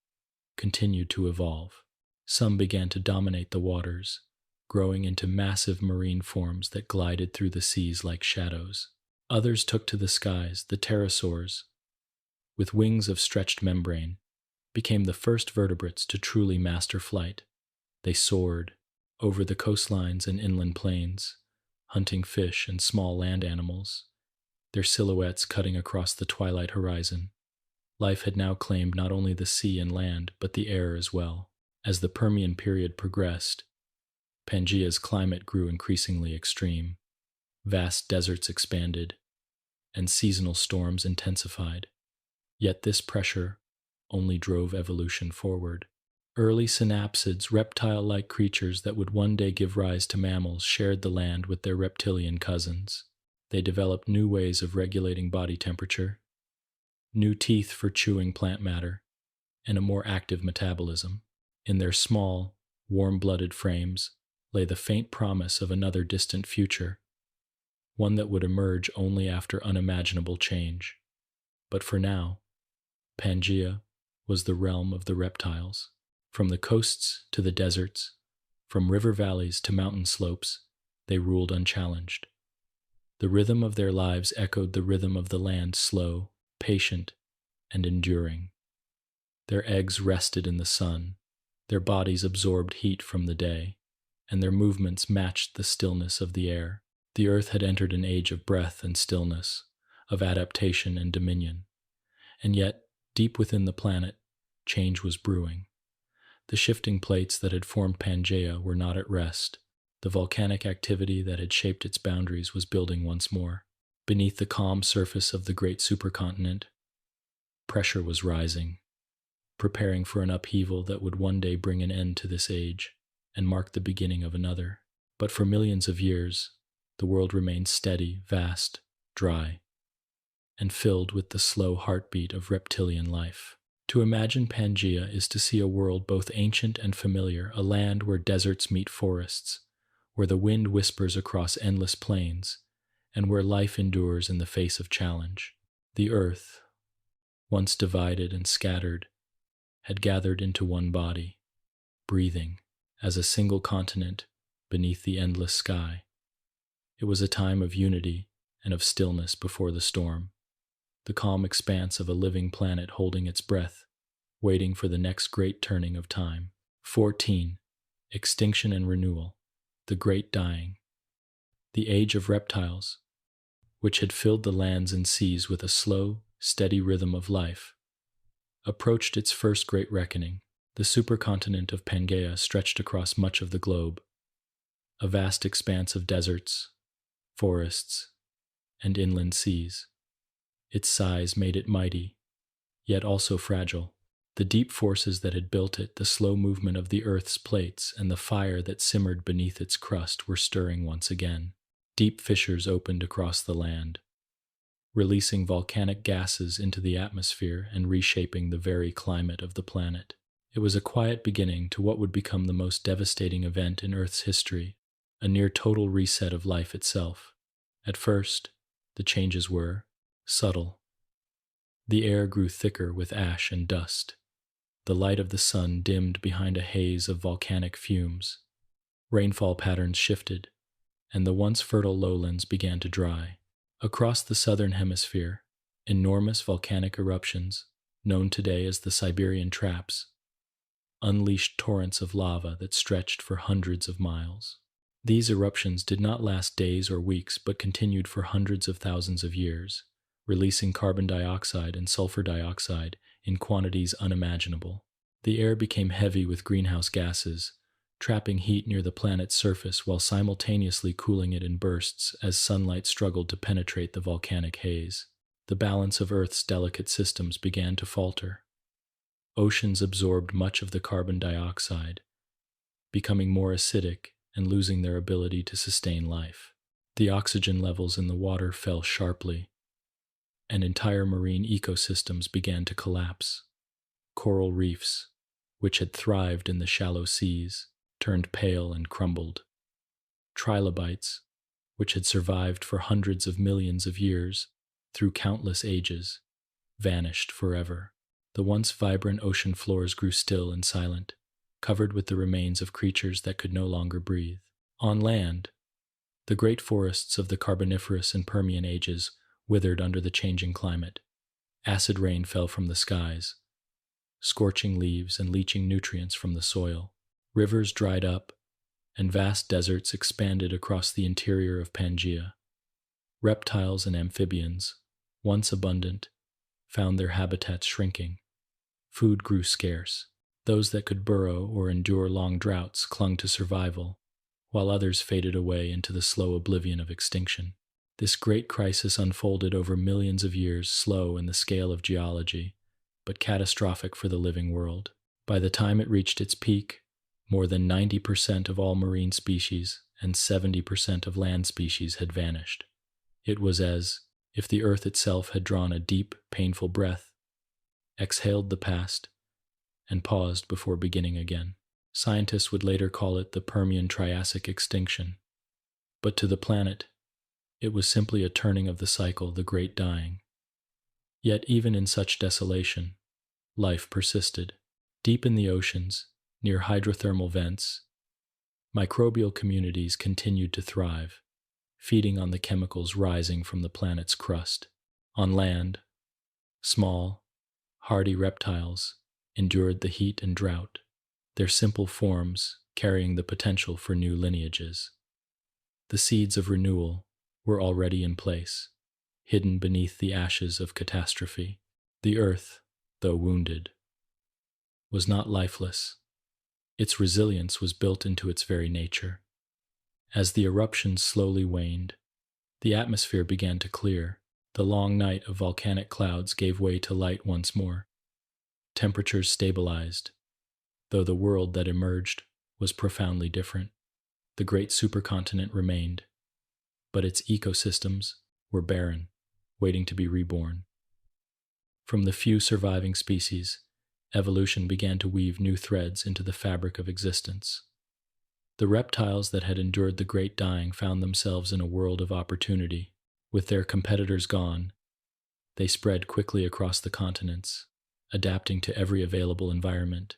continued to evolve. Some began to dominate the waters, growing into massive marine forms that glided through the seas like shadows. Others took to the skies. The pterosaurs, with wings of stretched membrane, became the first vertebrates to truly master flight. They soared over the coastlines and inland plains, hunting fish and small land animals, their silhouettes cutting across the twilight horizon. Life had now claimed not only the sea and land, but the air as well. As the Permian period progressed, Pangaea's climate grew increasingly extreme. Vast deserts expanded, and seasonal storms intensified. Yet this pressure only drove evolution forward. Early synapsids, reptile-like creatures that would one day give rise to mammals, shared the land with their reptilian cousins. They developed new ways of regulating body temperature, new teeth for chewing plant matter, and a more active metabolism. In their small, warm-blooded frames lay the faint promise of another distant future, one that would emerge only after unimaginable change. But for now, Pangaea was the realm of the reptiles. From the coasts to the deserts, from river valleys to mountain slopes, they ruled unchallenged. The rhythm of their lives echoed the rhythm of the land, slow, patient, and enduring. Their eggs rested in the sun, their bodies absorbed heat from the day, and their movements matched the stillness of the air. The earth had entered an age of breath and stillness, of adaptation and dominion. And yet, deep within the planet, change was brewing. The shifting plates that had formed Pangaea were not at rest. The volcanic activity that had shaped its boundaries was building once more. Beneath the calm surface of the great supercontinent, pressure was rising, preparing for an upheaval that would one day bring an end to this age and mark the beginning of another. But for millions of years, the world remained steady, vast, dry, and filled with the slow heartbeat of reptilian life. To imagine Pangaea is to see a world both ancient and familiar, a land where deserts meet forests, where the wind whispers across endless plains, and where life endures in the face of challenge. The earth, once divided and scattered, had gathered into one body, breathing as a single continent beneath the endless sky. It was a time of unity and of stillness before the storm, the calm expanse of a living planet holding its breath, waiting for the next great turning of time. 14. Extinction and renewal. The great dying. The age of reptiles, which had filled the lands and seas with a slow, steady rhythm of life, approached its first great reckoning. The supercontinent of Pangaea stretched across much of the globe, a vast expanse of deserts, forests, and inland seas. Its size made it mighty, yet also fragile. The deep forces that had built it, the slow movement of the Earth's plates, and the fire that simmered beneath its crust were stirring once again. Deep fissures opened across the land, releasing volcanic gases into the atmosphere and reshaping the very climate of the planet. It was a quiet beginning to what would become the most devastating event in Earth's history, a near total reset of life itself. At first, the changes were subtle. The air grew thicker with ash and dust. The light of the sun dimmed behind a haze of volcanic fumes. Rainfall patterns shifted, and the once fertile lowlands began to dry. Across the southern hemisphere, enormous volcanic eruptions, known today as the Siberian Traps, unleashed torrents of lava that stretched for hundreds of miles. These eruptions did not last days or weeks but continued for hundreds of thousands of years, releasing carbon dioxide and sulfur dioxide in quantities unimaginable. The air became heavy with greenhouse gases, trapping heat near the planet's surface while simultaneously cooling it in bursts as sunlight struggled to penetrate the volcanic haze. The balance of Earth's delicate systems began to falter. Oceans absorbed much of the carbon dioxide, becoming more acidic and losing their ability to sustain life. The oxygen levels in the water fell sharply, and entire marine ecosystems began to collapse. Coral reefs, which had thrived in the shallow seas, turned pale and crumbled. Trilobites, which had survived for hundreds of millions of years through countless ages, vanished forever. The once vibrant ocean floors grew still and silent, covered with the remains of creatures that could no longer breathe. On land, the great forests of the Carboniferous and Permian ages withered under the changing climate. Acid rain fell from the skies, scorching leaves and leaching nutrients from the soil. Rivers dried up, and vast deserts expanded across the interior of Pangaea. Reptiles and amphibians, once abundant, found their habitats shrinking. Food grew scarce. Those that could burrow or endure long droughts clung to survival, while others faded away into the slow oblivion of extinction. This great crisis unfolded over millions of years, slow in the scale of geology, but catastrophic for the living world. By the time it reached its peak, more than 90% of all marine species and 70% of land species had vanished. It was as if the Earth itself had drawn a deep, painful breath, exhaled the past, and paused before beginning again. Scientists would later call it the Permian-Triassic extinction. But to the planet, it was simply a turning of the cycle, the great dying. Yet even in such desolation, life persisted. Deep in the oceans, near hydrothermal vents, microbial communities continued to thrive, feeding on the chemicals rising from the planet's crust. On land, small, hardy reptiles endured the heat and drought, their simple forms carrying the potential for new lineages. The seeds of renewal were already in place, hidden beneath the ashes of catastrophe. The Earth, though wounded, was not lifeless. Its resilience was built into its very nature. As the eruptions slowly waned, the atmosphere began to clear. The long night of volcanic clouds gave way to light once more. Temperatures stabilized, though the world that emerged was profoundly different. The great supercontinent remained, but its ecosystems were barren, waiting to be reborn. From the few surviving species, evolution began to weave new threads into the fabric of existence. The reptiles that had endured the great dying found themselves in a world of opportunity. With their competitors gone, they spread quickly across the continents, adapting to every available environment.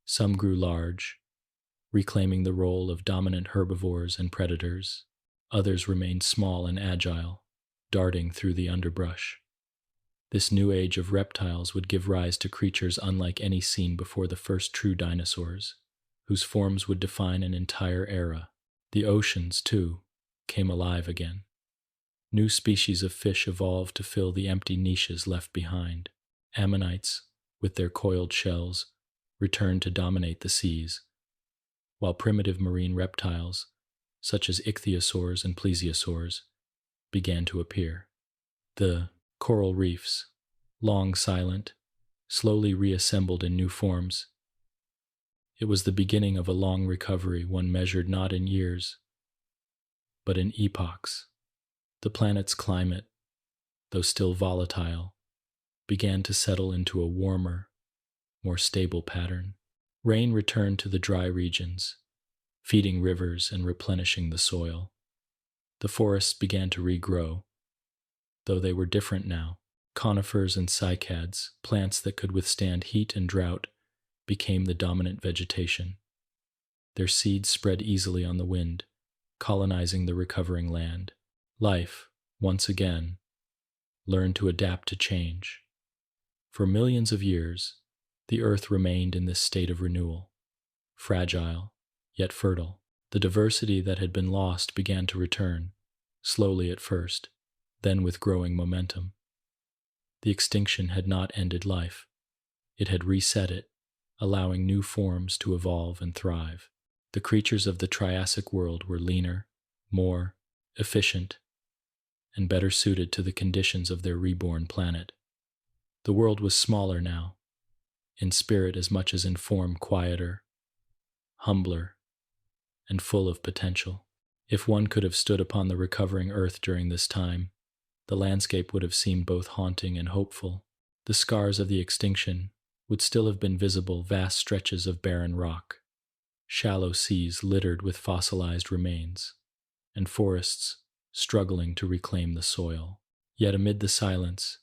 Some grew large, reclaiming the role of dominant herbivores and predators. Others remained small and agile, darting through the underbrush. This new age of reptiles would give rise to creatures unlike any seen before the first true dinosaurs, whose forms would define an entire era. The oceans, too, came alive again. New species of fish evolved to fill the empty niches left behind. Ammonites, with their coiled shells, returned to dominate the seas, while primitive marine reptiles, such as ichthyosaurs and plesiosaurs, began to appear. The coral reefs, long silent, slowly reassembled in new forms. It was the beginning of a long recovery, one measured not in years, but in epochs. The planet's climate, though still volatile, began to settle into a warmer, more stable pattern. Rain returned to the dry regions, feeding rivers and replenishing the soil. The forests began to regrow, though they were different now. Conifers and cycads, plants that could withstand heat and drought, became the dominant vegetation. Their seeds spread easily on the wind, colonizing the recovering land. Life, once again, learned to adapt to change. For millions of years, the earth remained in this state of renewal, fragile, yet fertile. The diversity that had been lost began to return, slowly at first, then with growing momentum. The extinction had not ended life. It had reset it, allowing new forms to evolve and thrive. The creatures of the Triassic world were leaner, more efficient, and better suited to the conditions of their reborn planet. The world was smaller now, in spirit as much as in form quieter, humbler, and full of potential. If one could have stood upon the recovering earth during this time, the landscape would have seemed both haunting and hopeful. The scars of the extinction would still have been visible, vast stretches of barren rock, shallow seas littered with fossilized remains, and forests struggling to reclaim the soil. Yet amid the silence,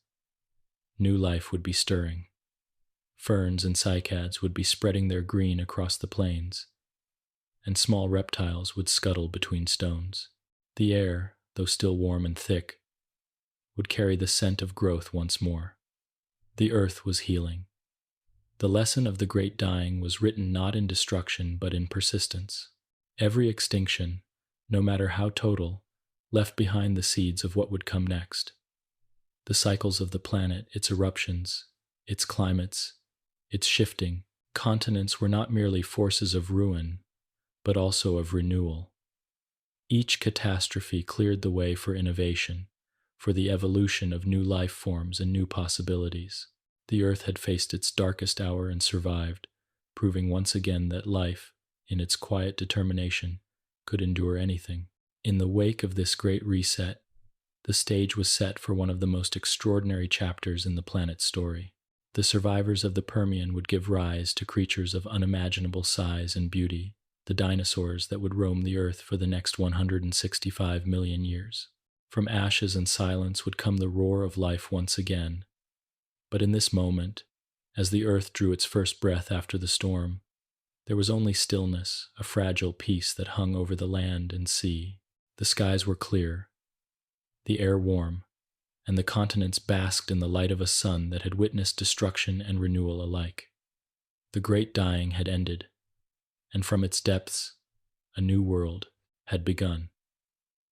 new life would be stirring. Ferns and cycads would be spreading their green across the plains, and small reptiles would scuttle between stones. The air, though still warm and thick, would carry the scent of growth once more. The earth was healing. The lesson of the great dying was written not in destruction but in persistence. Every extinction, no matter how total, left behind the seeds of what would come next. The cycles of the planet, its eruptions, its climates, its shifting continents were not merely forces of ruin, but also of renewal. Each catastrophe cleared the way for innovation, for the evolution of new life forms and new possibilities. The earth had faced its darkest hour and survived, proving once again that life, in its quiet determination, could endure anything. In the wake of this great reset, the stage was set for one of the most extraordinary chapters in the planet's story. The survivors of the Permian would give rise to creatures of unimaginable size and beauty, the dinosaurs that would roam the earth for the next 165 million years. From ashes and silence would come the roar of life once again. But in this moment, as the earth drew its first breath after the storm, there was only stillness, a fragile peace that hung over the land and sea. The skies were clear, the air warm, and the continents basked in the light of a sun that had witnessed destruction and renewal alike. The great dying had ended, and from its depths, a new world had begun.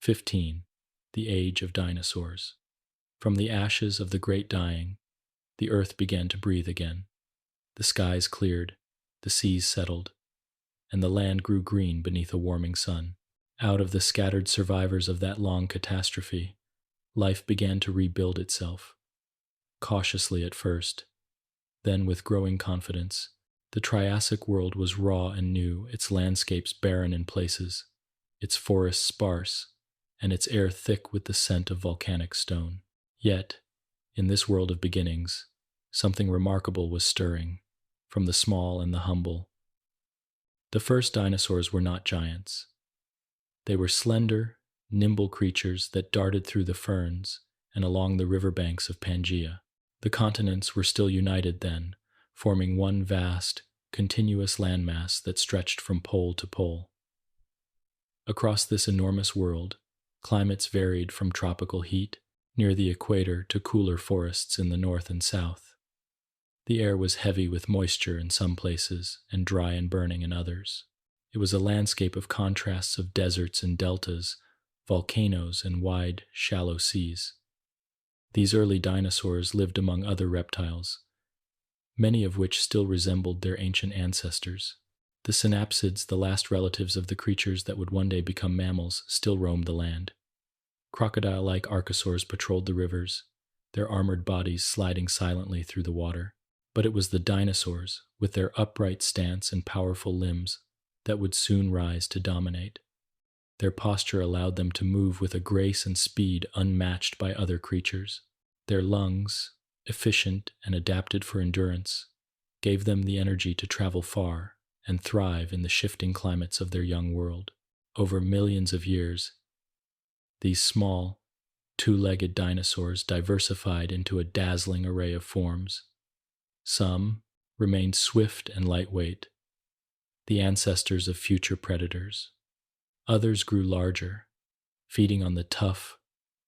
15. The Age of Dinosaurs. From the ashes of the great dying, the earth began to breathe again. The skies cleared, the seas settled, and the land grew green beneath a warming sun. Out of the scattered survivors of that long catastrophe, life began to rebuild itself. Cautiously at first, then with growing confidence. The Triassic world was raw and new, its landscapes barren in places, its forests sparse, and its air thick with the scent of volcanic stone. Yet, in this world of beginnings, something remarkable was stirring, from the small and the humble. The first dinosaurs were not giants. They were slender, nimble creatures that darted through the ferns and along the riverbanks of Pangaea. The continents were still united then, forming one vast, continuous landmass that stretched from pole to pole. Across this enormous world, climates varied from tropical heat near the equator to cooler forests in the north and south. The air was heavy with moisture in some places and dry and burning in others. It was a landscape of contrasts of deserts and deltas, volcanoes and wide, shallow seas. These early dinosaurs lived among other reptiles, many of which still resembled their ancient ancestors. The synapsids, the last relatives of the creatures that would one day become mammals, still roamed the land. Crocodile-like archosaurs patrolled the rivers, their armored bodies sliding silently through the water. But it was the dinosaurs, with their upright stance and powerful limbs, that would soon rise to dominate. Their posture allowed them to move with a grace and speed unmatched by other creatures. Their lungs, efficient and adapted for endurance, gave them the energy to travel far and thrive in the shifting climates of their young world. Over millions of years, these small, two-legged dinosaurs diversified into a dazzling array of forms. Some remained swift and lightweight, the ancestors of future predators. Others grew larger, feeding on the tough,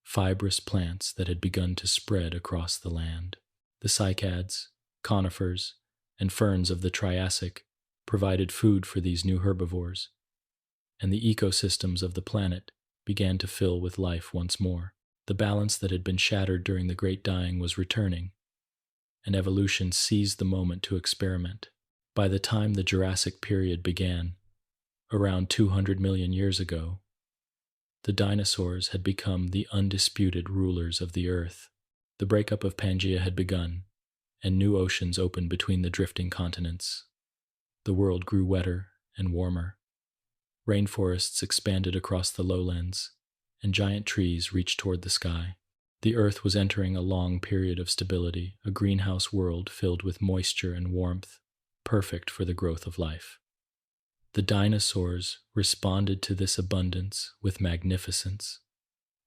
fibrous plants that had begun to spread across the land. The cycads, conifers, and ferns of the Triassic provided food for these new herbivores, and the ecosystems of the planet began to fill with life once more. The balance that had been shattered during the Great Dying was returning, and evolution seized the moment to experiment. By the time the Jurassic period began, around 200 million years ago, the dinosaurs had become the undisputed rulers of the Earth. The breakup of Pangaea had begun, and new oceans opened between the drifting continents. The world grew wetter and warmer. Rainforests expanded across the lowlands, and giant trees reached toward the sky. The Earth was entering a long period of stability, a greenhouse world filled with moisture and warmth, perfect for the growth of life. The dinosaurs responded to this abundance with magnificence.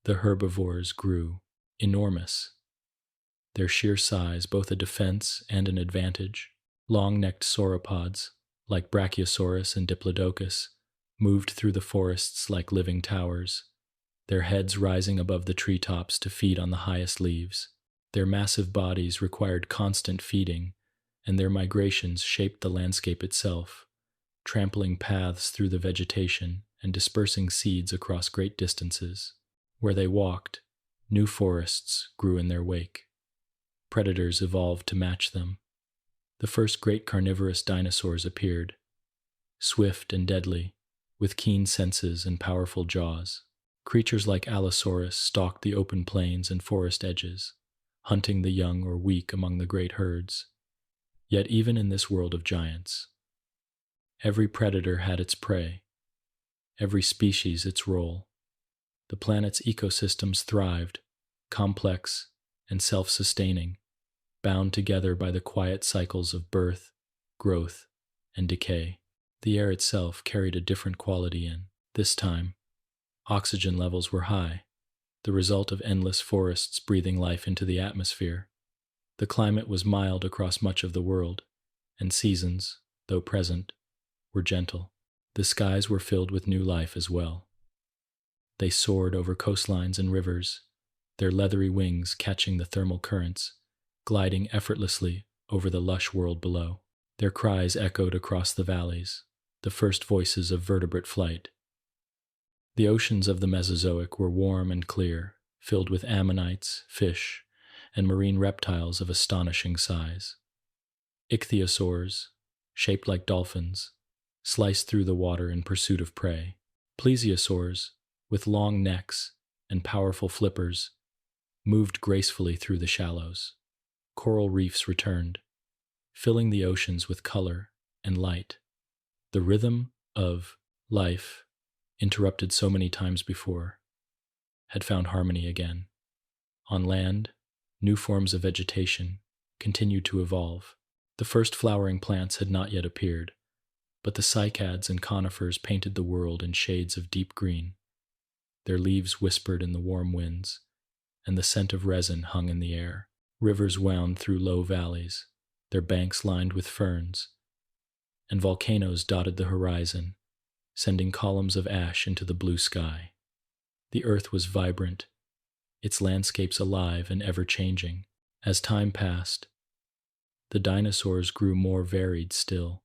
The herbivores grew enormous, their sheer size both a defense and an advantage. Long-necked sauropods, like Brachiosaurus and Diplodocus, moved through the forests like living towers, their heads rising above the treetops to feed on the highest leaves. Their massive bodies required constant feeding, and their migrations shaped the landscape itself, trampling paths through the vegetation and dispersing seeds across great distances. Where they walked, new forests grew in their wake. Predators evolved to match them. The first great carnivorous dinosaurs appeared, swift and deadly, with keen senses and powerful jaws. Creatures like Allosaurus stalked the open plains and forest edges, hunting the young or weak among the great herds. Yet even in this world of giants, every predator had its prey, every species its role. The planet's ecosystems thrived, complex and self-sustaining, bound together by the quiet cycles of birth, growth, and decay. The air itself carried a different quality in. This time, oxygen levels were high, the result of endless forests breathing life into the atmosphere. The climate was mild across much of the world, and seasons, though present, were gentle. The skies were filled with new life as well. They soared over coastlines and rivers, their leathery wings catching the thermal currents, gliding effortlessly over the lush world below. Their cries echoed across the valleys, the first voices of vertebrate flight. The oceans of the Mesozoic were warm and clear, filled with ammonites, fish, and marine reptiles of astonishing size. Ichthyosaurs, shaped like dolphins, sliced through the water in pursuit of prey. Plesiosaurs, with long necks and powerful flippers, moved gracefully through the shallows. Coral reefs returned, filling the oceans with color and light. The rhythm of life, interrupted so many times before, had found harmony again. On land, new forms of vegetation continued to evolve. The first flowering plants had not yet appeared, but the cycads and conifers painted the world in shades of deep green. Their leaves whispered in the warm winds, and the scent of resin hung in the air. Rivers wound through low valleys, their banks lined with ferns, and volcanoes dotted the horizon, sending columns of ash into the blue sky. The earth was vibrant, its landscapes alive and ever-changing. As time passed, the dinosaurs grew more varied still.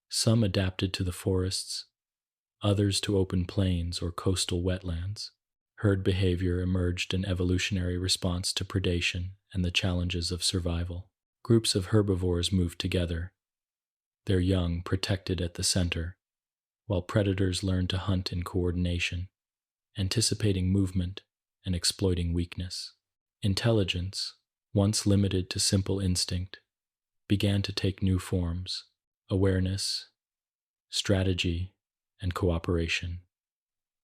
Some adapted to the forests, others to open plains or coastal wetlands. Herd behavior emerged in evolutionary response to predation and the challenges of survival. Groups of herbivores moved together, their young protected at the center, while predators learned to hunt in coordination, anticipating movement and exploiting weakness. Intelligence, once limited to simple instinct, began to take new forms: awareness, strategy, and cooperation.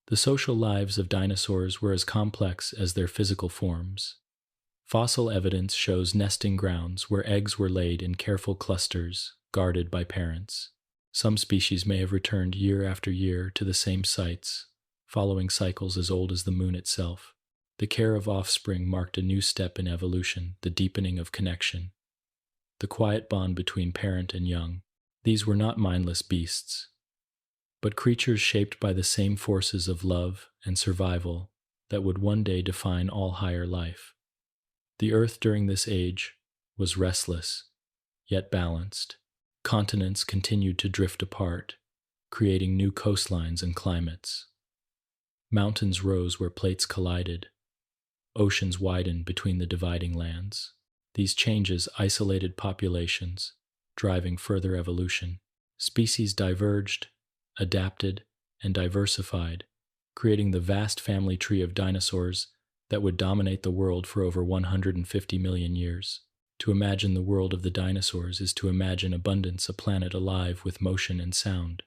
The social lives of dinosaurs were as complex as their physical forms. Fossil evidence shows nesting grounds where eggs were laid in careful clusters, guarded by parents. Some species may have returned year after year to the same sites, following cycles as old as the moon itself. The care of offspring marked a new step in evolution, the deepening of connection, the quiet bond between parent and young. These were not mindless beasts. but creatures shaped by the same forces of love and survival that would one day define all higher life. The Earth during this age was restless, yet balanced. Continents continued to drift apart, creating new coastlines and climates. Mountains rose where plates collided. Oceans widened between the dividing lands. These changes isolated populations, driving further evolution. Species diverged, adapted, and diversified, creating the vast family tree of dinosaurs that would dominate the world for over 150 million years. To imagine the world of the dinosaurs is to imagine abundance, a planet alive with motion and sound.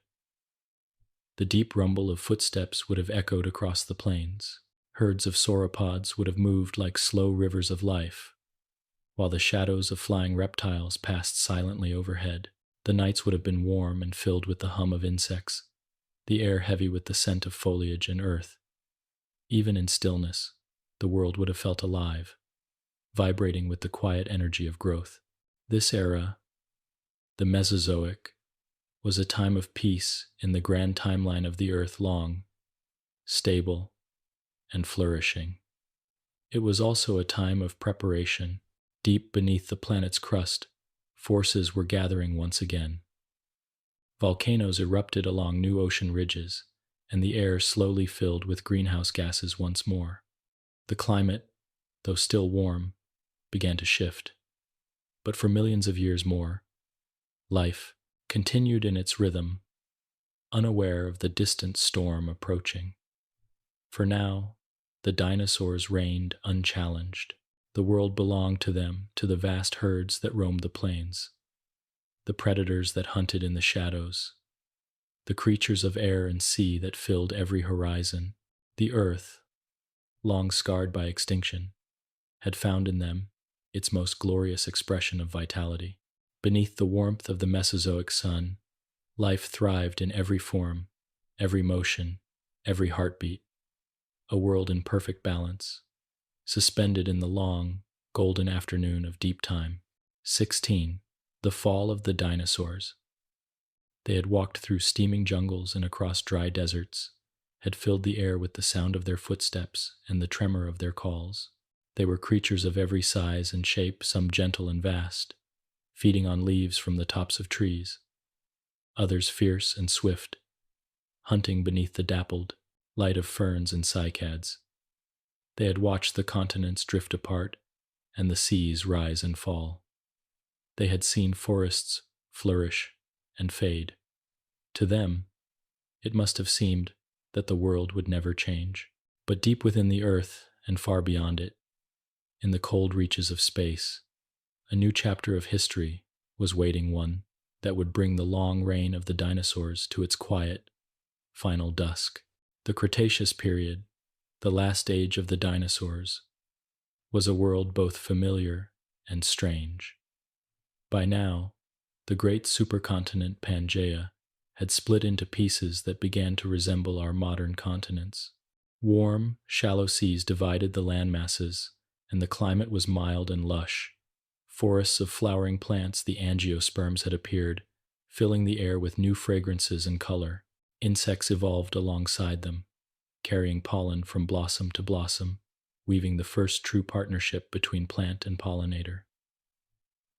The deep rumble of footsteps would have echoed across the plains. Herds of sauropods would have moved like slow rivers of life, while the shadows of flying reptiles passed silently overhead. The nights would have been warm and filled with the hum of insects, the air heavy with the scent of foliage and earth. Even in stillness, the world would have felt alive, vibrating with the quiet energy of growth. This era, the Mesozoic, was a time of peace in the grand timeline of the Earth, long, stable, and flourishing. It was also a time of preparation. Deep beneath the planet's crust, forces were gathering once again. Volcanoes erupted along new ocean ridges, and the air slowly filled with greenhouse gases once more. The climate, though still warm, began to shift. But for millions of years more, life continued in its rhythm, unaware of the distant storm approaching. For now, the dinosaurs reigned unchallenged. The world belonged to them, to the vast herds that roamed the plains, the predators that hunted in the shadows, the creatures of air and sea that filled every horizon. The Earth, long scarred by extinction, had found in them its most glorious expression of vitality. Beneath the warmth of the Mesozoic sun, life thrived in every form, every motion, every heartbeat, a world in perfect balance, suspended in the long, golden afternoon of deep time. 16. The fall of the dinosaurs. They had walked through steaming jungles and across dry deserts, had filled the air with the sound of their footsteps and the tremor of their calls. They were creatures of every size and shape, some gentle and vast, feeding on leaves from the tops of trees, others fierce and swift, hunting beneath the dappled light of ferns and cycads. They had watched the continents drift apart and the seas rise and fall. They had seen forests flourish and fade. To them, it must have seemed that the world would never change. But deep within the earth and far beyond it, in the cold reaches of space, a new chapter of history was waiting, one that would bring the long reign of the dinosaurs to its quiet, final dusk. The Cretaceous period, the last age of the dinosaurs, was a world both familiar and strange. By now, the great supercontinent Pangaea had split into pieces that began to resemble our modern continents. Warm, shallow seas divided the landmasses, and the climate was mild and lush. Forests of flowering plants, the angiosperms, had appeared, filling the air with new fragrances and color. Insects evolved alongside them, carrying pollen from blossom to blossom, weaving the first true partnership between plant and pollinator.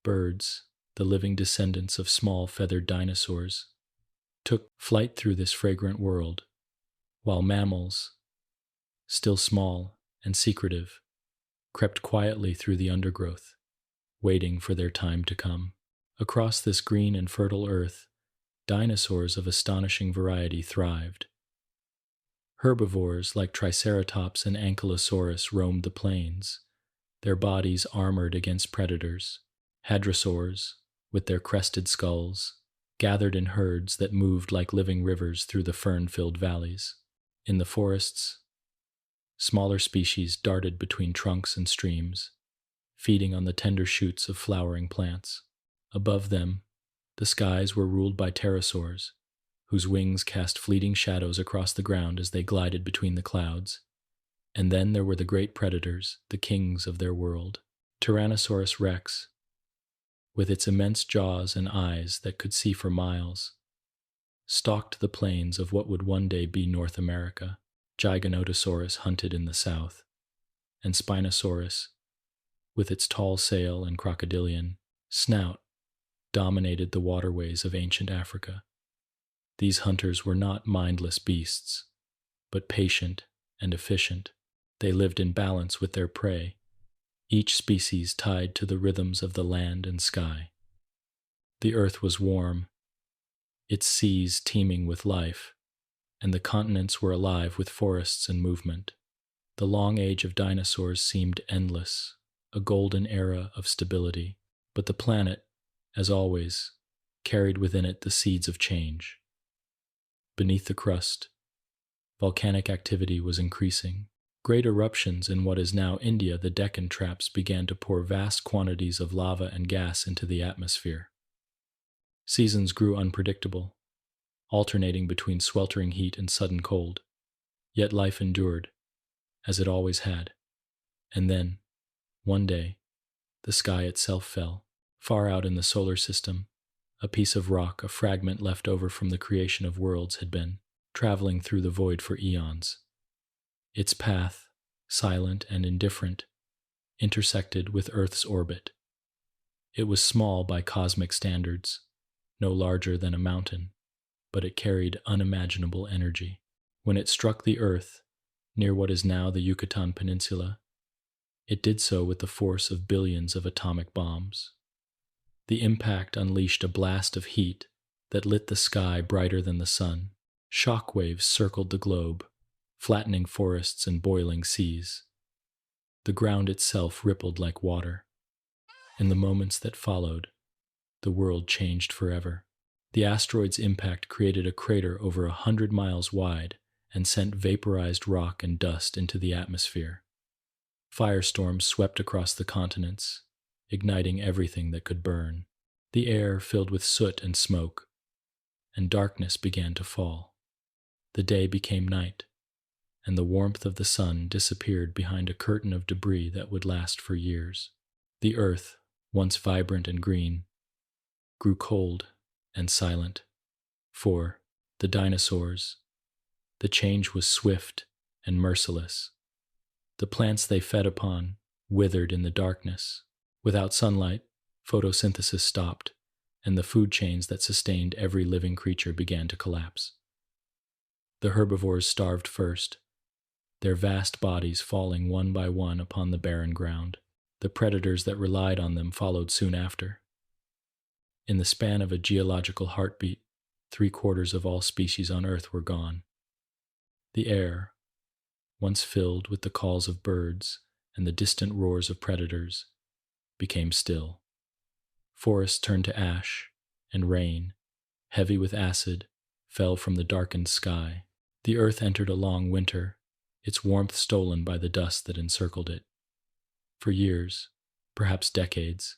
Birds, the living descendants of small feathered dinosaurs, took flight through this fragrant world, while mammals, still small and secretive, crept quietly through the undergrowth, waiting for their time to come. Across this green and fertile earth, dinosaurs of astonishing variety thrived. Herbivores like Triceratops and Ankylosaurus roamed the plains, their bodies armored against predators. Hadrosaurs, with their crested skulls, gathered in herds that moved like living rivers through the fern-filled valleys. In the forests, smaller species darted between trunks and streams, feeding on the tender shoots of flowering plants. Above them, the skies were ruled by pterosaurs, whose wings cast fleeting shadows across the ground as they glided between the clouds. And then there were the great predators, the kings of their world. Tyrannosaurus rex, with its immense jaws and eyes that could see for miles, stalked the plains of what would one day be North America. Giganotosaurus hunted in the south, and Spinosaurus, with its tall sail and crocodilian snout, dominated the waterways of ancient Africa. These hunters were not mindless beasts, but patient and efficient. They lived in balance with their prey, each species tied to the rhythms of the land and sky. The earth was warm, its seas teeming with life, and the continents were alive with forests and movement. The long age of dinosaurs seemed endless, a golden era of stability. But the planet, as always, carried within it the seeds of change. Beneath the crust, volcanic activity was increasing. Great eruptions in what is now India, the Deccan Traps, began to pour vast quantities of lava and gas into the atmosphere. Seasons grew unpredictable, alternating between sweltering heat and sudden cold. Yet life endured, as it always had. And then, one day, the sky itself fell. Far out in the solar system, a piece of rock, a fragment left over from the creation of worlds, had been traveling through the void for eons. Its path, silent and indifferent, intersected with Earth's orbit. It was small by cosmic standards, no larger than a mountain, but it carried unimaginable energy. When it struck the Earth, near what is now the Yucatan Peninsula, it did so with the force of billions of atomic bombs. The impact unleashed a blast of heat that lit the sky brighter than the sun. Shock waves circled the globe, flattening forests and boiling seas. The ground itself rippled like water. In the moments that followed, the world changed forever. The asteroid's impact created a crater over 100 miles wide and sent vaporized rock and dust into the atmosphere. Firestorms swept across the continents, igniting everything that could burn. The air filled with soot and smoke, and darkness began to fall. The day became night, and the warmth of the sun disappeared behind a curtain of debris that would last for years. The earth, once vibrant and green, grew cold and silent. For the dinosaurs, the change was swift and merciless. The plants they fed upon withered in the darkness. Without sunlight, photosynthesis stopped, and the food chains that sustained every living creature began to collapse. The herbivores starved first, their vast bodies falling one by one upon the barren ground. The predators that relied on them followed soon after. In the span of a geological heartbeat, 3/4 of all species on Earth were gone. The air, once filled with the calls of birds and the distant roars of predators, became still. Forests turned to ash, and rain, heavy with acid, fell from the darkened sky. The earth entered a long winter, its warmth stolen by the dust that encircled it. For years, perhaps decades,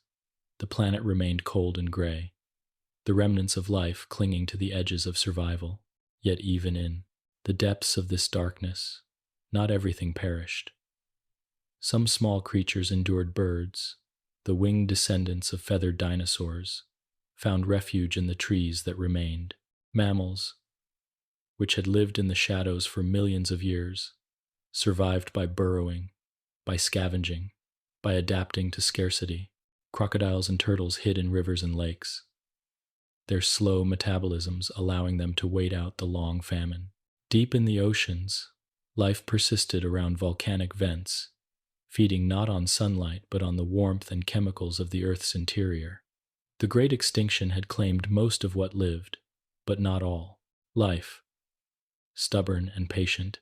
the planet remained cold and gray, the remnants of life clinging to the edges of survival. Yet even in the depths of this darkness, not everything perished. Some small creatures endured. Birds, the winged descendants of feathered dinosaurs, found refuge in the trees that remained. Mammals, which had lived in the shadows for millions of years, survived by burrowing, by scavenging, by adapting to scarcity. Crocodiles and turtles hid in rivers and lakes, their slow metabolisms allowing them to wait out the long famine. Deep in the oceans, life persisted around volcanic vents, feeding not on sunlight but on the warmth and chemicals of the Earth's interior. The Great Extinction had claimed most of what lived, but not all. Life, stubborn and patient,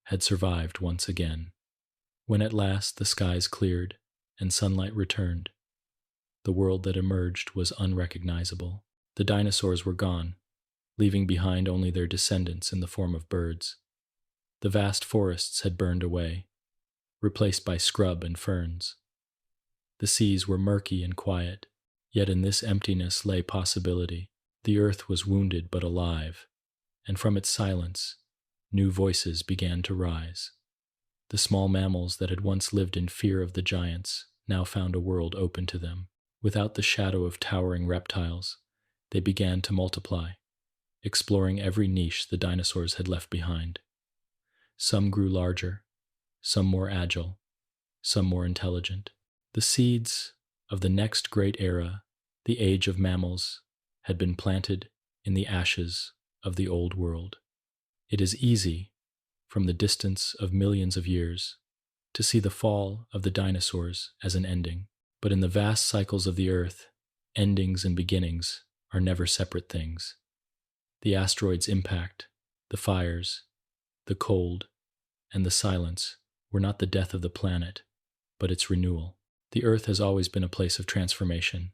had survived once again. When at last the skies cleared and sunlight returned, the world that emerged was unrecognizable. The dinosaurs were gone, leaving behind only their descendants in the form of birds. The vast forests had burned away, replaced by scrub and ferns. The seas were murky and quiet, yet in this emptiness lay possibility. The earth was wounded but alive, and from its silence, new voices began to rise. The small mammals that had once lived in fear of the giants now found a world open to them. Without the shadow of towering reptiles, they began to multiply, exploring every niche the dinosaurs had left behind. Some grew larger, some more agile, some more intelligent. The seeds of the next great era, the age of mammals, had been planted in the ashes of the old world. It is easy, from the distance of millions of years, to see the fall of the dinosaurs as an ending. But in the vast cycles of the Earth, endings and beginnings are never separate things. The asteroid's impact, the fires, the cold, and the silence were not the death of the planet, but its renewal. The Earth has always been a place of transformation,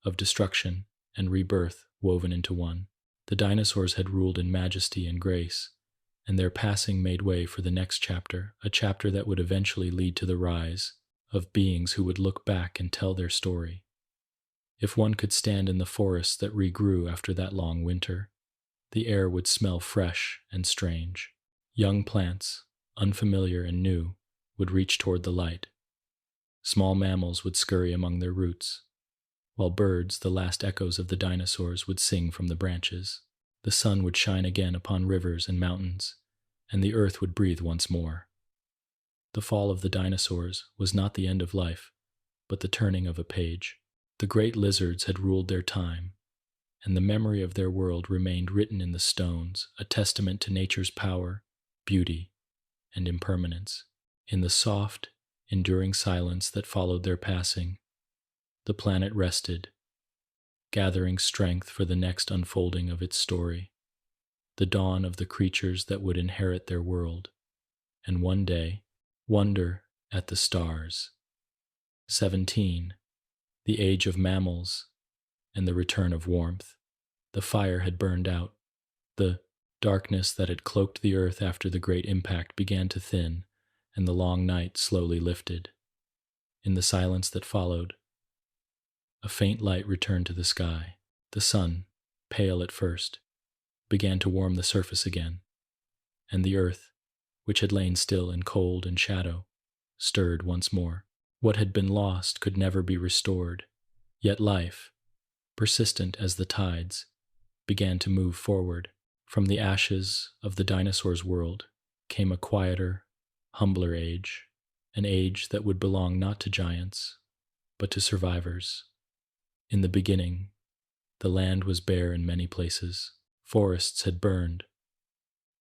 of destruction and rebirth woven into one. The dinosaurs had ruled in majesty and grace, and their passing made way for the next chapter, a chapter that would eventually lead to the rise of beings who would look back and tell their story. If one could stand in the forests that regrew after that long winter, the air would smell fresh and strange. Young plants, unfamiliar and new, would reach toward the light. Small mammals would scurry among their roots, while birds, the last echoes of the dinosaurs, would sing from the branches. The sun would shine again upon rivers and mountains, and the earth would breathe once more. The fall of the dinosaurs was not the end of life, but the turning of a page. The great lizards had ruled their time, and the memory of their world remained written in the stones, a testament to nature's power, beauty, and impermanence. In the soft, enduring silence that followed their passing, the planet rested, gathering strength for the next unfolding of its story, the dawn of the creatures that would inherit their world, and one day wonder at the stars. 17. The age of mammals and the return of warmth. The fire had burned out. The darkness that had cloaked the earth after the great impact began to thin, and the long night slowly lifted. In the silence that followed, a faint light returned to the sky. The sun, pale at first, began to warm the surface again, and the earth, which had lain still in cold and shadow, stirred once more. What had been lost could never be restored, yet life, persistent as the tides, began to move forward. From the ashes of the dinosaurs' world came a quieter, humbler age, an age that would belong not to giants, but to survivors. In the beginning, the land was bare in many places. Forests had burned,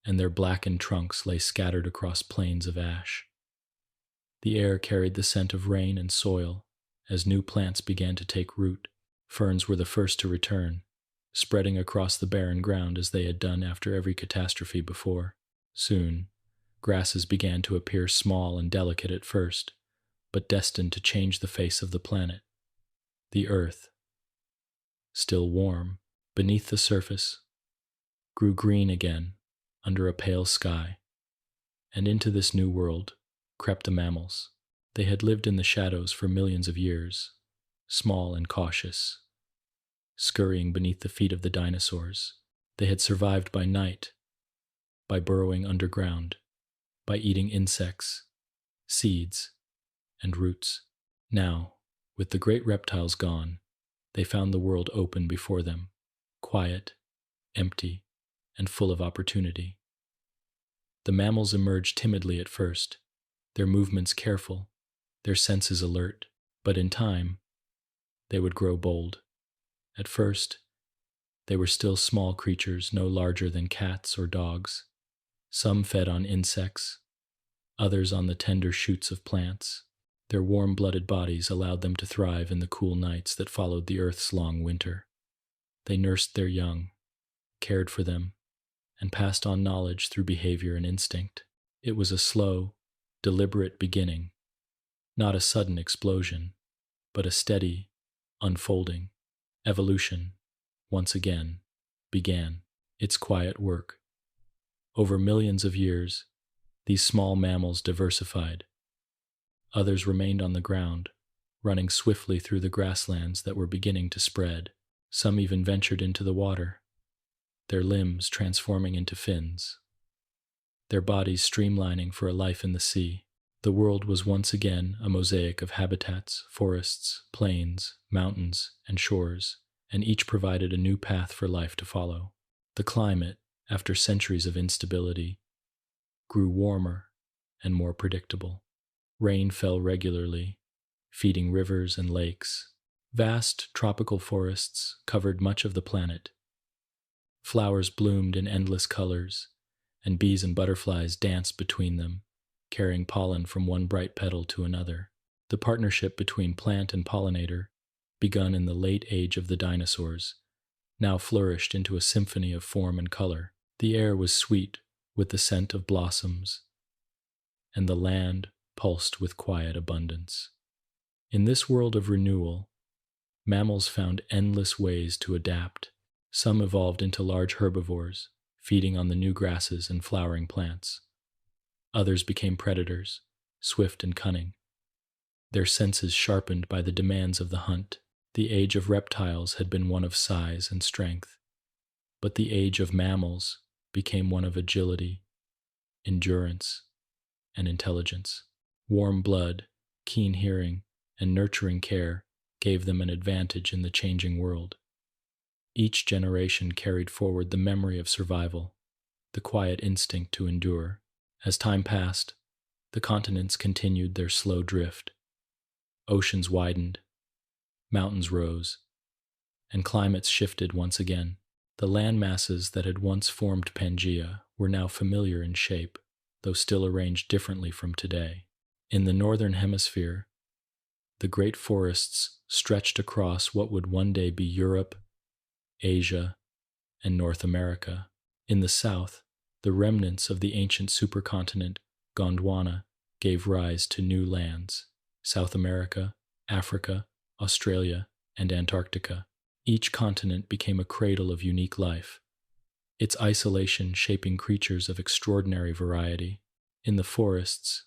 and their blackened trunks lay scattered across plains of ash. The air carried the scent of rain and soil as new plants began to take root. Ferns were the first to return, spreading across the barren ground as they had done after every catastrophe before. Soon, grasses began to appear small and delicate at first, but destined to change the face of the planet. The earth, still warm beneath the surface, grew green again under a pale sky, and into this new world crept the mammals. They had lived in the shadows for millions of years, small and cautious, scurrying beneath the feet of the dinosaurs. They had survived by night, by burrowing underground, by eating insects, seeds, and roots. Now, with the great reptiles gone, they found the world open before them, quiet, empty, and full of opportunity. The mammals emerged timidly at first, their movements careful, their senses alert, but in time, they would grow bold. At first, they were still small creatures no larger than cats or dogs. Some fed on insects, others on the tender shoots of plants. Their warm-blooded bodies allowed them to thrive in the cool nights that followed the Earth's long winter. They nursed their young, cared for them, and passed on knowledge through behavior and instinct. It was a slow, deliberate beginning, not a sudden explosion, but a steady unfolding. Evolution, once again, began its quiet work. Over millions of years, these small mammals diversified. Others remained on the ground, running swiftly through the grasslands that were beginning to spread. Some even ventured into the water, their limbs transforming into fins, their bodies streamlining for a life in the sea. The world was once again a mosaic of habitats, forests, plains, mountains, and shores, and each provided a new path for life to follow. The climate, after centuries of instability, grew warmer and more predictable. Rain fell regularly, feeding rivers and lakes. Vast tropical forests covered much of the planet. Flowers bloomed in endless colors, and bees and butterflies danced between them, carrying pollen from one bright petal to another. The partnership between plant and pollinator, begun in the late age of the dinosaurs, now flourished into a symphony of form and color. The air was sweet with the scent of blossoms, and the land pulsed with quiet abundance. In this world of renewal, mammals found endless ways to adapt. Some evolved into large herbivores, feeding on the new grasses and flowering plants. Others became predators, swift and cunning, their senses sharpened by the demands of the hunt. The age of reptiles had been one of size and strength, but the age of mammals became one of agility, endurance, and intelligence. Warm blood, keen hearing, and nurturing care gave them an advantage in the changing world. Each generation carried forward the memory of survival, the quiet instinct to endure. As time passed, the continents continued their slow drift. Oceans widened, mountains rose, and climates shifted once again. The land masses that had once formed Pangaea were now familiar in shape, though still arranged differently from today. In the northern hemisphere, the great forests stretched across what would one day be Europe, Asia, and North America. In the south, the remnants of the ancient supercontinent Gondwana gave rise to new lands: South America, Africa, Australia, and Antarctica. Each continent became a cradle of unique life, its isolation shaping creatures of extraordinary variety. In the forests,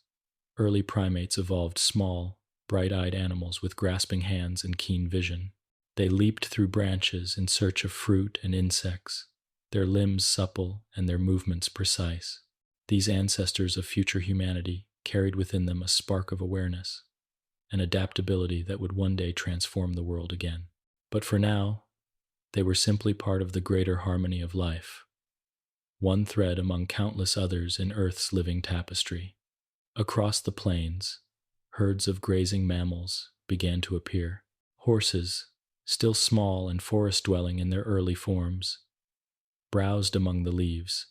early primates evolved small, bright-eyed animals with grasping hands and keen vision. They leaped through branches in search of fruit and insects, their limbs supple and their movements precise. These ancestors of future humanity carried within them a spark of awareness, an adaptability that would one day transform the world again. But for now, they were simply part of the greater harmony of life, one thread among countless others in Earth's living tapestry. Across the plains, herds of grazing mammals began to appear. Horses, still small and forest-dwelling in their early forms, browsed among the leaves.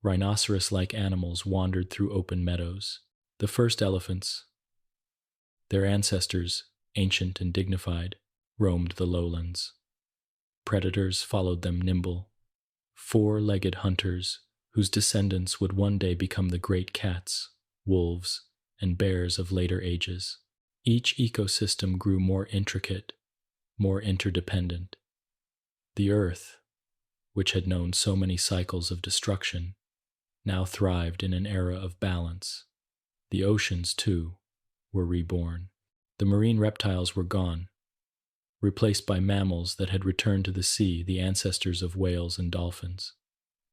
Rhinoceros-like animals wandered through open meadows. The first elephants, their ancestors, ancient and dignified, roamed the lowlands. Predators followed them nimble, four-legged hunters whose descendants would one day become the great cats, wolves, and bears of later ages. Each ecosystem grew more intricate, more interdependent. The earth, which had known so many cycles of destruction, now thrived in an era of balance. The oceans, too, were reborn. The marine reptiles were gone, replaced by mammals that had returned to the sea, the ancestors of whales and dolphins.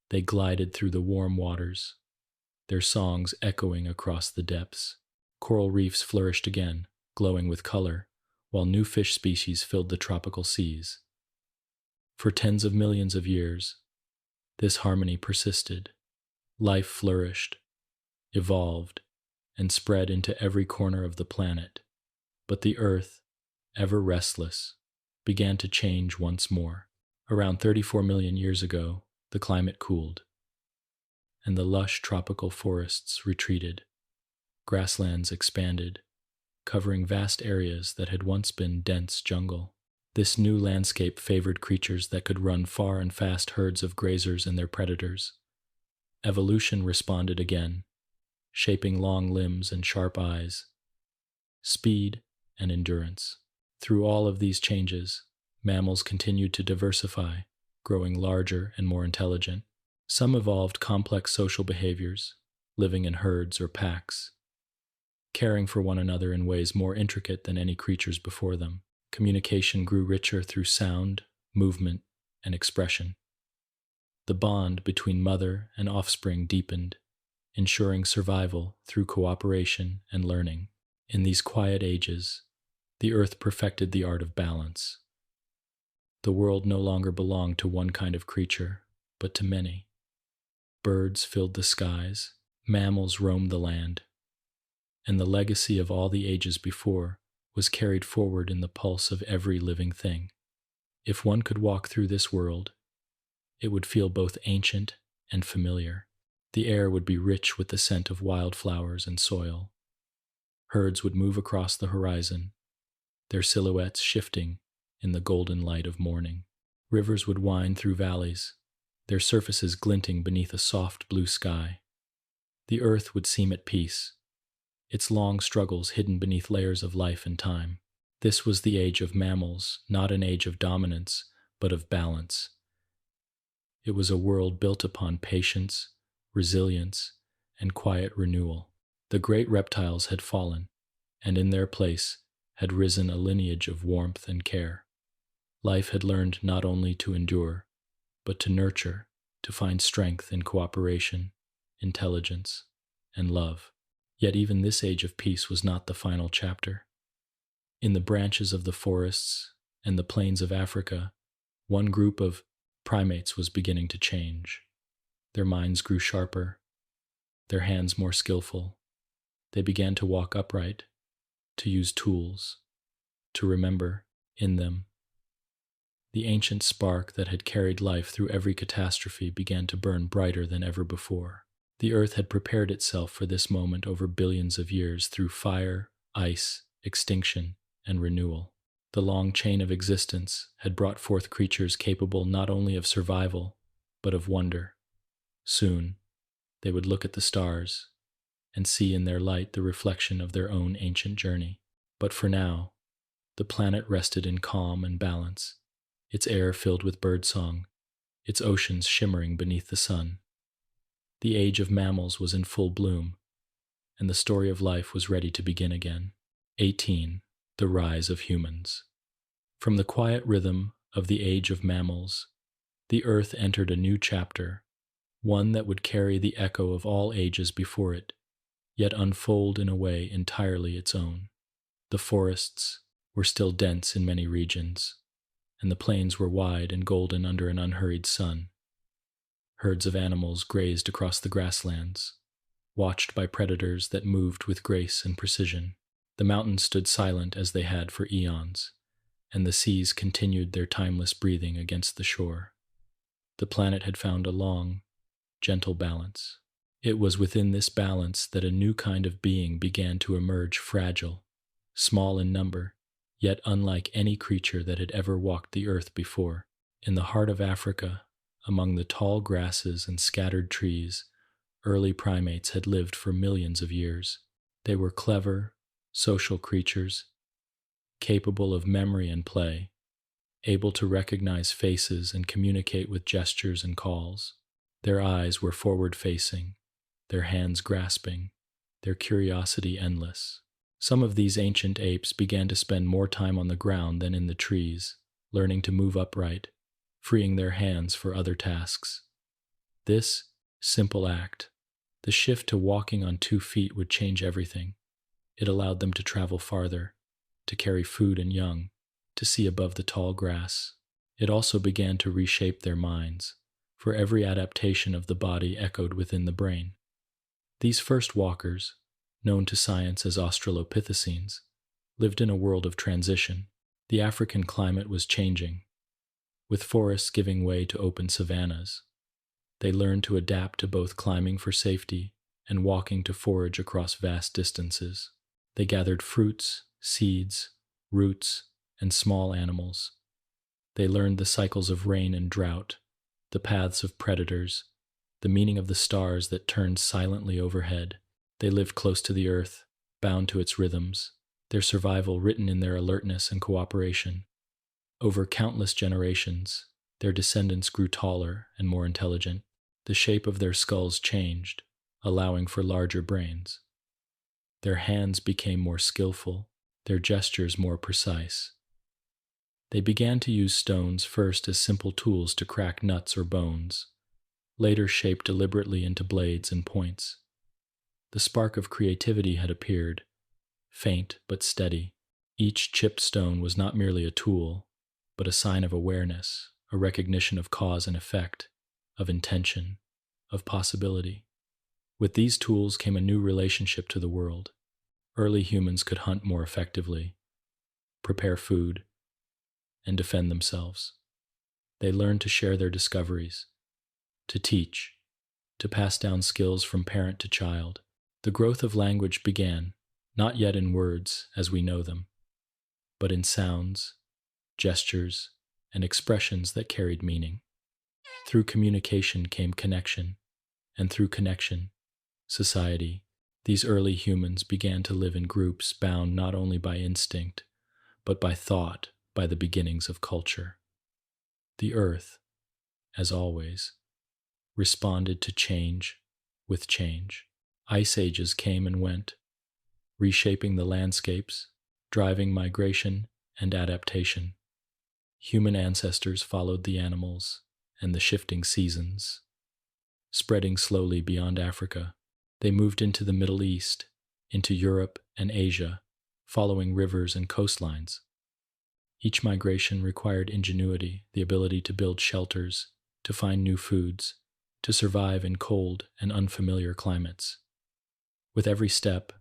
They glided through the warm waters, their songs echoing across the depths. Coral reefs flourished again, glowing with color, while new fish species filled the tropical seas. For tens of millions of years, this harmony persisted. Life flourished, evolved, and spread into every corner of the planet. But the Earth, ever restless, began to change once more. Around 34 million years ago, the climate cooled, and the lush tropical forests retreated. Grasslands expanded, covering vast areas that had once been dense jungle. This new landscape favored creatures that could run far and fast, herds of grazers and their predators. Evolution responded again, shaping long limbs and sharp eyes, speed and endurance. Through all of these changes, mammals continued to diversify, growing larger and more intelligent. Some evolved complex social behaviors, living in herds or packs, caring for one another in ways more intricate than any creatures before them. Communication grew richer through sound, movement, and expression. The bond between mother and offspring deepened, ensuring survival through cooperation and learning. In these quiet ages, the earth perfected the art of balance. The world no longer belonged to one kind of creature, but to many. Birds filled the skies, mammals roamed the land, and the legacy of all the ages before was carried forward in the pulse of every living thing. If one could walk through this world, it would feel both ancient and familiar. The air would be rich with the scent of wildflowers and soil. Herds would move across the horizon, their silhouettes shifting in the golden light of morning. Rivers would wind through valleys, their surfaces glinting beneath a soft blue sky. The earth would seem at peace, its long struggles hidden beneath layers of life and time. This was the age of mammals, not an age of dominance, but of balance. It was a world built upon patience, resilience, and quiet renewal. The great reptiles had fallen, and in their place had risen a lineage of warmth and care. Life had learned not only to endure, but to nurture, to find strength in cooperation, intelligence, and love. Yet even this age of peace was not the final chapter. In the branches of the forests and the plains of Africa, one group of primates was beginning to change. Their minds grew sharper, their hands more skillful. They began to walk upright, to use tools, to remember in them. The ancient spark that had carried life through every catastrophe began to burn brighter than ever before. The earth had prepared itself for this moment over billions of years through fire, ice, extinction, and renewal. The long chain of existence had brought forth creatures capable not only of survival, but of wonder. Soon, they would look at the stars and see in their light the reflection of their own ancient journey. But for now, the planet rested in calm and balance, its air filled with birdsong, its oceans shimmering beneath the sun. The age of mammals was in full bloom, and the story of life was ready to begin again. 18. The rise of humans. From the quiet rhythm of the age of mammals, the earth entered a new chapter, one that would carry the echo of all ages before it, yet unfold in a way entirely its own. The forests were still dense in many regions, and the plains were wide and golden under an unhurried sun. Herds of animals grazed across the grasslands, watched by predators that moved with grace and precision. The mountains stood silent as they had for eons, and the seas continued their timeless breathing against the shore. The planet had found a long, gentle balance. It was within this balance that a new kind of being began to emerge, fragile, small in number, yet unlike any creature that had ever walked the earth before. In the heart of Africa, among the tall grasses and scattered trees, early primates had lived for millions of years. They were clever, social creatures, capable of memory and play, able to recognize faces and communicate with gestures and calls. Their eyes were forward-facing, their hands grasping, their curiosity endless. Some of these ancient apes began to spend more time on the ground than in the trees, learning to move upright, freeing their hands for other tasks. This simple act, the shift to walking on 2 feet, would change everything. It allowed them to travel farther, to carry food and young, to see above the tall grass. It also began to reshape their minds, for every adaptation of the body echoed within the brain. These first walkers, known to science as Australopithecines, lived in a world of transition. The African climate was changing, with forests giving way to open savannas. They learned to adapt to both climbing for safety and walking to forage across vast distances. They gathered fruits, seeds, roots, and small animals. They learned the cycles of rain and drought, the paths of predators, the meaning of the stars that turned silently overhead. They lived close to the earth, bound to its rhythms, their survival written in their alertness and cooperation. Over countless generations, their descendants grew taller and more intelligent. The shape of their skulls changed, allowing for larger brains. Their hands became more skillful, their gestures more precise. They began to use stones first as simple tools to crack nuts or bones, later shaped deliberately into blades and points. The spark of creativity had appeared, faint but steady. Each chipped stone was not merely a tool, but a sign of awareness, a recognition of cause and effect, of intention, of possibility. With these tools came a new relationship to the world. Early humans could hunt more effectively, prepare food, and defend themselves. They learned to share their discoveries, to teach, to pass down skills from parent to child. The growth of language began, not yet in words as we know them, but in sounds, gestures, and expressions that carried meaning. Through communication came connection, and through connection, society. These early humans began to live in groups bound not only by instinct, but by thought, by the beginnings of culture. The earth, as always, responded to change with change. Ice ages came and went, reshaping the landscapes, driving migration and adaptation. Human ancestors followed the animals and the shifting seasons. Spreading slowly beyond Africa, they moved into the Middle East, into Europe and Asia, following rivers and coastlines. Each migration required ingenuity, the ability to build shelters, to find new foods, to survive in cold and unfamiliar climates. With every step,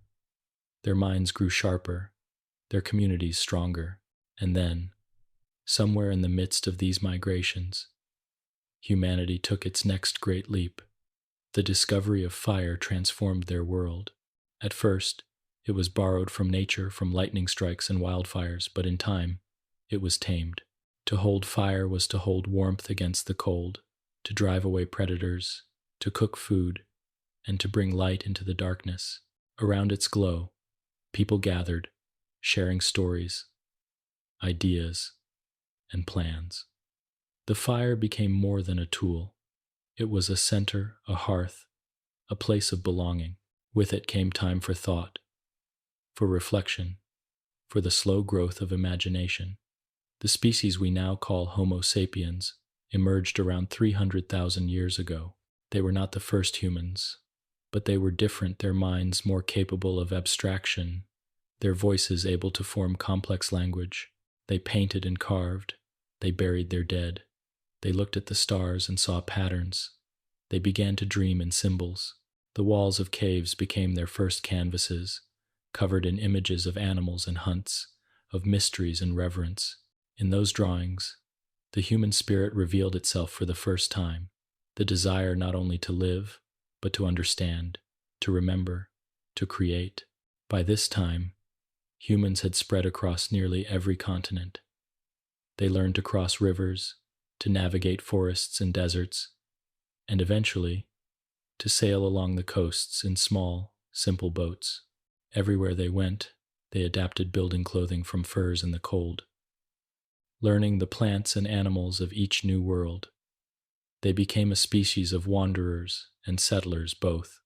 their minds grew sharper, their communities stronger, and then, somewhere in the midst of these migrations, humanity took its next great leap. The discovery of fire transformed their world. At first, it was borrowed from nature, from lightning strikes and wildfires, but in time, it was tamed. To hold fire was to hold warmth against the cold, to drive away predators, to cook food, and to bring light into the darkness. Around its glow, people gathered, sharing stories, ideas, and plans. The fire became more than a tool. It was a center, a hearth, a place of belonging. With it came time for thought, for reflection, for the slow growth of imagination. The species we now call Homo sapiens emerged around 300,000 years ago. They were not the first humans, but they were different, their minds more capable of abstraction, their voices able to form complex language. They painted and carved, they buried their dead. They looked at the stars and saw patterns. They began to dream in symbols. The walls of caves became their first canvases, covered in images of animals and hunts, of mysteries and reverence. In those drawings, the human spirit revealed itself for the first time, the desire not only to live, but to understand, to remember, to create. By this time, humans had spread across nearly every continent. They learned to cross rivers, to navigate forests and deserts, and eventually, to sail along the coasts in small, simple boats. Everywhere they went, they adapted building clothing from furs in the cold. Learning the plants and animals of each new world, they became a species of wanderers and settlers both,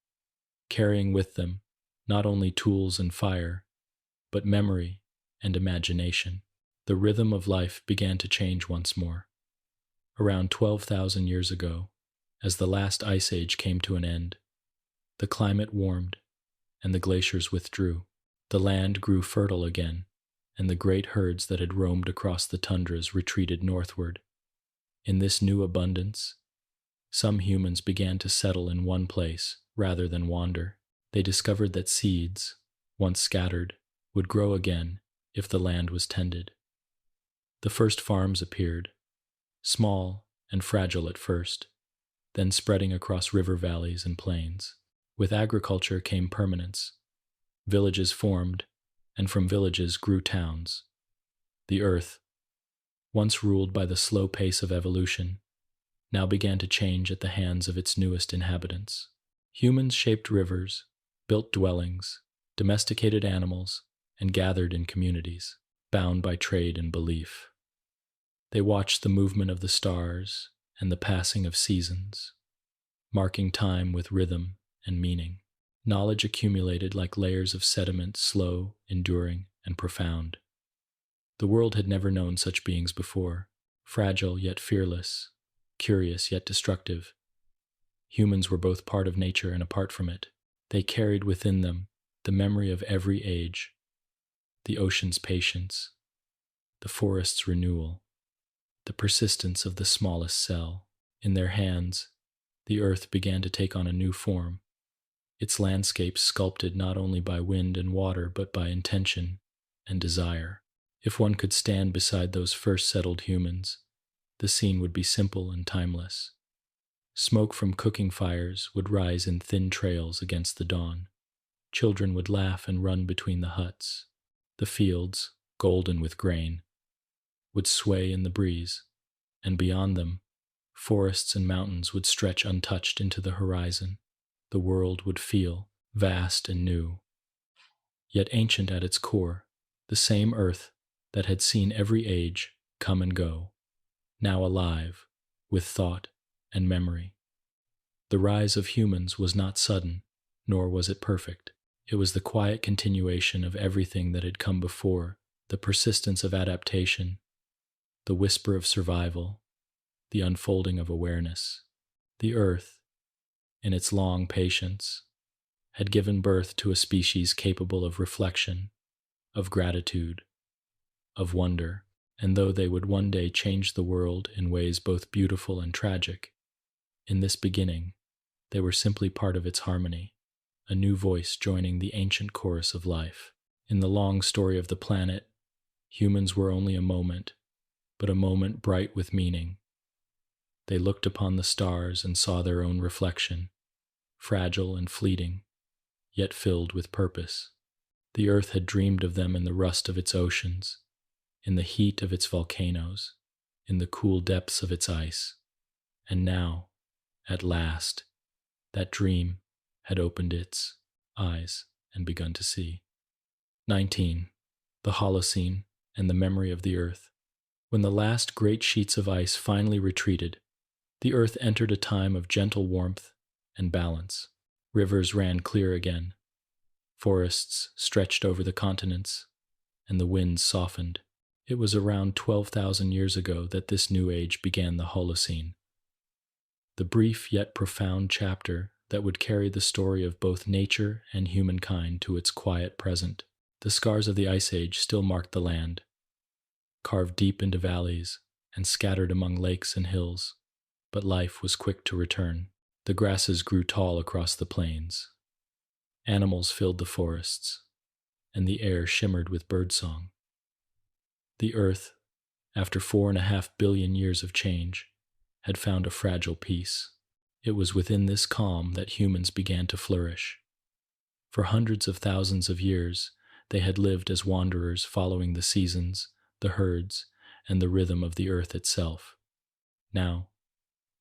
carrying with them not only tools and fire, but memory and imagination. The rhythm of life began to change once more. Around 12,000 years ago, as the last ice age came to an end, the climate warmed and the glaciers withdrew. The land grew fertile again, and the great herds that had roamed across the tundras retreated northward. In this new abundance, some humans began to settle in one place rather than wander. They discovered that seeds, once scattered, would grow again if the land was tended. The first farms appeared, small and fragile at first, then spreading across river valleys and plains. With agriculture came permanence. Villages formed, and from villages grew towns. The earth, once ruled by the slow pace of evolution, now began to change at the hands of its newest inhabitants. Humans shaped rivers, built dwellings, domesticated animals, and gathered in communities, bound by trade and belief. They watched the movement of the stars and the passing of seasons, marking time with rhythm and meaning. Knowledge accumulated like layers of sediment, slow, enduring, and profound. The world had never known such beings before, fragile yet fearless, curious yet destructive. Humans were both part of nature and apart from it. They carried within them the memory of every age, the ocean's patience, the forest's renewal, the persistence of the smallest cell. In their hands, the earth began to take on a new form, its landscape sculpted not only by wind and water but by intention and desire. If one could stand beside those first settled humans, the scene would be simple and timeless. Smoke from cooking fires would rise in thin trails against the dawn. Children would laugh and run between the huts. The fields, golden with grain, would sway in the breeze, and beyond them, forests and mountains would stretch untouched into the horizon. The world would feel vast and new, yet ancient at its core, the same earth that had seen every age come and go, now alive with thought and memory. The rise of humans was not sudden, nor was it perfect. It was the quiet continuation of everything that had come before, the persistence of adaptation, the whisper of survival, the unfolding of awareness. The earth, in its long patience, had given birth to a species capable of reflection, of gratitude, of wonder, and though they would one day change the world in ways both beautiful and tragic, in this beginning, they were simply part of its harmony, a new voice joining the ancient chorus of life. In the long story of the planet, humans were only a moment, but a moment bright with meaning. They looked upon the stars and saw their own reflection, fragile and fleeting, yet filled with purpose. The earth had dreamed of them in the rust of its oceans, in the heat of its volcanoes, in the cool depths of its ice, and now, at last, that dream had opened its eyes and begun to see. 19. The Holocene and the memory of the earth. When the last great sheets of ice finally retreated, the earth entered a time of gentle warmth and balance. Rivers ran clear again, forests stretched over the continents, and the winds softened. It was around 12,000 years ago that this new age began, the Holocene, the brief yet profound chapter that would carry the story of both nature and humankind to its quiet present. The scars of the Ice Age still marked the land, carved deep into valleys and scattered among lakes and hills, but life was quick to return. The grasses grew tall across the plains. Animals filled the forests, and the air shimmered with birdsong. The earth, after 4.5 billion years of change, had found a fragile peace. It was within this calm that humans began to flourish. For hundreds of thousands of years, they had lived as wanderers following the seasons, the herds, and the rhythm of the earth itself. Now,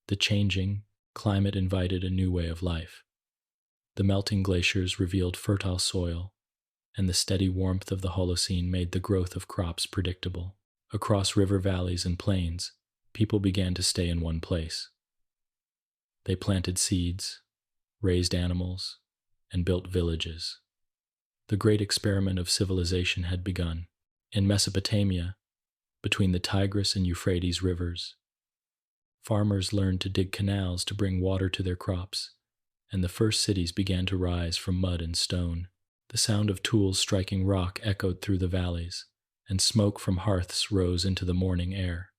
the changing climate invited a new way of life. The melting glaciers revealed fertile soil, and the steady warmth of the Holocene made the growth of crops predictable. Across river valleys and plains, people began to stay in one place. They planted seeds, raised animals, and built villages. The great experiment of civilization had begun. In Mesopotamia, between the Tigris and Euphrates rivers, farmers learned to dig canals to bring water to their crops, and the first cities began to rise from mud and stone. The sound of tools striking rock echoed through the valleys, and smoke from hearths rose into the morning air.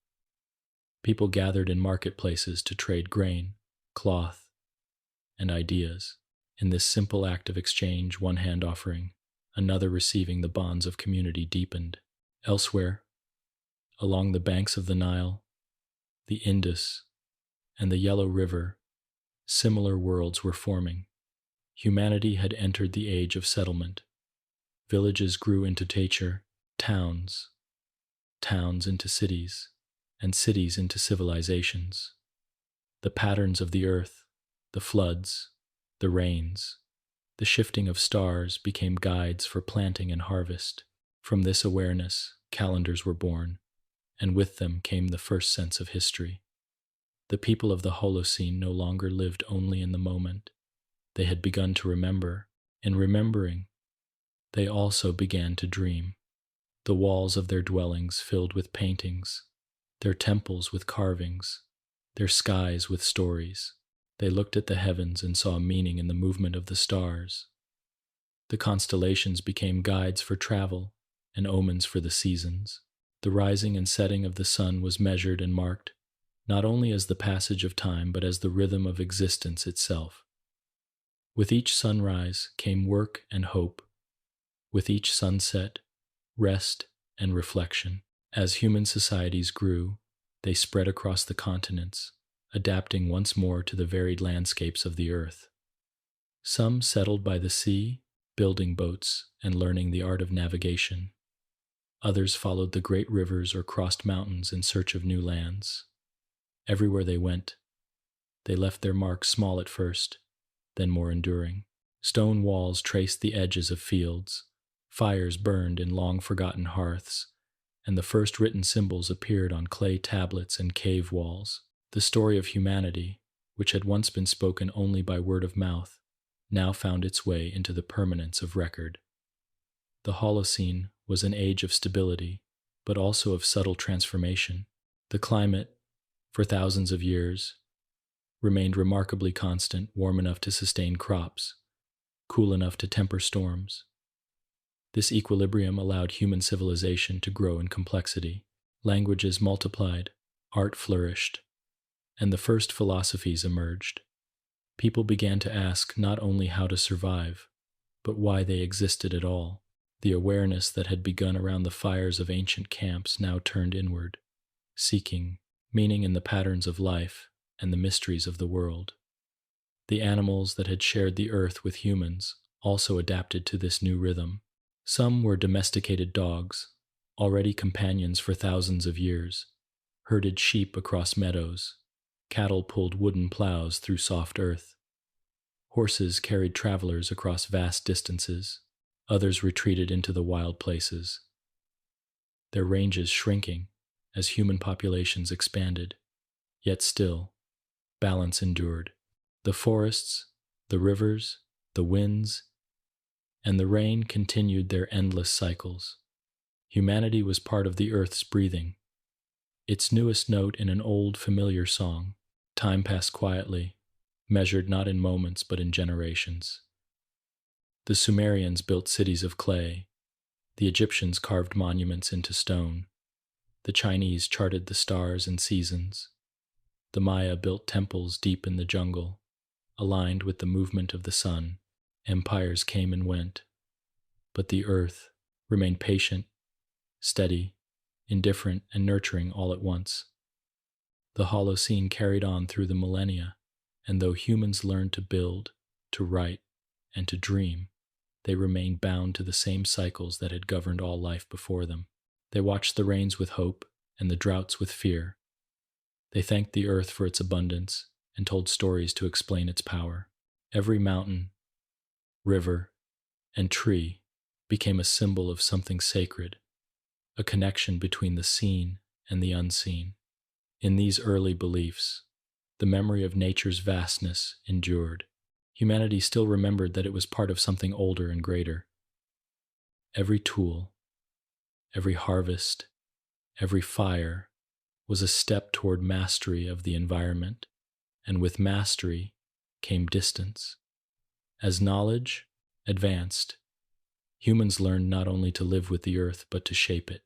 People gathered in marketplaces to trade grain, cloth, and ideas. In this simple act of exchange, one hand offering, another receiving, the bonds of community deepened. Elsewhere, along the banks of the Nile, the Indus, and the Yellow River, similar worlds were forming. Humanity had entered the age of settlement. Villages grew into towns, towns into cities, and cities into civilizations. The patterns of the earth, the floods, the rains, the shifting of stars became guides for planting and harvest. From this awareness, calendars were born, and with them came the first sense of history. The people of the Holocene no longer lived only in the moment. They had begun to remember. In remembering, they also began to dream. The walls of their dwellings filled with paintings, their temples with carvings, their skies with stories. They looked at the heavens and saw meaning in the movement of the stars. The constellations became guides for travel and omens for the seasons. The rising and setting of the sun was measured and marked, not only as the passage of time but as the rhythm of existence itself. With each sunrise came work and hope, with each sunset, rest and reflection. As human societies grew, they spread across the continents, adapting once more to the varied landscapes of the earth. Some settled by the sea, building boats and learning the art of navigation. Others followed the great rivers or crossed mountains in search of new lands. Everywhere they went, they left their mark small at first, then more enduring. Stone walls traced the edges of fields, fires burned in long-forgotten hearths, and the first written symbols appeared on clay tablets and cave walls. The story of humanity, which had once been spoken only by word of mouth, now found its way into the permanence of record. The Holocene was an age of stability, but also of subtle transformation. The climate, for thousands of years, remained remarkably constant, warm enough to sustain crops, cool enough to temper storms. This equilibrium allowed human civilization to grow in complexity. Languages multiplied, art flourished, and the first philosophies emerged. People began to ask not only how to survive, but why they existed at all. The awareness that had begun around the fires of ancient camps now turned inward, seeking meaning in the patterns of life and the mysteries of the world. The animals that had shared the earth with humans also adapted to this new rhythm. Some were domesticated dogs, already companions for thousands of years, herded sheep across meadows, cattle pulled wooden plows through soft earth. Horses carried travelers across vast distances, others retreated into the wild places, their ranges shrinking as human populations expanded, yet still, balance endured. The forests, the rivers, the winds, and the rain continued their endless cycles. Humanity was part of the earth's breathing, its newest note in an old familiar song. Time passed quietly, measured not in moments but in generations. The Sumerians built cities of clay, the Egyptians carved monuments into stone, the Chinese charted the stars and seasons, the Maya built temples deep in the jungle, aligned with the movement of the sun. Empires came and went, but the earth remained patient, steady, indifferent, and nurturing all at once. The Holocene carried on through the millennia, and though humans learned to build, to write, and to dream, they remained bound to the same cycles that had governed all life before them. They watched the rains with hope and the droughts with fear. They thanked the earth for its abundance and told stories to explain its power. Every mountain, river, and tree became a symbol of something sacred, a connection between the seen and the unseen. In these early beliefs, the memory of nature's vastness endured. Humanity still remembered that it was part of something older and greater. Every tool, every harvest, every fire was a step toward mastery of the environment, and with mastery came distance. As knowledge advanced, humans learned not only to live with the earth but to shape it.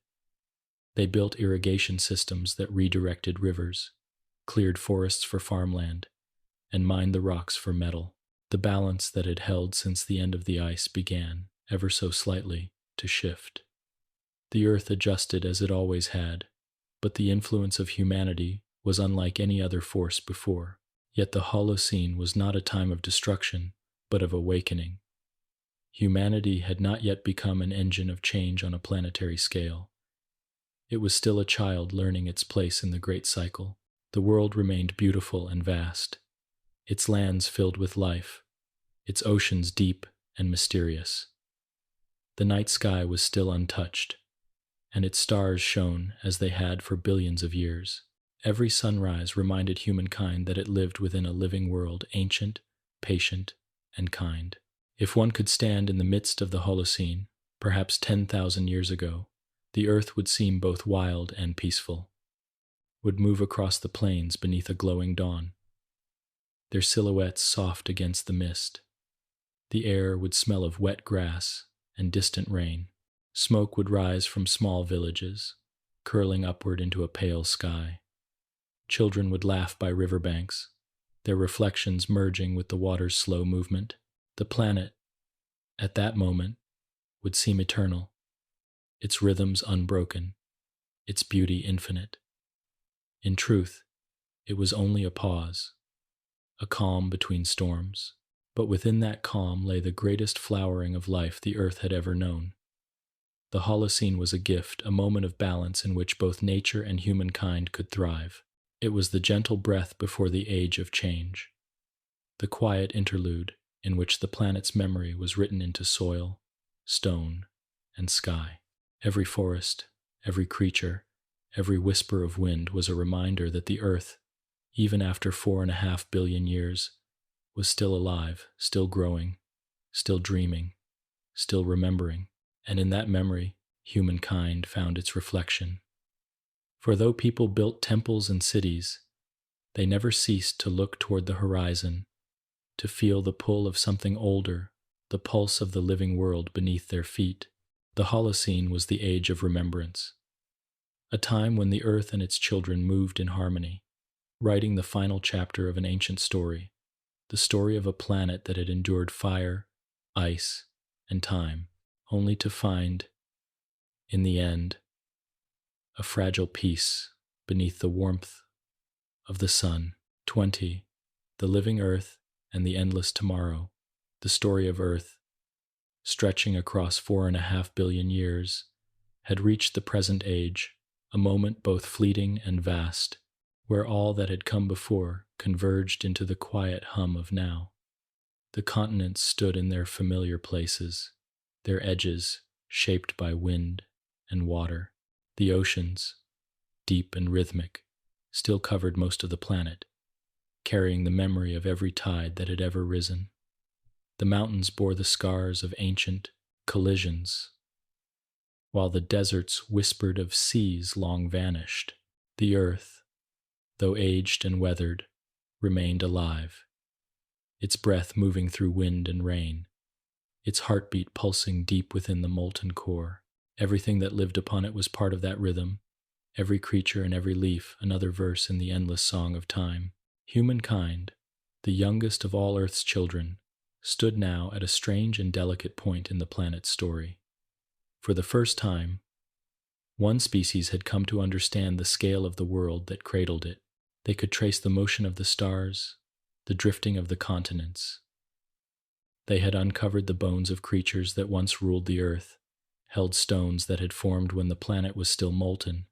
They built irrigation systems that redirected rivers, cleared forests for farmland, and mined the rocks for metal. The balance that had held since the end of the ice began, ever so slightly, to shift. The earth adjusted as it always had, but the influence of humanity was unlike any other force before. Yet the Holocene was not a time of destruction, but of awakening. Humanity had not yet become an engine of change on a planetary scale. It was still a child learning its place in the great cycle. The world remained beautiful and vast, its lands filled with life, its oceans deep and mysterious. The night sky was still untouched, and its stars shone as they had for billions of years. Every sunrise reminded humankind that it lived within a living world, ancient, patient, and kind. If one could stand in the midst of the Holocene, perhaps 10,000 years ago, the earth would seem both wild and peaceful, would move across the plains beneath a glowing dawn, their silhouettes soft against the mist. The air would smell of wet grass and distant rain. Smoke would rise from small villages, curling upward into a pale sky. Children would laugh by riverbanks, their reflections merging with the water's slow movement. The planet, at that moment, would seem eternal, its rhythms unbroken, its beauty infinite. In truth, it was only a pause, a calm between storms. But within that calm lay the greatest flowering of life the earth had ever known. The Holocene was a gift, a moment of balance in which both nature and humankind could thrive. It was the gentle breath before the age of change, the quiet interlude in which the planet's memory was written into soil, stone, and sky. Every forest, every creature, every whisper of wind was a reminder that the earth, even after 4.5 billion years, was still alive, still growing, still dreaming, still remembering, and in that memory, humankind found its reflection. For though people built temples and cities, they never ceased to look toward the horizon, to feel the pull of something older, the pulse of the living world beneath their feet. The Holocene was the age of remembrance, a time when the earth and its children moved in harmony, writing the final chapter of an ancient story, the story of a planet that had endured fire, ice, and time, only to find, in the end, a fragile peace beneath the warmth of the sun. 20. The living earth and the endless tomorrow. The story of Earth, stretching across 4.5 billion years, had reached the present age, a moment both fleeting and vast, where all that had come before converged into the quiet hum of now. The continents stood in their familiar places, their edges shaped by wind and water. The oceans, deep and rhythmic, still covered most of the planet, carrying the memory of every tide that had ever risen. The mountains bore the scars of ancient collisions, while the deserts whispered of seas long vanished. The earth, though aged and weathered, remained alive, its breath moving through wind and rain, its heartbeat pulsing deep within the molten core. Everything that lived upon it was part of that rhythm, every creature and every leaf another verse in the endless song of time. Humankind, the youngest of all Earth's children, stood now at a strange and delicate point in the planet's story. For the first time, one species had come to understand the scale of the world that cradled it. They could trace the motion of the stars, the drifting of the continents. They had uncovered the bones of creatures that once ruled the earth, held stones that had formed when the planet was still molten,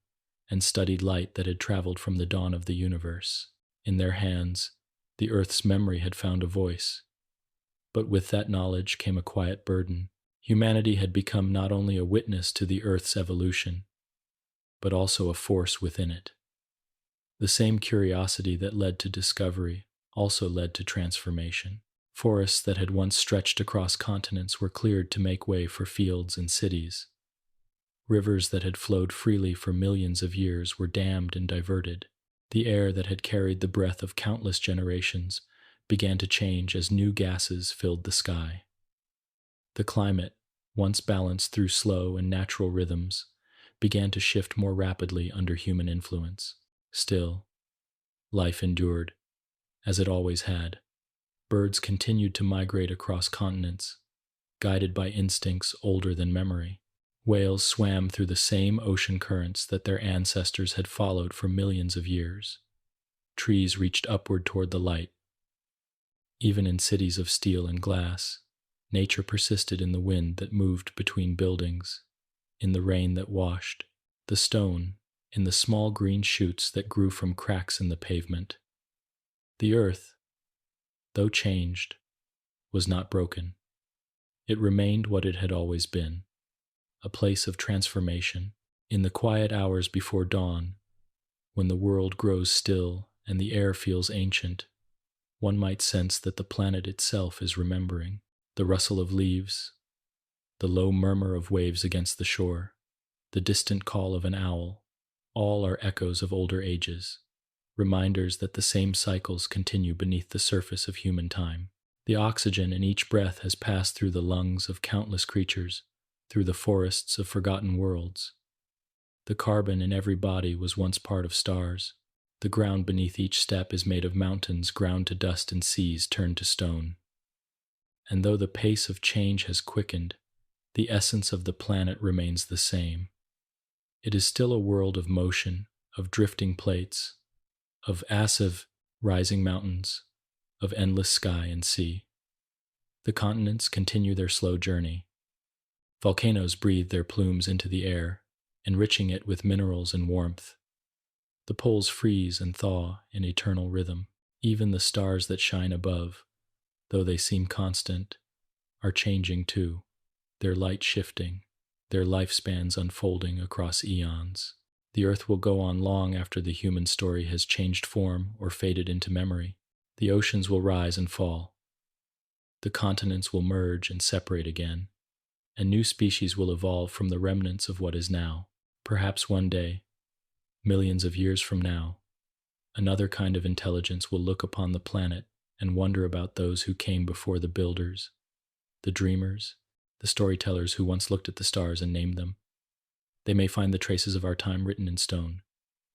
and studied light that had traveled from the dawn of the universe. In their hands, the earth's memory had found a voice. But with that knowledge came a quiet burden. Humanity had become not only a witness to the earth's evolution, but also a force within it. The same curiosity that led to discovery also led to transformation. Forests that had once stretched across continents were cleared to make way for fields and cities. Rivers that had flowed freely for millions of years were dammed and diverted. The air that had carried the breath of countless generations began to change as new gases filled the sky. The climate, once balanced through slow and natural rhythms, began to shift more rapidly under human influence. Still, life endured, as it always had. Birds continued to migrate across continents, guided by instincts older than memory. Whales swam through the same ocean currents that their ancestors had followed for millions of years. Trees reached upward toward the light. Even in cities of steel and glass, nature persisted in the wind that moved between buildings, in the rain that washed the stone, in the small green shoots that grew from cracks in the pavement. The earth, though changed, was not broken. It remained what it had always been, a place of transformation. In the quiet hours before dawn, when the world grows still and the air feels ancient, one might sense that the planet itself is remembering. The rustle of leaves, the low murmur of waves against the shore, the distant call of an owl, all are echoes of older ages, reminders that the same cycles continue beneath the surface of human time. The oxygen in each breath has passed through the lungs of countless creatures, through the forests of forgotten worlds. The carbon in every body was once part of stars. The ground beneath each step is made of mountains ground to dust and seas turned to stone. And though the pace of change has quickened, the essence of the planet remains the same. It is still a world of motion, of drifting plates, of massive rising mountains, of endless sky and sea. The continents continue their slow journey. Volcanoes breathe their plumes into the air, enriching it with minerals and warmth. The poles freeze and thaw in eternal rhythm. Even the stars that shine above, though they seem constant, are changing too, their light shifting, their lifespans unfolding across eons. The earth will go on long after the human story has changed form or faded into memory. The oceans will rise and fall. The continents will merge and separate again, and new species will evolve from the remnants of what is now. Perhaps one day, millions of years from now, another kind of intelligence will look upon the planet and wonder about those who came before the builders, the dreamers, the storytellers who once looked at the stars and named them. They may find the traces of our time written in stone,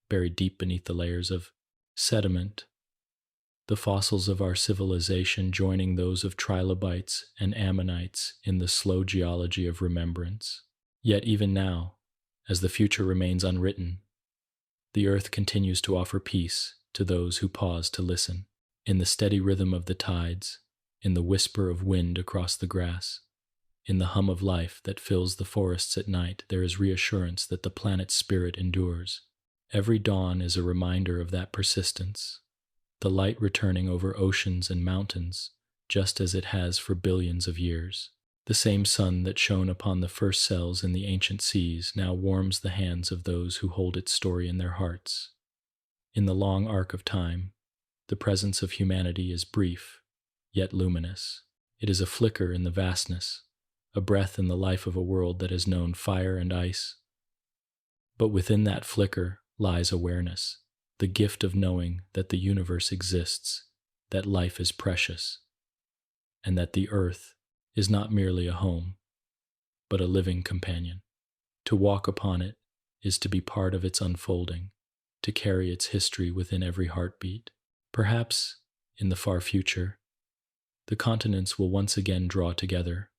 buried deep beneath the layers of sediment, the fossils of our civilization joining those of trilobites and ammonites in the slow geology of remembrance. Yet even now, as the future remains unwritten, the earth continues to offer peace to those who pause to listen. In the steady rhythm of the tides, in the whisper of wind across the grass, in the hum of life that fills the forests at night, there is reassurance that the planet's spirit endures. Every dawn is a reminder of that persistence, the light returning over oceans and mountains, just as it has for billions of years. The same sun that shone upon the first cells in the ancient seas now warms the hands of those who hold its story in their hearts. In the long arc of time, the presence of humanity is brief, yet luminous. It is a flicker in the vastness, a breath in the life of a world that has known fire and ice. But within that flicker lies awareness, the gift of knowing that the universe exists, that life is precious, and that the earth is not merely a home, but a living companion. To walk upon it is to be part of its unfolding, to carry its history within every heartbeat. Perhaps, in the far future, the continents will once again draw together,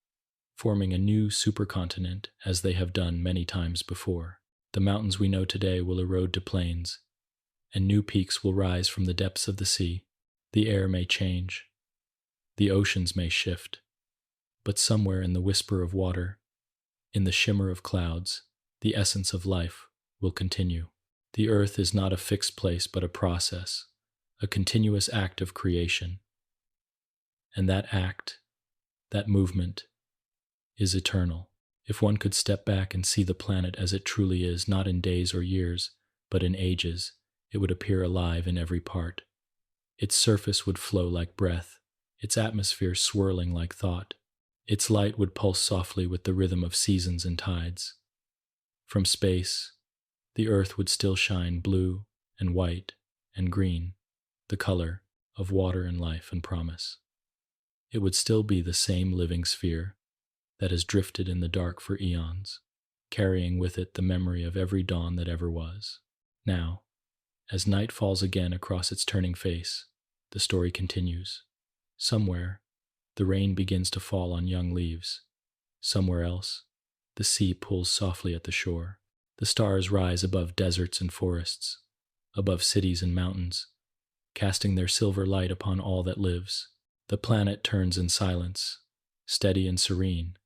forming a new supercontinent as they have done many times before. The mountains we know today will erode to plains, and new peaks will rise from the depths of the sea. The air may change, the oceans may shift, but somewhere in the whisper of water, in the shimmer of clouds, the essence of life will continue. The earth is not a fixed place but a process, a continuous act of creation. And that act, that movement, is eternal. If one could step back and see the planet as it truly is, not in days or years, but in ages, it would appear alive in every part. Its surface would flow like breath, its atmosphere swirling like thought. Its light would pulse softly with the rhythm of seasons and tides. From space, the earth would still shine blue and white and green, the color of water and life and promise. It would still be the same living sphere that has drifted in the dark for eons, carrying with it the memory of every dawn that ever was. Now, as night falls again across its turning face, the story continues. Somewhere, the rain begins to fall on young leaves. Somewhere else, the sea pulls softly at the shore. The stars rise above deserts and forests, above cities and mountains, casting their silver light upon all that lives. The planet turns in silence, steady and serene,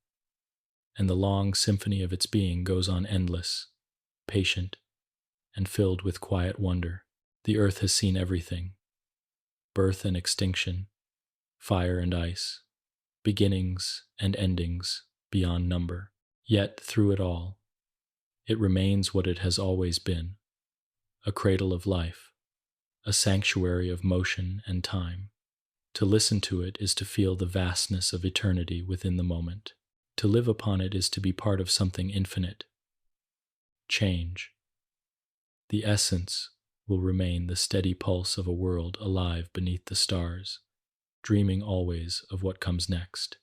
and the long symphony of its being goes on endless, patient, and filled with quiet wonder. The earth has seen everything: birth and extinction, fire and ice, beginnings and endings beyond number. Yet, through it all, it remains what it has always been: a cradle of life, a sanctuary of motion and time. To listen to it is to feel the vastness of eternity within the moment. To live upon it is to be part of something infinite. Change. The essence will remain the steady pulse of a world alive beneath the stars, dreaming always of what comes next.